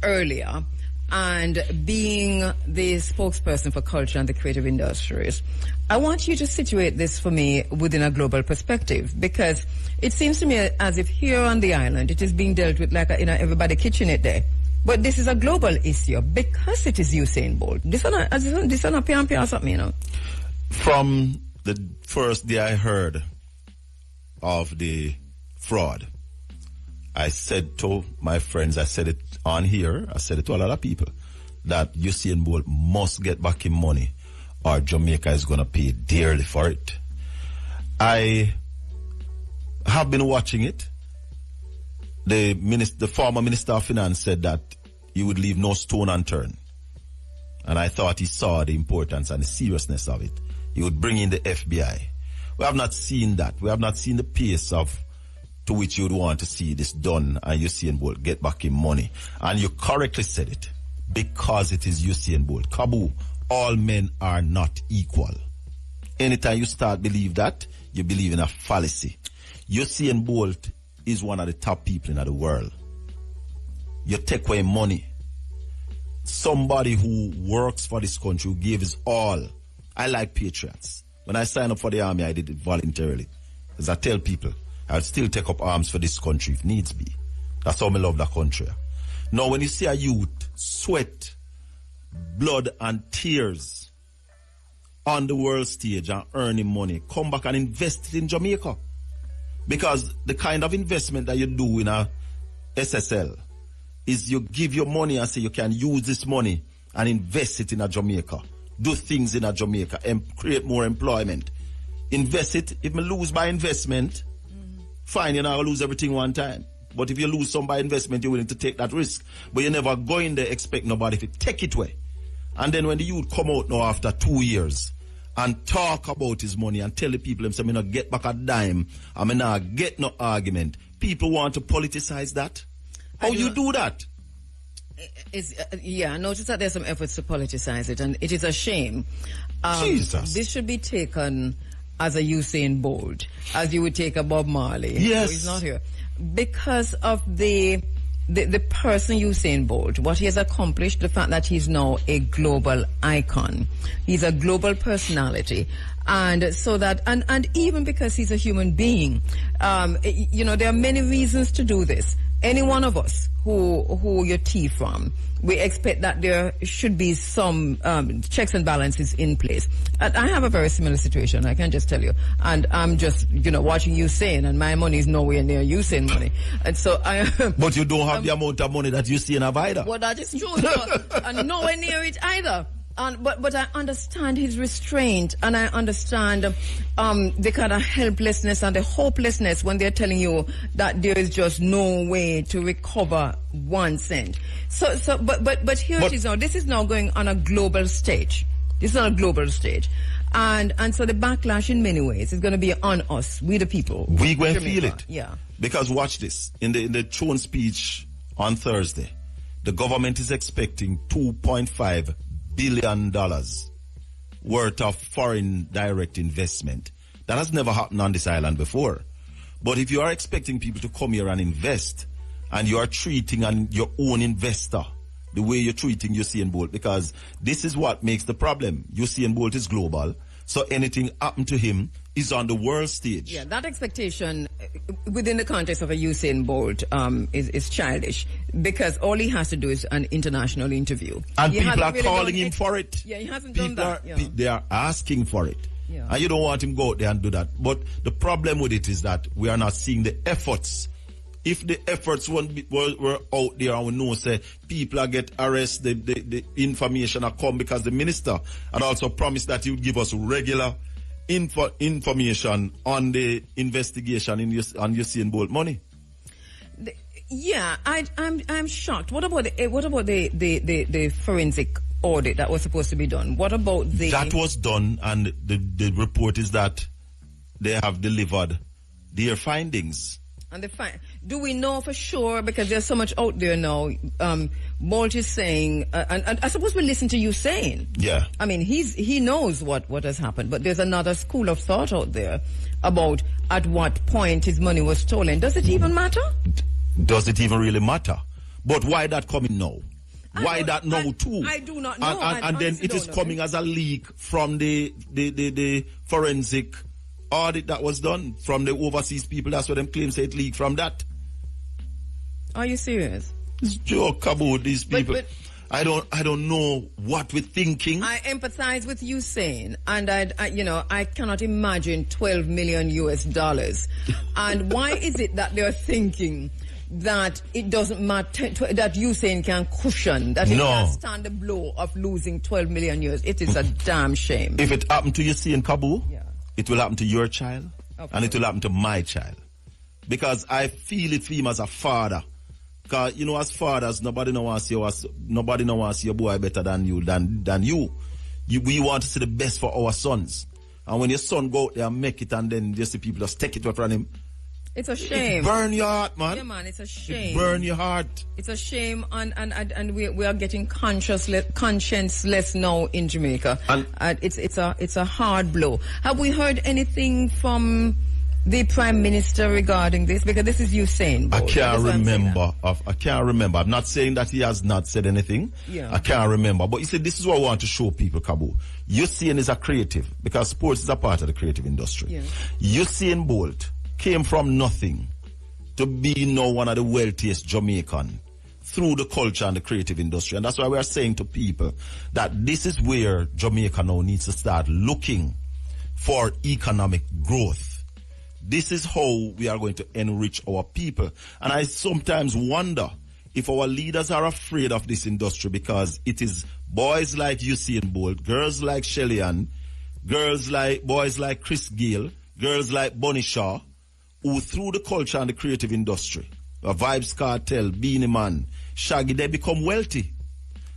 earlier, and being the spokesperson for culture and the creative industries. I want you to situate this for me within a global perspective, because it seems to me as if here on the island it is being dealt with like everybody kitchen it there. But this is a global issue because it is Usain Bolt. This is not PMP something, you know. From the first day I heard of the fraud, I said to my friends, I said it on here, I said it to a lot of people, that Usain Bolt must get back in money or Jamaica is going to pay dearly for it. I have been watching it. The former Minister of Finance said that he would leave no stone unturned. And I thought he saw the importance and the seriousness of it. He would bring in the FBI. We have not seen that. We have not seen the pace to which you would want to see this done and Usain Bolt get back in money. And you correctly said it, because it is Usain Bolt. Kabu, all men are not equal. Anytime you start believe that, you believe in a fallacy. Usain Bolt is one of the top people in the world. You take away money. Somebody who works for this country, who gave his all. I like patriots. When I signed up for the army, I did it voluntarily. As I tell people, I'll still take up arms for this country if needs be. That's how I love the country. Now, when you see a youth sweat, blood and tears on the world stage and earning money, come back and invest it in Jamaica. Because the kind of investment that you do in a SSL is you give your money and say you can use this money and invest it in a Jamaica. Do things in a Jamaica and create more employment. Invest it. If you lose by investment, fine, you're not going to lose everything one time. But if you lose some by investment, you're willing to take that risk. But you're never going there expect nobody to take it away. And then when the youth come out now after 2 years and talk about his money and tell the people, I'm not get back a dime, I'm not get no argument, people want to politicize that. How you do that? I notice that there's some efforts to politicize it, and it is a shame. Jesus. This should be taken as a Usain Bolt, as you would take a Bob Marley. Yes. He's not here. Because of the person Usain Bolt, what he has accomplished, the fact that he's now a global icon. He's a global personality. And so that, and even because he's a human being, there are many reasons to do this. Any one of us who you tea from, we expect that there should be some checks and balances in place. And I have a very similar situation, I can just tell you. And I'm just, watching Usain, and my money is nowhere near Usain money. And so But you don't have the amount of money that Usain have either. Well, that is true. And nowhere near it either. But I understand his restraint, and I understand the kind of helplessness and the hopelessness when they're telling you that there is just no way to recover 1 cent. But here it is now. This is now going on a global stage. This is on a global stage. And so the backlash in many ways is going to be on us, we the people. We going to feel it. Yeah. Because watch this. In the throne speech on Thursday, the government is expecting $2.5 billion worth of foreign direct investment. That has never happened on this island before. But if you are expecting people to come here and invest, and you are treating your own investor the way you're treating Usain Bolt, because this is what makes the problem. Usain Bolt is global, so anything happen to him is on the world stage. Yeah, that expectation within the context of a Usain Bolt is childish, because all he has to do is an international interview. And people are calling him for it. Yeah, he hasn't done that. They are asking for it. Yeah. And you don't want him to go out there and do that. But the problem with it is that we are not seeing the efforts. If the efforts were out there and we know, say, people are get arrested, the information are come, because the minister had also promised that he would give us regular information on the investigation on Usain Bolt money. I'm shocked. What about the forensic audit that was supposed to be done? What about that was done, and the report is that they have delivered their findings. And do we know for sure? Because there's so much out there now. Bolt is saying, and I suppose we listen to Usain. Yeah. I mean, he knows what has happened, but there's another school of thought out there about at what point his money was stolen. Does it even matter? Does it even really matter? But why that coming now? Why that now too? I do not know. And then it is coming as a leak from the forensic audit that was done from the overseas people. That's what them claim say it leaked from that. Are you serious? It's joke about these people. But I don't know what we're thinking. I empathize with you saying, and I cannot imagine $12 million US. And why is it that they're thinking that it doesn't matter, that Usain can cushion, that he can stand the blow of losing 12 million years? It is a damn shame. If it happened to Usain, Kabu, it will happen to your child, and it will happen to my child. Because I feel it for him as a father. Because, as fathers, nobody no wants to see your boy better than you, than you. We want to see the best for our sons. And when your son go out there and make it, and then you see people just take it away from him, it's a shame. It burn your heart, man. Yeah, man, it's a shame. It burn your heart. It's a shame, and we are getting conscienceless now in Jamaica. And it's a hard blow. Have we heard anything from the Prime Minister regarding this? Because this is Usain Bolt. I can't remember. I'm not saying that he has not said anything. Yeah. I can't remember. But you see, this is what I want to show people, Kabu. Usain is a creative, because sports is a part of the creative industry. Yeah. Usain Bolt came from nothing to be now one of the wealthiest Jamaican through the culture and the creative industry. And that's why we are saying to people that this is where Jamaica now needs to start looking for economic growth. This is how we are going to enrich our people. And I sometimes wonder if our leaders are afraid of this industry, because it is boys like Usain Bolt, girls like Shelley-Ann, boys like Chris Gale, girls like Bunny Shaw, who through the culture and the creative industry, Vibes Cartel, Beanie Man, Shaggy, they become wealthy.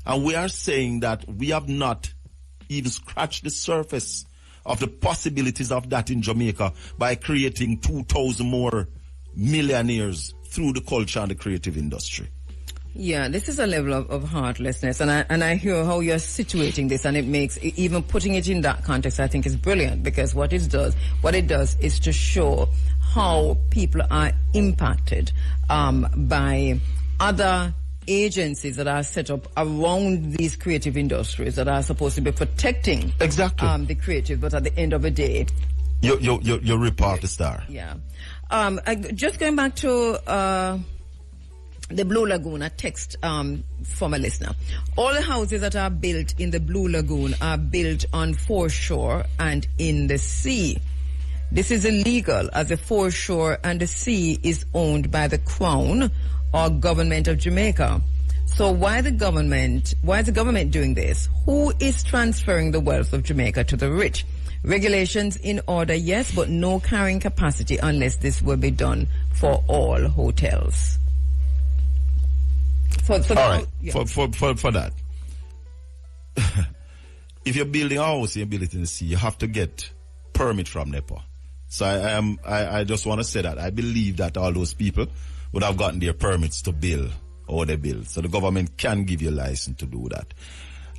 And we are saying that we have not even scratched the surface of the possibilities of that in Jamaica by creating 2,000 more millionaires through the culture and the creative industry. Yeah, this is a level of heartlessness, and I hear how you're situating this, and it makes, even putting it in that context, I think is brilliant, because what it does is to show how people are impacted by other agencies that are set up around these creative industries that are supposed to be protecting the creative, but at the end of the day, you rip off the star. Yeah. Just going back to the Blue Lagoon, a text from a listener. All the houses that are built in the Blue Lagoon are built on foreshore and in the sea. This is illegal, as the foreshore and the sea is owned by the Crown or government of Jamaica. So why is the government doing this? Who is transferring the wealth of Jamaica to the rich? Regulations in order, yes, but no carrying capacity unless this will be done for all hotels. All right, yeah. For that. If you're building a house and you build it in the sea, you have to get permit from NEPA. So I just want to say that I believe that all those people would have gotten their permits to build or they build. So the government can give you a license to do that.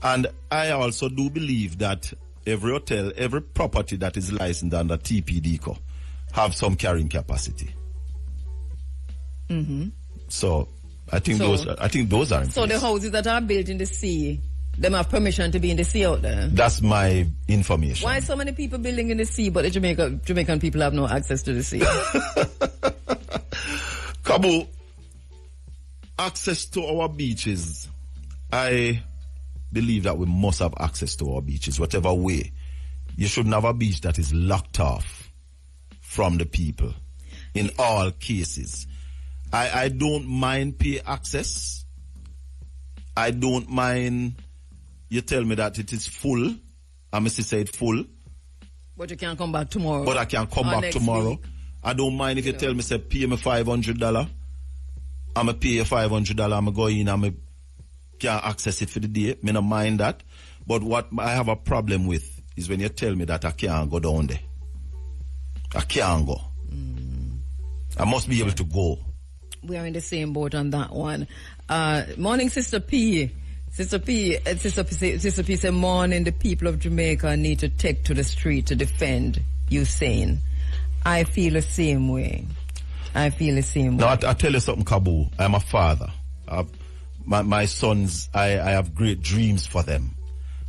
And I also do believe that every hotel, every property that is licensed under TPDCO have some carrying capacity. Mm-hmm. So I think those are in so place. The houses that are built in the sea, them have permission to be in the sea out there? That's my information. Why so many people building in the sea, but the Jamaican people have no access to the sea? Kabu, access to our beaches. I believe that we must have access to our beaches, whatever way. You shouldn't have a beach that is locked off from the people in all cases. I don't mind pay access. I don't mind you tell me that it is full. I must say it full. But you can't come back tomorrow. But I can come back tomorrow. Week. I don't mind if you tell me, say, pay me $500. I'm going to pay you $500. I'm going to go in and I can't access it for the day. I don't mind that. But what I have a problem with is when you tell me that I can't go down there. I can't go. I must be able to go. We are in the same boat on that one. Morning, Sister P. Sister P said, morning, the people of Jamaica need to take to the street to defend Usain. I feel the same way. I tell you something, Kabu. I'm a father. My sons, I have great dreams for them.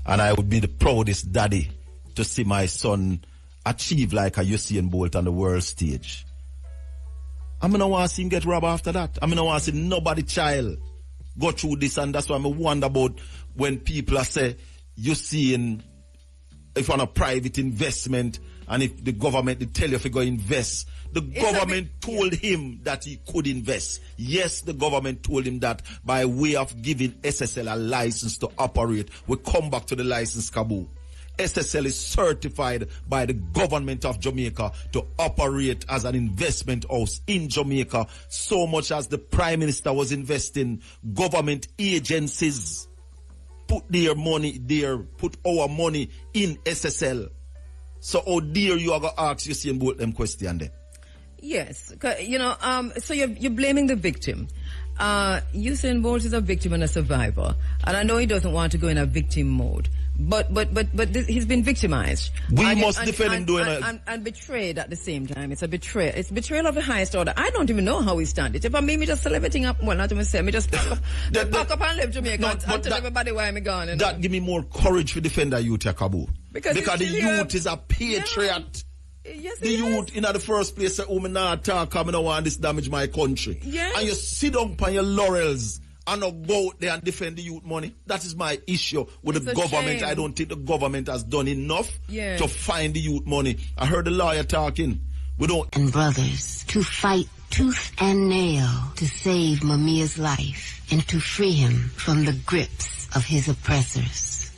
And I would be the proudest daddy to see my son achieve like a Usain Bolt on the world stage. I'm going to want to see him get robbed after that. I'm going to want to see nobody child go through this, and that's why I wonder about when people are say, you see, if on a private investment, and if the government they tell you if you go invest, the government told him that he could invest. Yes, the government told him that by way of giving SSL a license to operate. We come back to the license, Kabu. SSL is certified by the government of Jamaica to operate as an investment house in Jamaica, so much as the Prime Minister was investing. Government agencies put their money there, put our money in SSL. So how dare you are going to ask Usain Bolt them question there? Yes, so you're blaming the victim. Usain Bolt is a victim and a survivor, and I know he doesn't want to go in a victim mode. But he's been victimized. We must defend him doing and betrayed at the same time. It's a betrayal. It's betrayal of the highest order. I don't even know how he stand it. If I me just sell everything up, well, not even say, me just pack up and leave Jamaica and tell everybody why I'm gone. That give me more courage to defend the youth, Kabu. Because the youth is a patriot. Yeah. Yes, the youth in the first place say, oh, me not talk, I don't want this damage my country. Yes. And you sit down on your laurels and not go out there and defend the youth money. That is my issue with It's the a government. shame. I don't think the government has done enough Yeah. to find the youth money. I heard the lawyer talking. We don't. And brothers to fight tooth and nail to save Mamia's life and to free him from the grips of his oppressors.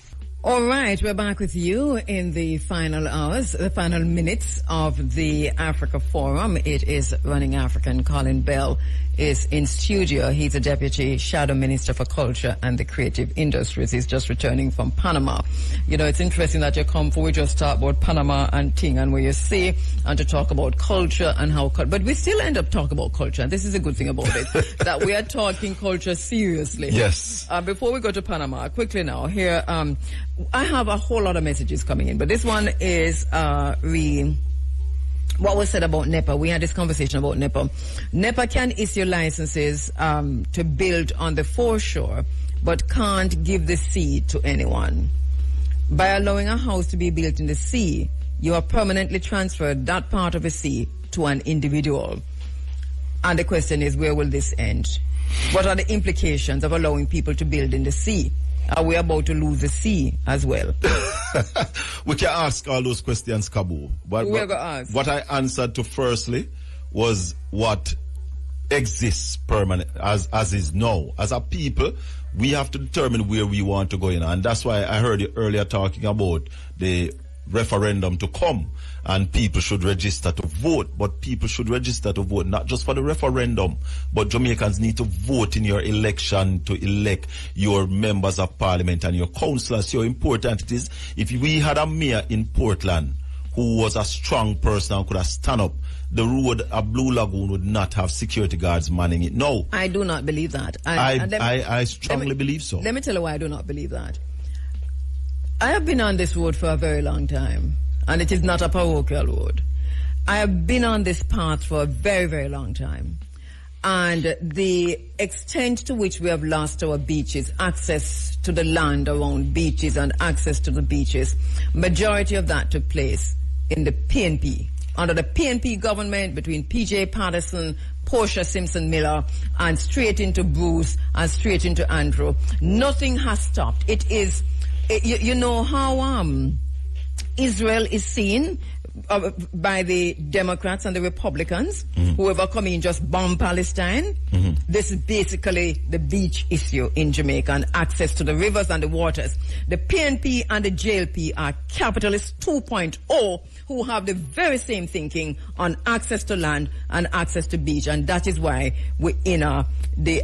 All right, we're back with you in the final hours, the final minutes of the Africa Forum. It is Running African. Colin Bell is in studio. He's a Deputy Shadow Minister for Culture and the Creative Industries. He's just returning from Panama. You know, it's interesting that you come for, we just talk about Panama and Ting and where you see, and to talk about culture and how, but we still end up talking about culture. And this is a good thing about it, that we are talking culture seriously. Yes. Before we go to Panama, quickly now, here, I have a whole lot of messages coming in, but this one is what was said about NEPA. We had this conversation about NEPA. NEPA can issue licenses to build on the foreshore, but can't give the sea to anyone. By allowing a house to be built in the sea, you have permanently transferred that part of the sea to an individual. And the question is, where will this end? What are the implications of allowing people to build in the sea? Are we about to lose the sea as well? We can ask all those questions, Kabu. But We're gonna ask. What I answered to firstly was what exists permanent as is now. As a people, we have to determine where we want to go in. And that's why I heard you earlier talking about the referendum to come, and people should register to vote. But people should register to vote not just for the referendum, but Jamaicans need to vote in your election to elect your members of parliament and your councillors. So important it is. If we had a mayor in Portland who was a strong person and could have stand up, the road of Blue Lagoon would not have security guards manning it. No. I do not believe that. I strongly believe so. Let me tell you why I do not believe that. I have been on this road for a very long time, and it is not a parochial road. I have been on this path for a very, very long time. And the extent to which we have lost our beaches, access to the land around beaches and access to the beaches, majority of that took place in the PNP. Under the PNP government, between P.J. Patterson, Portia Simpson-Miller, and straight into Bruce and straight into Andrew. Nothing has stopped. It is... You know how Israel is seen by the Democrats and the Republicans, whoever come in just bomb Palestine. This is basically the beach issue in Jamaica and access to the rivers and the waters. The PNP and the JLP are capitalists 2.0 who have the very same thinking on access to land and access to beach, and that is why we're in the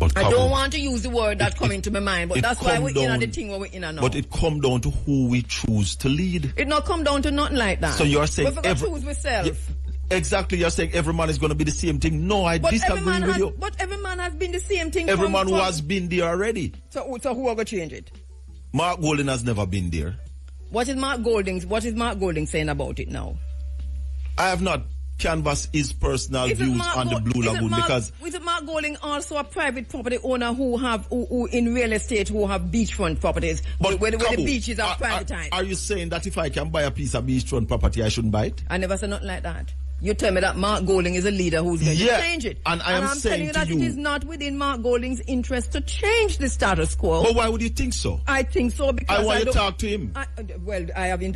I don't want to use the word that come into my mind, but that's why we're in the thing where we're in now. But it come down to who we choose to lead. It not come down to nothing like that. So you're saying we choose myself. Exactly, you're saying every man is going to be the same thing. No, I disagree with you. But every man has been the same thing. Every man who has been there already. So who are going to change it? Mark Golding has never been there. What is Mark Golding saying about it now? I have not canvass his personal views on the Blue Lagoon because... Is it Mark Golding also a private property owner who in real estate who have beachfront properties where the beaches are privatized? Are you saying that if I can buy a piece of beachfront property, I shouldn't buy it? I never said nothing like that. You tell me that Mark Golding is a leader who's going to change it. And I'm telling you that it is not within Mark Golding's interest to change the status quo. But why would you think so? I think so because I want you to talk to him. I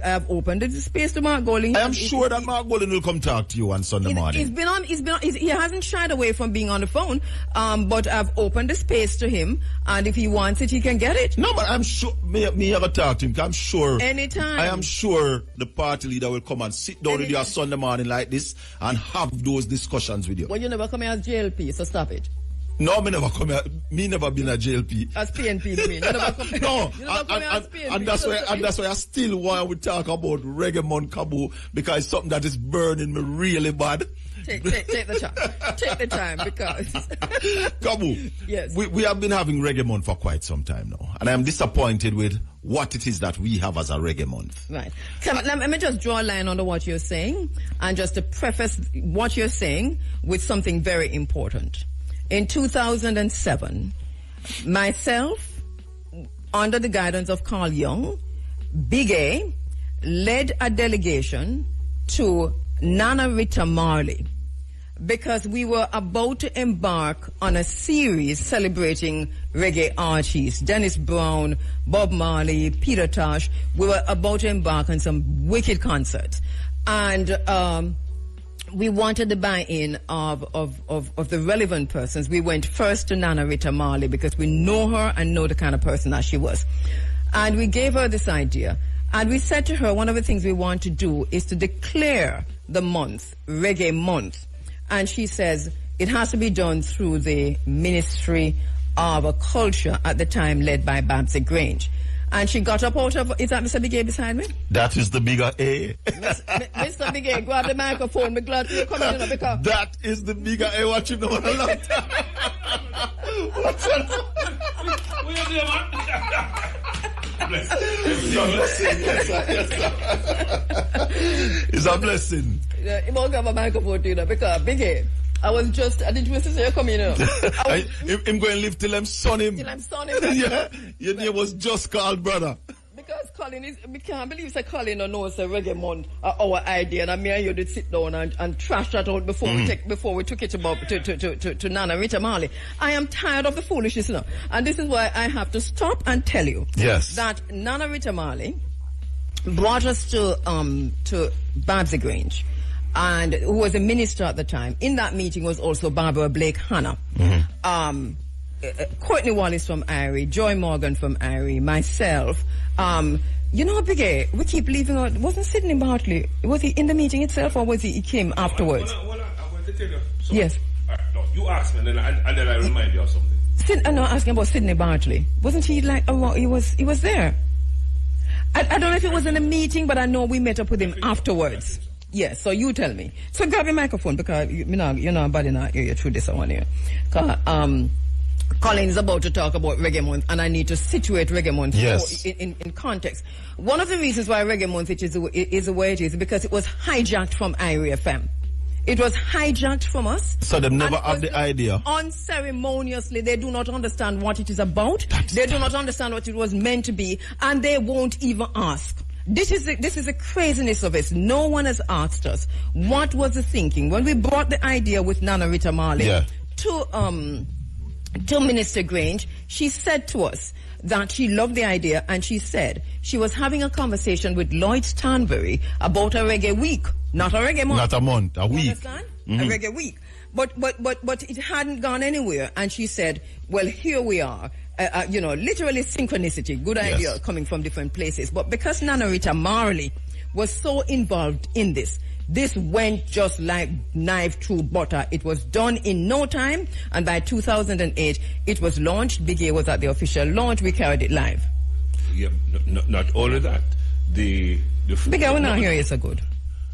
have opened the space to Mark Golding. I am sure that Mark Golding will come talk to you on Sunday morning. He hasn't shied away from being on the phone, but I've opened the space to him, and if he wants it, he can get it. No, but I'm sure, me have a talk to him, I'm sure. Anytime. I am sure the party leader will come and sit down with you on Sunday morning like this and have those discussions with you. Well, you never come here as JLP, so stop it. No, me never come here. Me never been a JLP. As PNP, you mean? You never come here. No, you never come here as PNP. And that's why I still want to talk about Reggae Month Kabu, because it's something that is burning me really bad. Take the time. Take the time, because... Kabu, yes. We have been having Reggae Month for quite some time now, and I'm disappointed with what it is that we have as a Reggae Month. Right. Let me just draw a line under what you're saying, and just to preface what you're saying with something very important. In 2007, myself, under the guidance of Carl Young, Big A, led a delegation to Nana Rita Marley because we were about to embark on a series celebrating reggae artists. Dennis Brown, Bob Marley, Peter Tosh. We were about to embark on some wicked concerts. And we wanted the buy-in of the relevant persons. We went first to Nana Rita Marley because we know her and know the kind of person that she was. And we gave her this idea. And we said to her, one of the things we want to do is to declare the month, Reggae Month. And she says it has to be done through the Ministry of Culture at the time, led by Babsy Grange. And she got up out of... Is that Mr. Big A beside me? That is the bigger A. Mr. Big A, grab the microphone. We're glad you're coming in because... That is the bigger A. What you know a long time. What's that? What you doing, man? It's a blessing. You won't grab a microphone, you know, because Big A, I didn't want to say you're coming, you know. I'm going to live till I'm son him. Till I'm son him. Yeah, your name was just called brother. Because Colin is, we can't believe that Colin knows the Reggae Month, our idea, and me and you did sit down and trash that out before we took it to Nana Rita Marley. I am tired of the foolishness now. And this is why I have to stop and tell you that Nana Rita Marley brought us to Babsy Grange, and who was a minister at the time. In that meeting was also Barbara Blake Hanna. Courtney Wallace from Irie, Joy Morgan from Irie, myself. You know, Big A, we keep leaving out. Wasn't Sidney Bartley? Was he in the meeting itself, or was he came afterwards? Hold on. I'm going to tell you something. Yes. All right, no, you ask me, and then I remind you of something. I'm not asking about Sidney Bartley. Wasn't he like? Oh, he was there. I don't know if it was in a meeting, but I know we met up with him afterwards. Yes, so you tell me. So grab your microphone because you're not bad enough. You're through this one here. Colin is about to talk about Reggae Month, and I need to situate Reggae Month in context. One of the reasons why Reggae Month is the way it is because it was hijacked from Irie FM. It was hijacked from us. So they never have the idea. Unceremoniously, they do not understand what it is about. They do not understand what it was meant to be, and they won't even ask. This is the craziness of it. No one has asked us what was the thinking when we brought the idea with Nana Rita Marley to Minister Grange. She said to us that she loved the idea, and she said she was having a conversation with Lloyd Stanbury about a reggae week, not a reggae month. Not a month, a week. Understand? A reggae week. But it hadn't gone anywhere, and she said, well, here we are. Literally synchronicity, good idea coming from different places. But because Nana Rita Marley was so involved in this went just like knife through butter. It was done in no time, and by 2008, it was launched. Big A was at the official launch. We carried it live. Yeah, not only that. The Big A, we're not here, it's so good.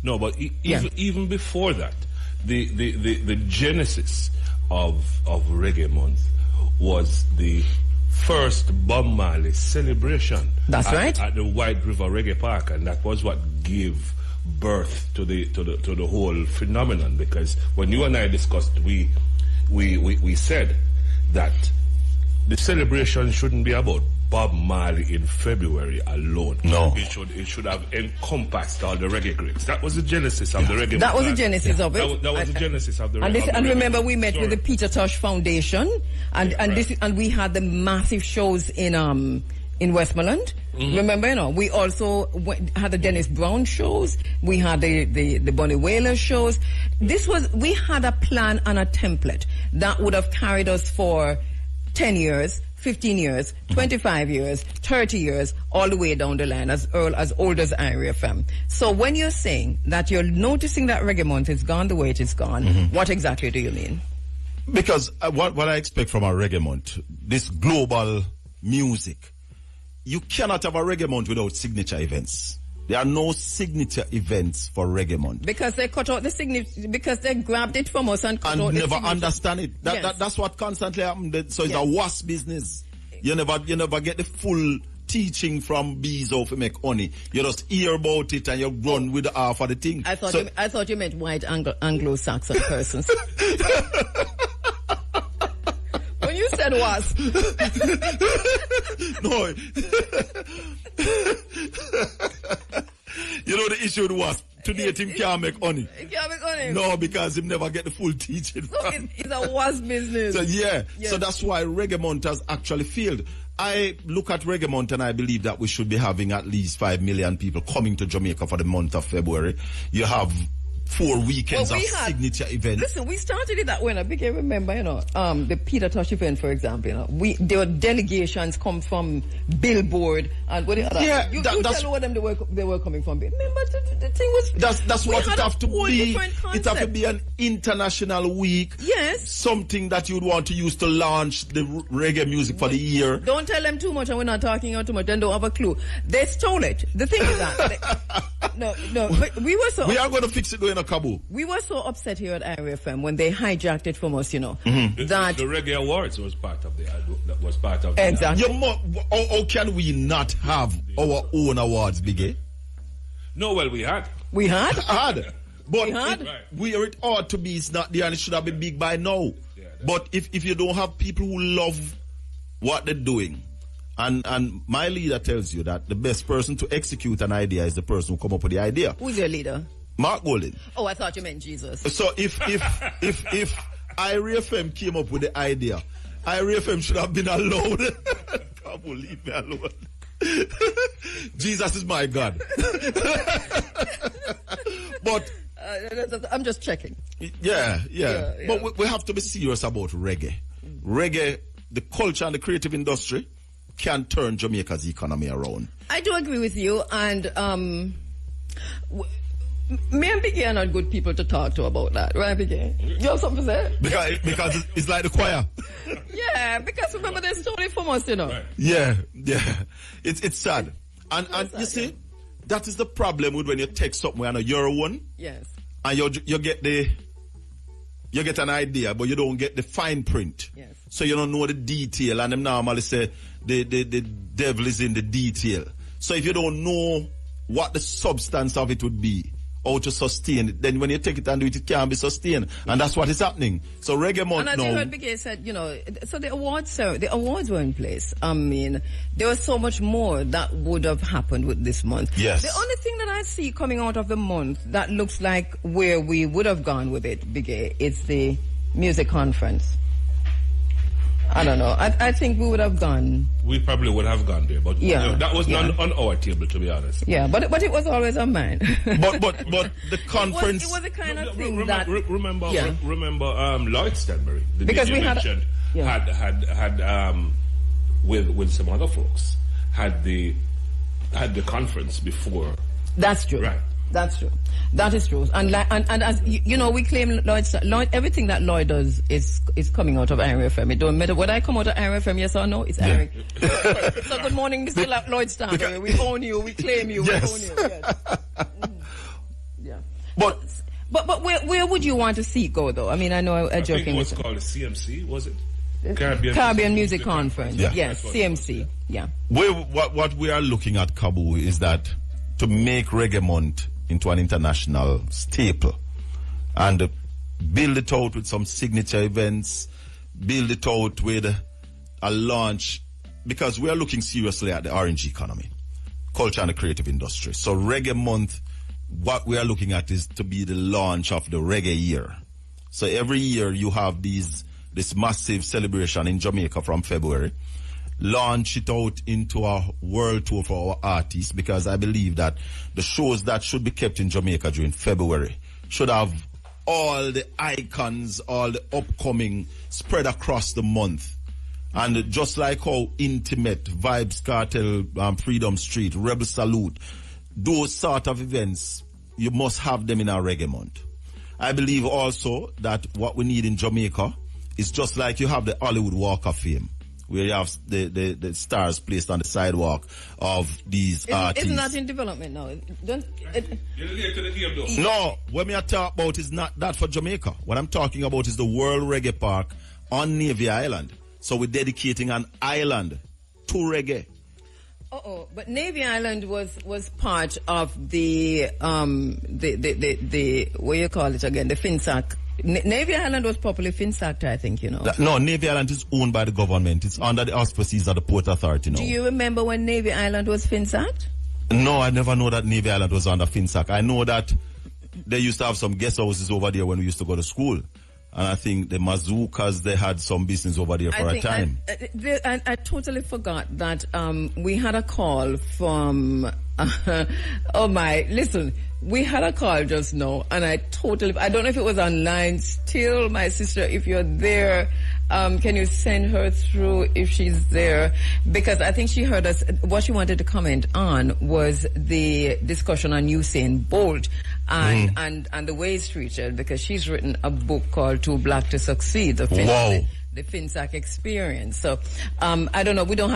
No, but even before that, the genesis of Reggae Month was the first Bob Marley celebration. That's right. At the White River Reggae Park, and that was what gave birth to the whole phenomenon. Because when you and I discussed, we said that the celebration shouldn't be about Bob Marley in February alone. No. It should have encompassed all the reggae greats. That was the genesis of the reggae. That was the genesis of it. That was the genesis of the reggae. And remember, we met with the Peter Tosh Foundation, and we had the massive shows in Westmoreland. Remember, we also had the Dennis Brown shows. We had the Bonnie Whaler shows. We had a plan and a template that would have carried us for 10 years, 15 years, 25 years, 30 years, all the way down the line, as old as Irie FM. So when you're saying that you're noticing that Reggae Month is gone the way it is gone, what exactly do you mean? Because what I expect from a Reggae Month, this global music, you cannot have a Reggae Month without signature events. There are no signature events for Reggae Month. Because they cut out the signature, because they grabbed it from us and cut out the never signature. Understand it. That's what constantly happens. So it's a wasp business. You never get the full teaching from bees how to make honey. You just hear about it and you run with the half of the thing. I thought you meant white Anglo-Saxon persons. When you said wasp. No. You know the issue with wasp. Today, him can't make honey. He can't make honey. him. No, because him never get the full teaching. So it's a was business. So Yes. so that's why Reggae Month has actually failed. I look at Reggae Month and I believe that we should be having at least 5 million people coming to Jamaica for the month of February. You have 4 weekends of signature events. Listen, we started it that way. I became remember, the Peter Tosh event, for example. There were delegations come from Billboard and what the other. Yeah, you tell me where they were coming from. Remember, the thing was. That's what it have to be. It have to be be an international week. Yes. Something that you'd want to use to launch the reggae music for the year. Don't tell them too much, and we're not talking out too much. Then don't have a clue. They stole it. The thing is that. No. We were so. We are going to fix it though in a Kabu. We were so upset here at Area FM when they hijacked it from us, Mm-hmm. That the Reggae Awards was part of the. Exactly. How can we not have our own awards, Biggie? No, well, we had. We had? But we had? Where it ought to be, it's not there, and it should have been big by now. Yeah, but if you don't have people who love what they're doing, and my leader tells you that the best person to execute an idea is the person who come up with the idea. Who's your leader? Mark Golden. Oh, I thought you meant Jesus. So if Ira FM came up with the idea, Ira FM should have been allowed. Can't leave me alone. Jesus is my God. But I'm just checking. Yeah. But we have to be serious about reggae. Reggae, the culture and the creative industry can turn Jamaica's economy around. I do agree with you, and me and Biggie are not good people to talk to about that, right, Biggie? You have something to say? Because it's like the choir. Yeah, because remember they stole it from us, Right. Yeah. It's sad. And you see, that is the problem with when you take something and you're one. Yes. And you get an idea, but you don't get the fine print. Yes. So you don't know the detail, and them normally say the devil is in the detail. So if you don't know what the substance of it would be, or to sustain it, then when you take it and do it, it can't be sustained. And that's what is happening. So Reggae Month now. And as you heard Biggie said, so the awards were in place. I mean, there was so much more that would have happened with this month. Yes. The only thing that I see coming out of the month that looks like where we would have gone with it, Biggie, is the music conference. I don't know. I think we would have gone. We probably would have gone there, but that was not on our table, to be honest. Yeah, but it was always on mine. but the conference. It was the kind of thing remember Lloyd Stanbury, the because DJ we mentioned, had with some other folks had the conference before. That's true. Right. That's true. That is true. And as we claim Lloyd, everything that Lloyd does is coming out of Area FM. It don't matter whether I come out of Area FM, yes or no, it's Eric. So good morning, Mr. Lloyd Stanbury. We own you, we claim you, we own you. Yes. Yeah. But where would you want to see it go though? I mean, I know I'm joking. It was called the CMC, was it? Caribbean Music Conference. Yes, CMC. Yeah. What we are looking at, Kabu, is that to make Reggae Month into an international staple and build it out with some signature events, build it out with a launch, because we are looking seriously at the orange economy, culture and the creative industry. So Reggae Month, what we are looking at is to be the launch of the reggae year. So every year you have this massive celebration in Jamaica from February. Launch it out into a world tour for our artists, because I believe that the shows that should be kept in Jamaica during February should have all the icons, all the upcoming spread across the month. And just like how Intimate, Vibes Cartel, Freedom Street, Rebel Salute, those sort of events, you must have them in our Reggae Month. I believe also that what we need in Jamaica is just like you have the Hollywood Walk of Fame, where you have the stars placed on the sidewalk of these artists. Isn't that in development now? No, what me I talk about is not that for Jamaica. What I'm talking about is the World Reggae Park on Navy Island. So we're dedicating an island to reggae. But Navy Island was part of the what you call it again, the FinSac. Navy Island was properly FinSac, I think, No, Navy Island is owned by the government. It's under the auspices of the Port Authority now. Do you remember when Navy Island was FinSac? No, I never know that Navy Island was under FinSac. I know that they used to have some guest houses over there when we used to go to school. And I think the Mazookas, they had some business over there for a time. I totally forgot that we had a call from, listen, we had a call just now, and I don't know if it was online still. My sister, if you're there, can you send her through if she's there? Because I think she heard us. What she wanted to comment on was the discussion on Usain Bolt and the way he's treated, because she's written a book called Too Black to Succeed. The FinSAC experience. So, I don't know. We don't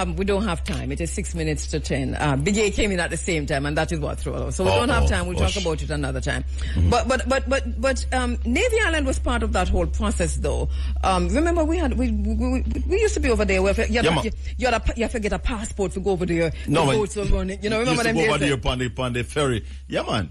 have time. It is 6 minutes to 10. Big A came in at the same time, and that is what threw us. So we don't have time. We'll talk about it another time. But Navy Island was part of that whole process, though. Remember, we used to be over there where you have to get a passport to go over there. No, the boats were running. You know, remember them? Go over there upon the ferry. Yeah, man.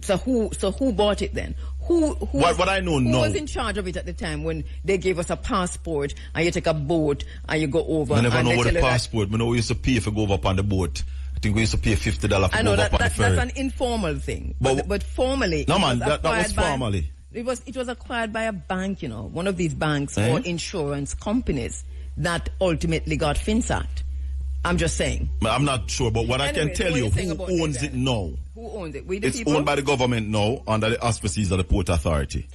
So who bought it then? What I know who now. was in charge of it at the time when they gave us a passport and you take a boat and you go over? I never know what the passport. I know we used to pay for go over upon the boat. I think we used to pay $50 for go over upon the ferry. That's an informal thing. But formally, no man, that was formally. It was acquired by a bank, you know, one of these banks or insurance companies that ultimately got FinSAC. I'm just saying. I'm not sure, but what I can tell you, who owns it now? Who owns it? We the it's people? Owned by the government now, under the auspices of the Port Authority.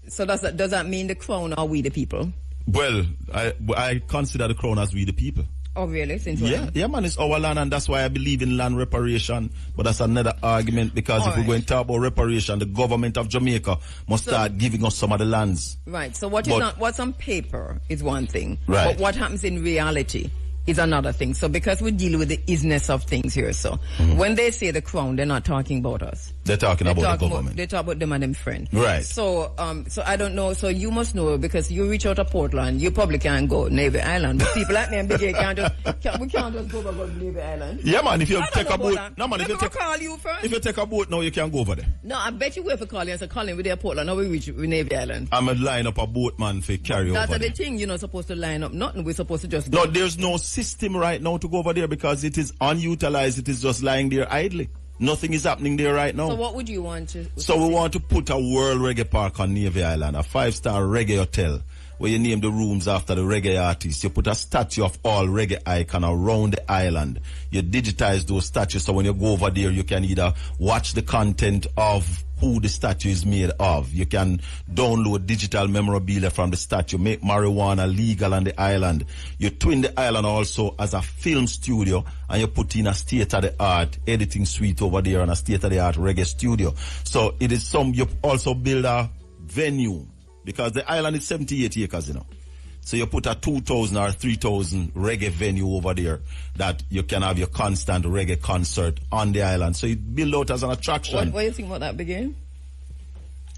So does that mean the Crown or we the people? Well, I consider the Crown as we the people. Oh, really? Since yeah, man, it's our land, and that's why I believe in land reparation. But that's another argument, because if we're going to talk about reparation, the government of Jamaica must start giving us some of the lands. Right. So what's on paper is one thing. Right. But what happens in reality is another thing. So because we deal with the isness of things here, so when they say the Crown, they're not talking about us. They're talking about the government. They talk about them and them friend. Right. So I don't know. So you must know, because you reach out to Portland, you probably can't go Navy Island. But people like me and Big A we can't just go over to Navy Island. Yeah, man. If you take a boat, no man. If you take a boat now, you can go over there. No, I bet you wait for Colin and say, Colin, we're there Portland. Now we reach Navy Island. I'm a line up a boat, man, for carry over. That's the thing. You're not supposed to line up nothing. We're supposed to just go. No, there's no system right now to go over there, because it is unutilized. It is just lying there idly. Nothing is happening there right now. So what would you want to? So we want to put a World Reggae Park on Navy Island, a 5-star reggae hotel, where you name the rooms after the reggae artists. You put a statue of all reggae icon around the island. You digitize those statues, so when you go over there, you can either watch the content of who the statue is made of. You can download digital memorabilia from the statue, make marijuana legal on the island. You twin the island also as a film studio, and you put in a state-of-the-art editing suite over there and a state-of-the-art reggae studio. So it is you also build a venue, because the island is 78 acres, you know. So you put a 2,000 or 3,000 reggae venue over there that you can have your constant reggae concert on the island. So you build out as an attraction. What do you think about that, Begin?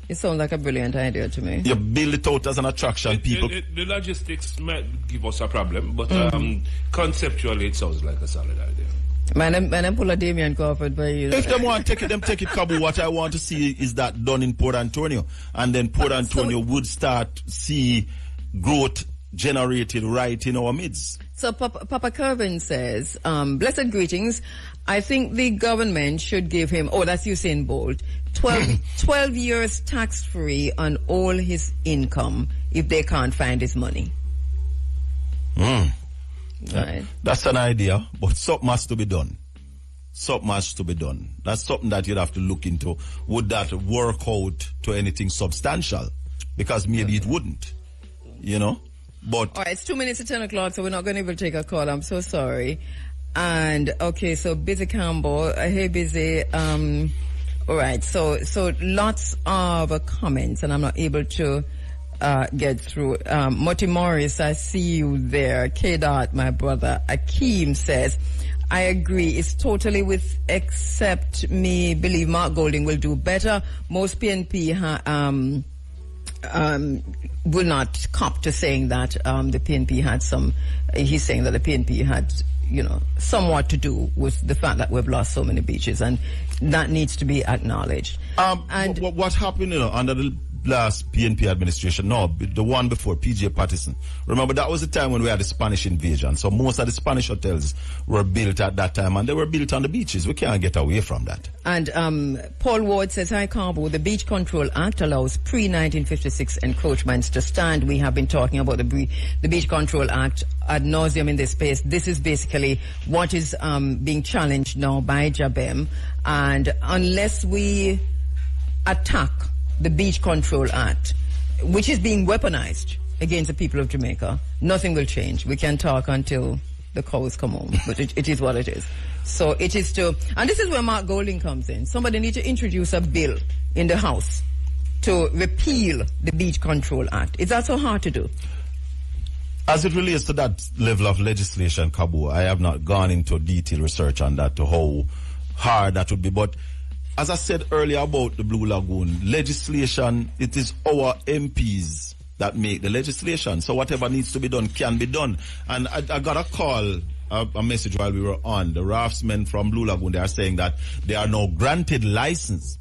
It sounds like a brilliant idea to me. You build it out as an attraction. The logistics might give us a problem, but conceptually it sounds like a solid idea. Man, pull a Damien Crawford by you. If them want to take it, take it, Kabu. What I want to see is that done in Port Antonio. And then Port Antonio would start see growth generated right in our midst. So Papa Kervin says, blessed greetings. I think the government should give him, that's Usain Bolt, 12 years tax-free on all his income if they can't find his money. Right. That's an idea, but something has to be done. Something has to be done. That's something that you'd have to look into. Would that work out to anything substantial? Because maybe it wouldn't, you know? But all right, it's 2 minutes to 10 o'clock, so we're not going to be able to take a call. I'm so sorry. And okay, so Busy Campbell, hey Busy. All right, so lots of comments, and I'm not able to get through. Moti Morris, I see you there. K-Dot, my brother. Akeem says, I agree. It's totally with, except me believe Mark Golding will do better. Most PNP will not cop to saying that the PNP had he's saying that the PNP had, somewhat to do with the fact that we've lost so many beaches. And that needs to be acknowledged. And what happened, under the last PNP administration? No, the one before, PJ Patterson. Remember, that was the time when we had the Spanish invasion. So most of the Spanish hotels were built at that time, and they were built on the beaches. We can't get away from that. And Paul Ward says, hi, Kabu, the Beach Control Act allows pre-1956 encroachments to stand. We have been talking about the Beach Control Act ad nauseum in this space. This is basically what is being challenged now by Jabem. And unless we attack the Beach Control Act, which is being weaponized against the people of Jamaica, nothing will change. We can talk until the cows come home, but it is what it is. So it is and this is where Mark Golding comes in. Somebody needs to introduce a bill in the House to repeal the Beach Control Act. Is that so hard to do? As it relates to that level of legislation, Kabu, I have not gone into detailed research on that, to how hard that would be, but as I said earlier about the Blue Lagoon, legislation, it is our MPs that make the legislation. So whatever needs to be done can be done. And I got a call, a message while we were on. The raftsmen from Blue Lagoon, they are saying that they are now granted license,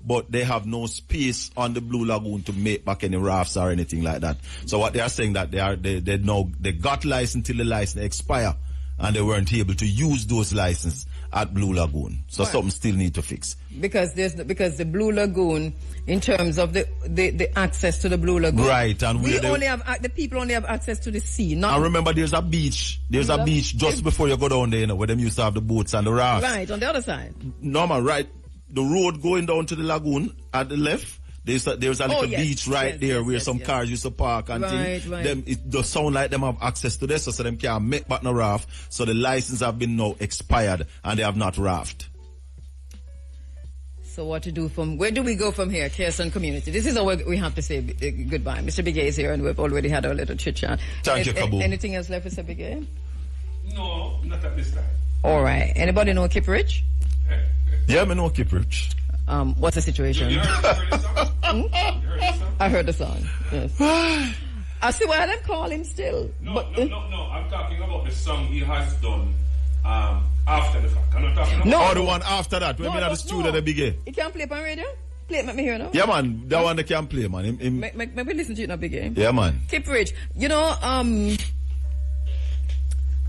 but they have no space on the Blue Lagoon to make back any rafts or anything like that. So what they are saying that they got license till the license expire, and they weren't able to use those licenses at Blue Lagoon. So something still need to fix. Because the Blue Lagoon, in terms of the access to the Blue Lagoon, right? And the people only have access to the sea. And remember, there's a beach. There's a beach just before you go down there, where them used to have the boats and the rafts. Right, on the other side. Normal, right? The road going down to the lagoon at the left. There's a little beach there where some cars used to park and things. Right. It does sound like them have access to this, so them can't make back no raft. So the license have been now expired and they have not raft. So what to do where do we go from here, Kirsten community? This is all we have to say goodbye. Mr. Bigay is here and we've already had our little chit chat. Thank you, Kabu. Anything else left, Mr. Bigay? No, not at this time. All right. Anybody know Kip Rich? Yeah, I know Kip Rich. What's the situation? You heard the song? You heard the song? I heard the song, yes. I see why them call him still. No. I'm talking about the song he has done after the fact. I'm not talking about the one after that. When we had the studio the Bigay. He can't play it on radio? Play it, make me hear now. Yeah, man. That one they can play, man. Maybe listen to it in a Bigay. Yeah, man. Kip Rich,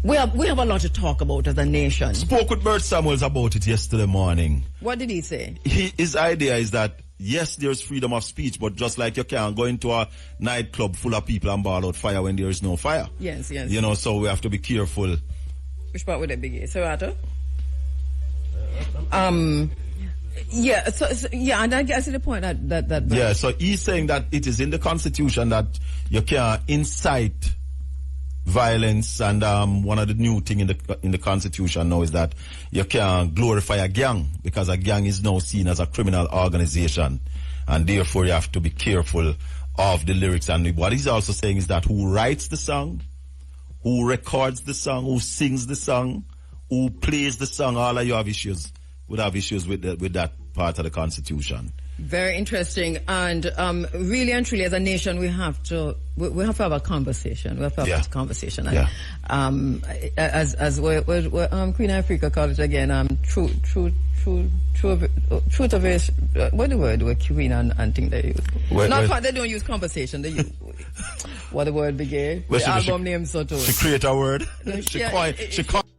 we have a lot to talk about as a nation. Spoke with Bert Samuels about it yesterday morning. What did he say? His idea is that, yes, there's freedom of speech, but just like you can't go into a nightclub full of people and ball out fire when there is no fire. Yes. So we have to be careful. Which part would that be? Serato? And I see the point that yeah, so he's saying that it is in the Constitution that you can't incite violence, and one of the new thing in the Constitution now is that you can't glorify a gang, because a gang is now seen as a criminal organization, and therefore you have to be careful of the lyrics. And what he's also saying is that who writes the song, who records the song, who sings the song, who plays the song, all of you would have issues with that part of the Constitution. Very interesting, and really and truly, as a nation, we have to have a conversation. We have to have a conversation. And, as we're Queen Africa called it again, truth of it. What the word with Queen and thing they use? They don't use conversation. They use what the word began. The album name so too. She create a word. She coined.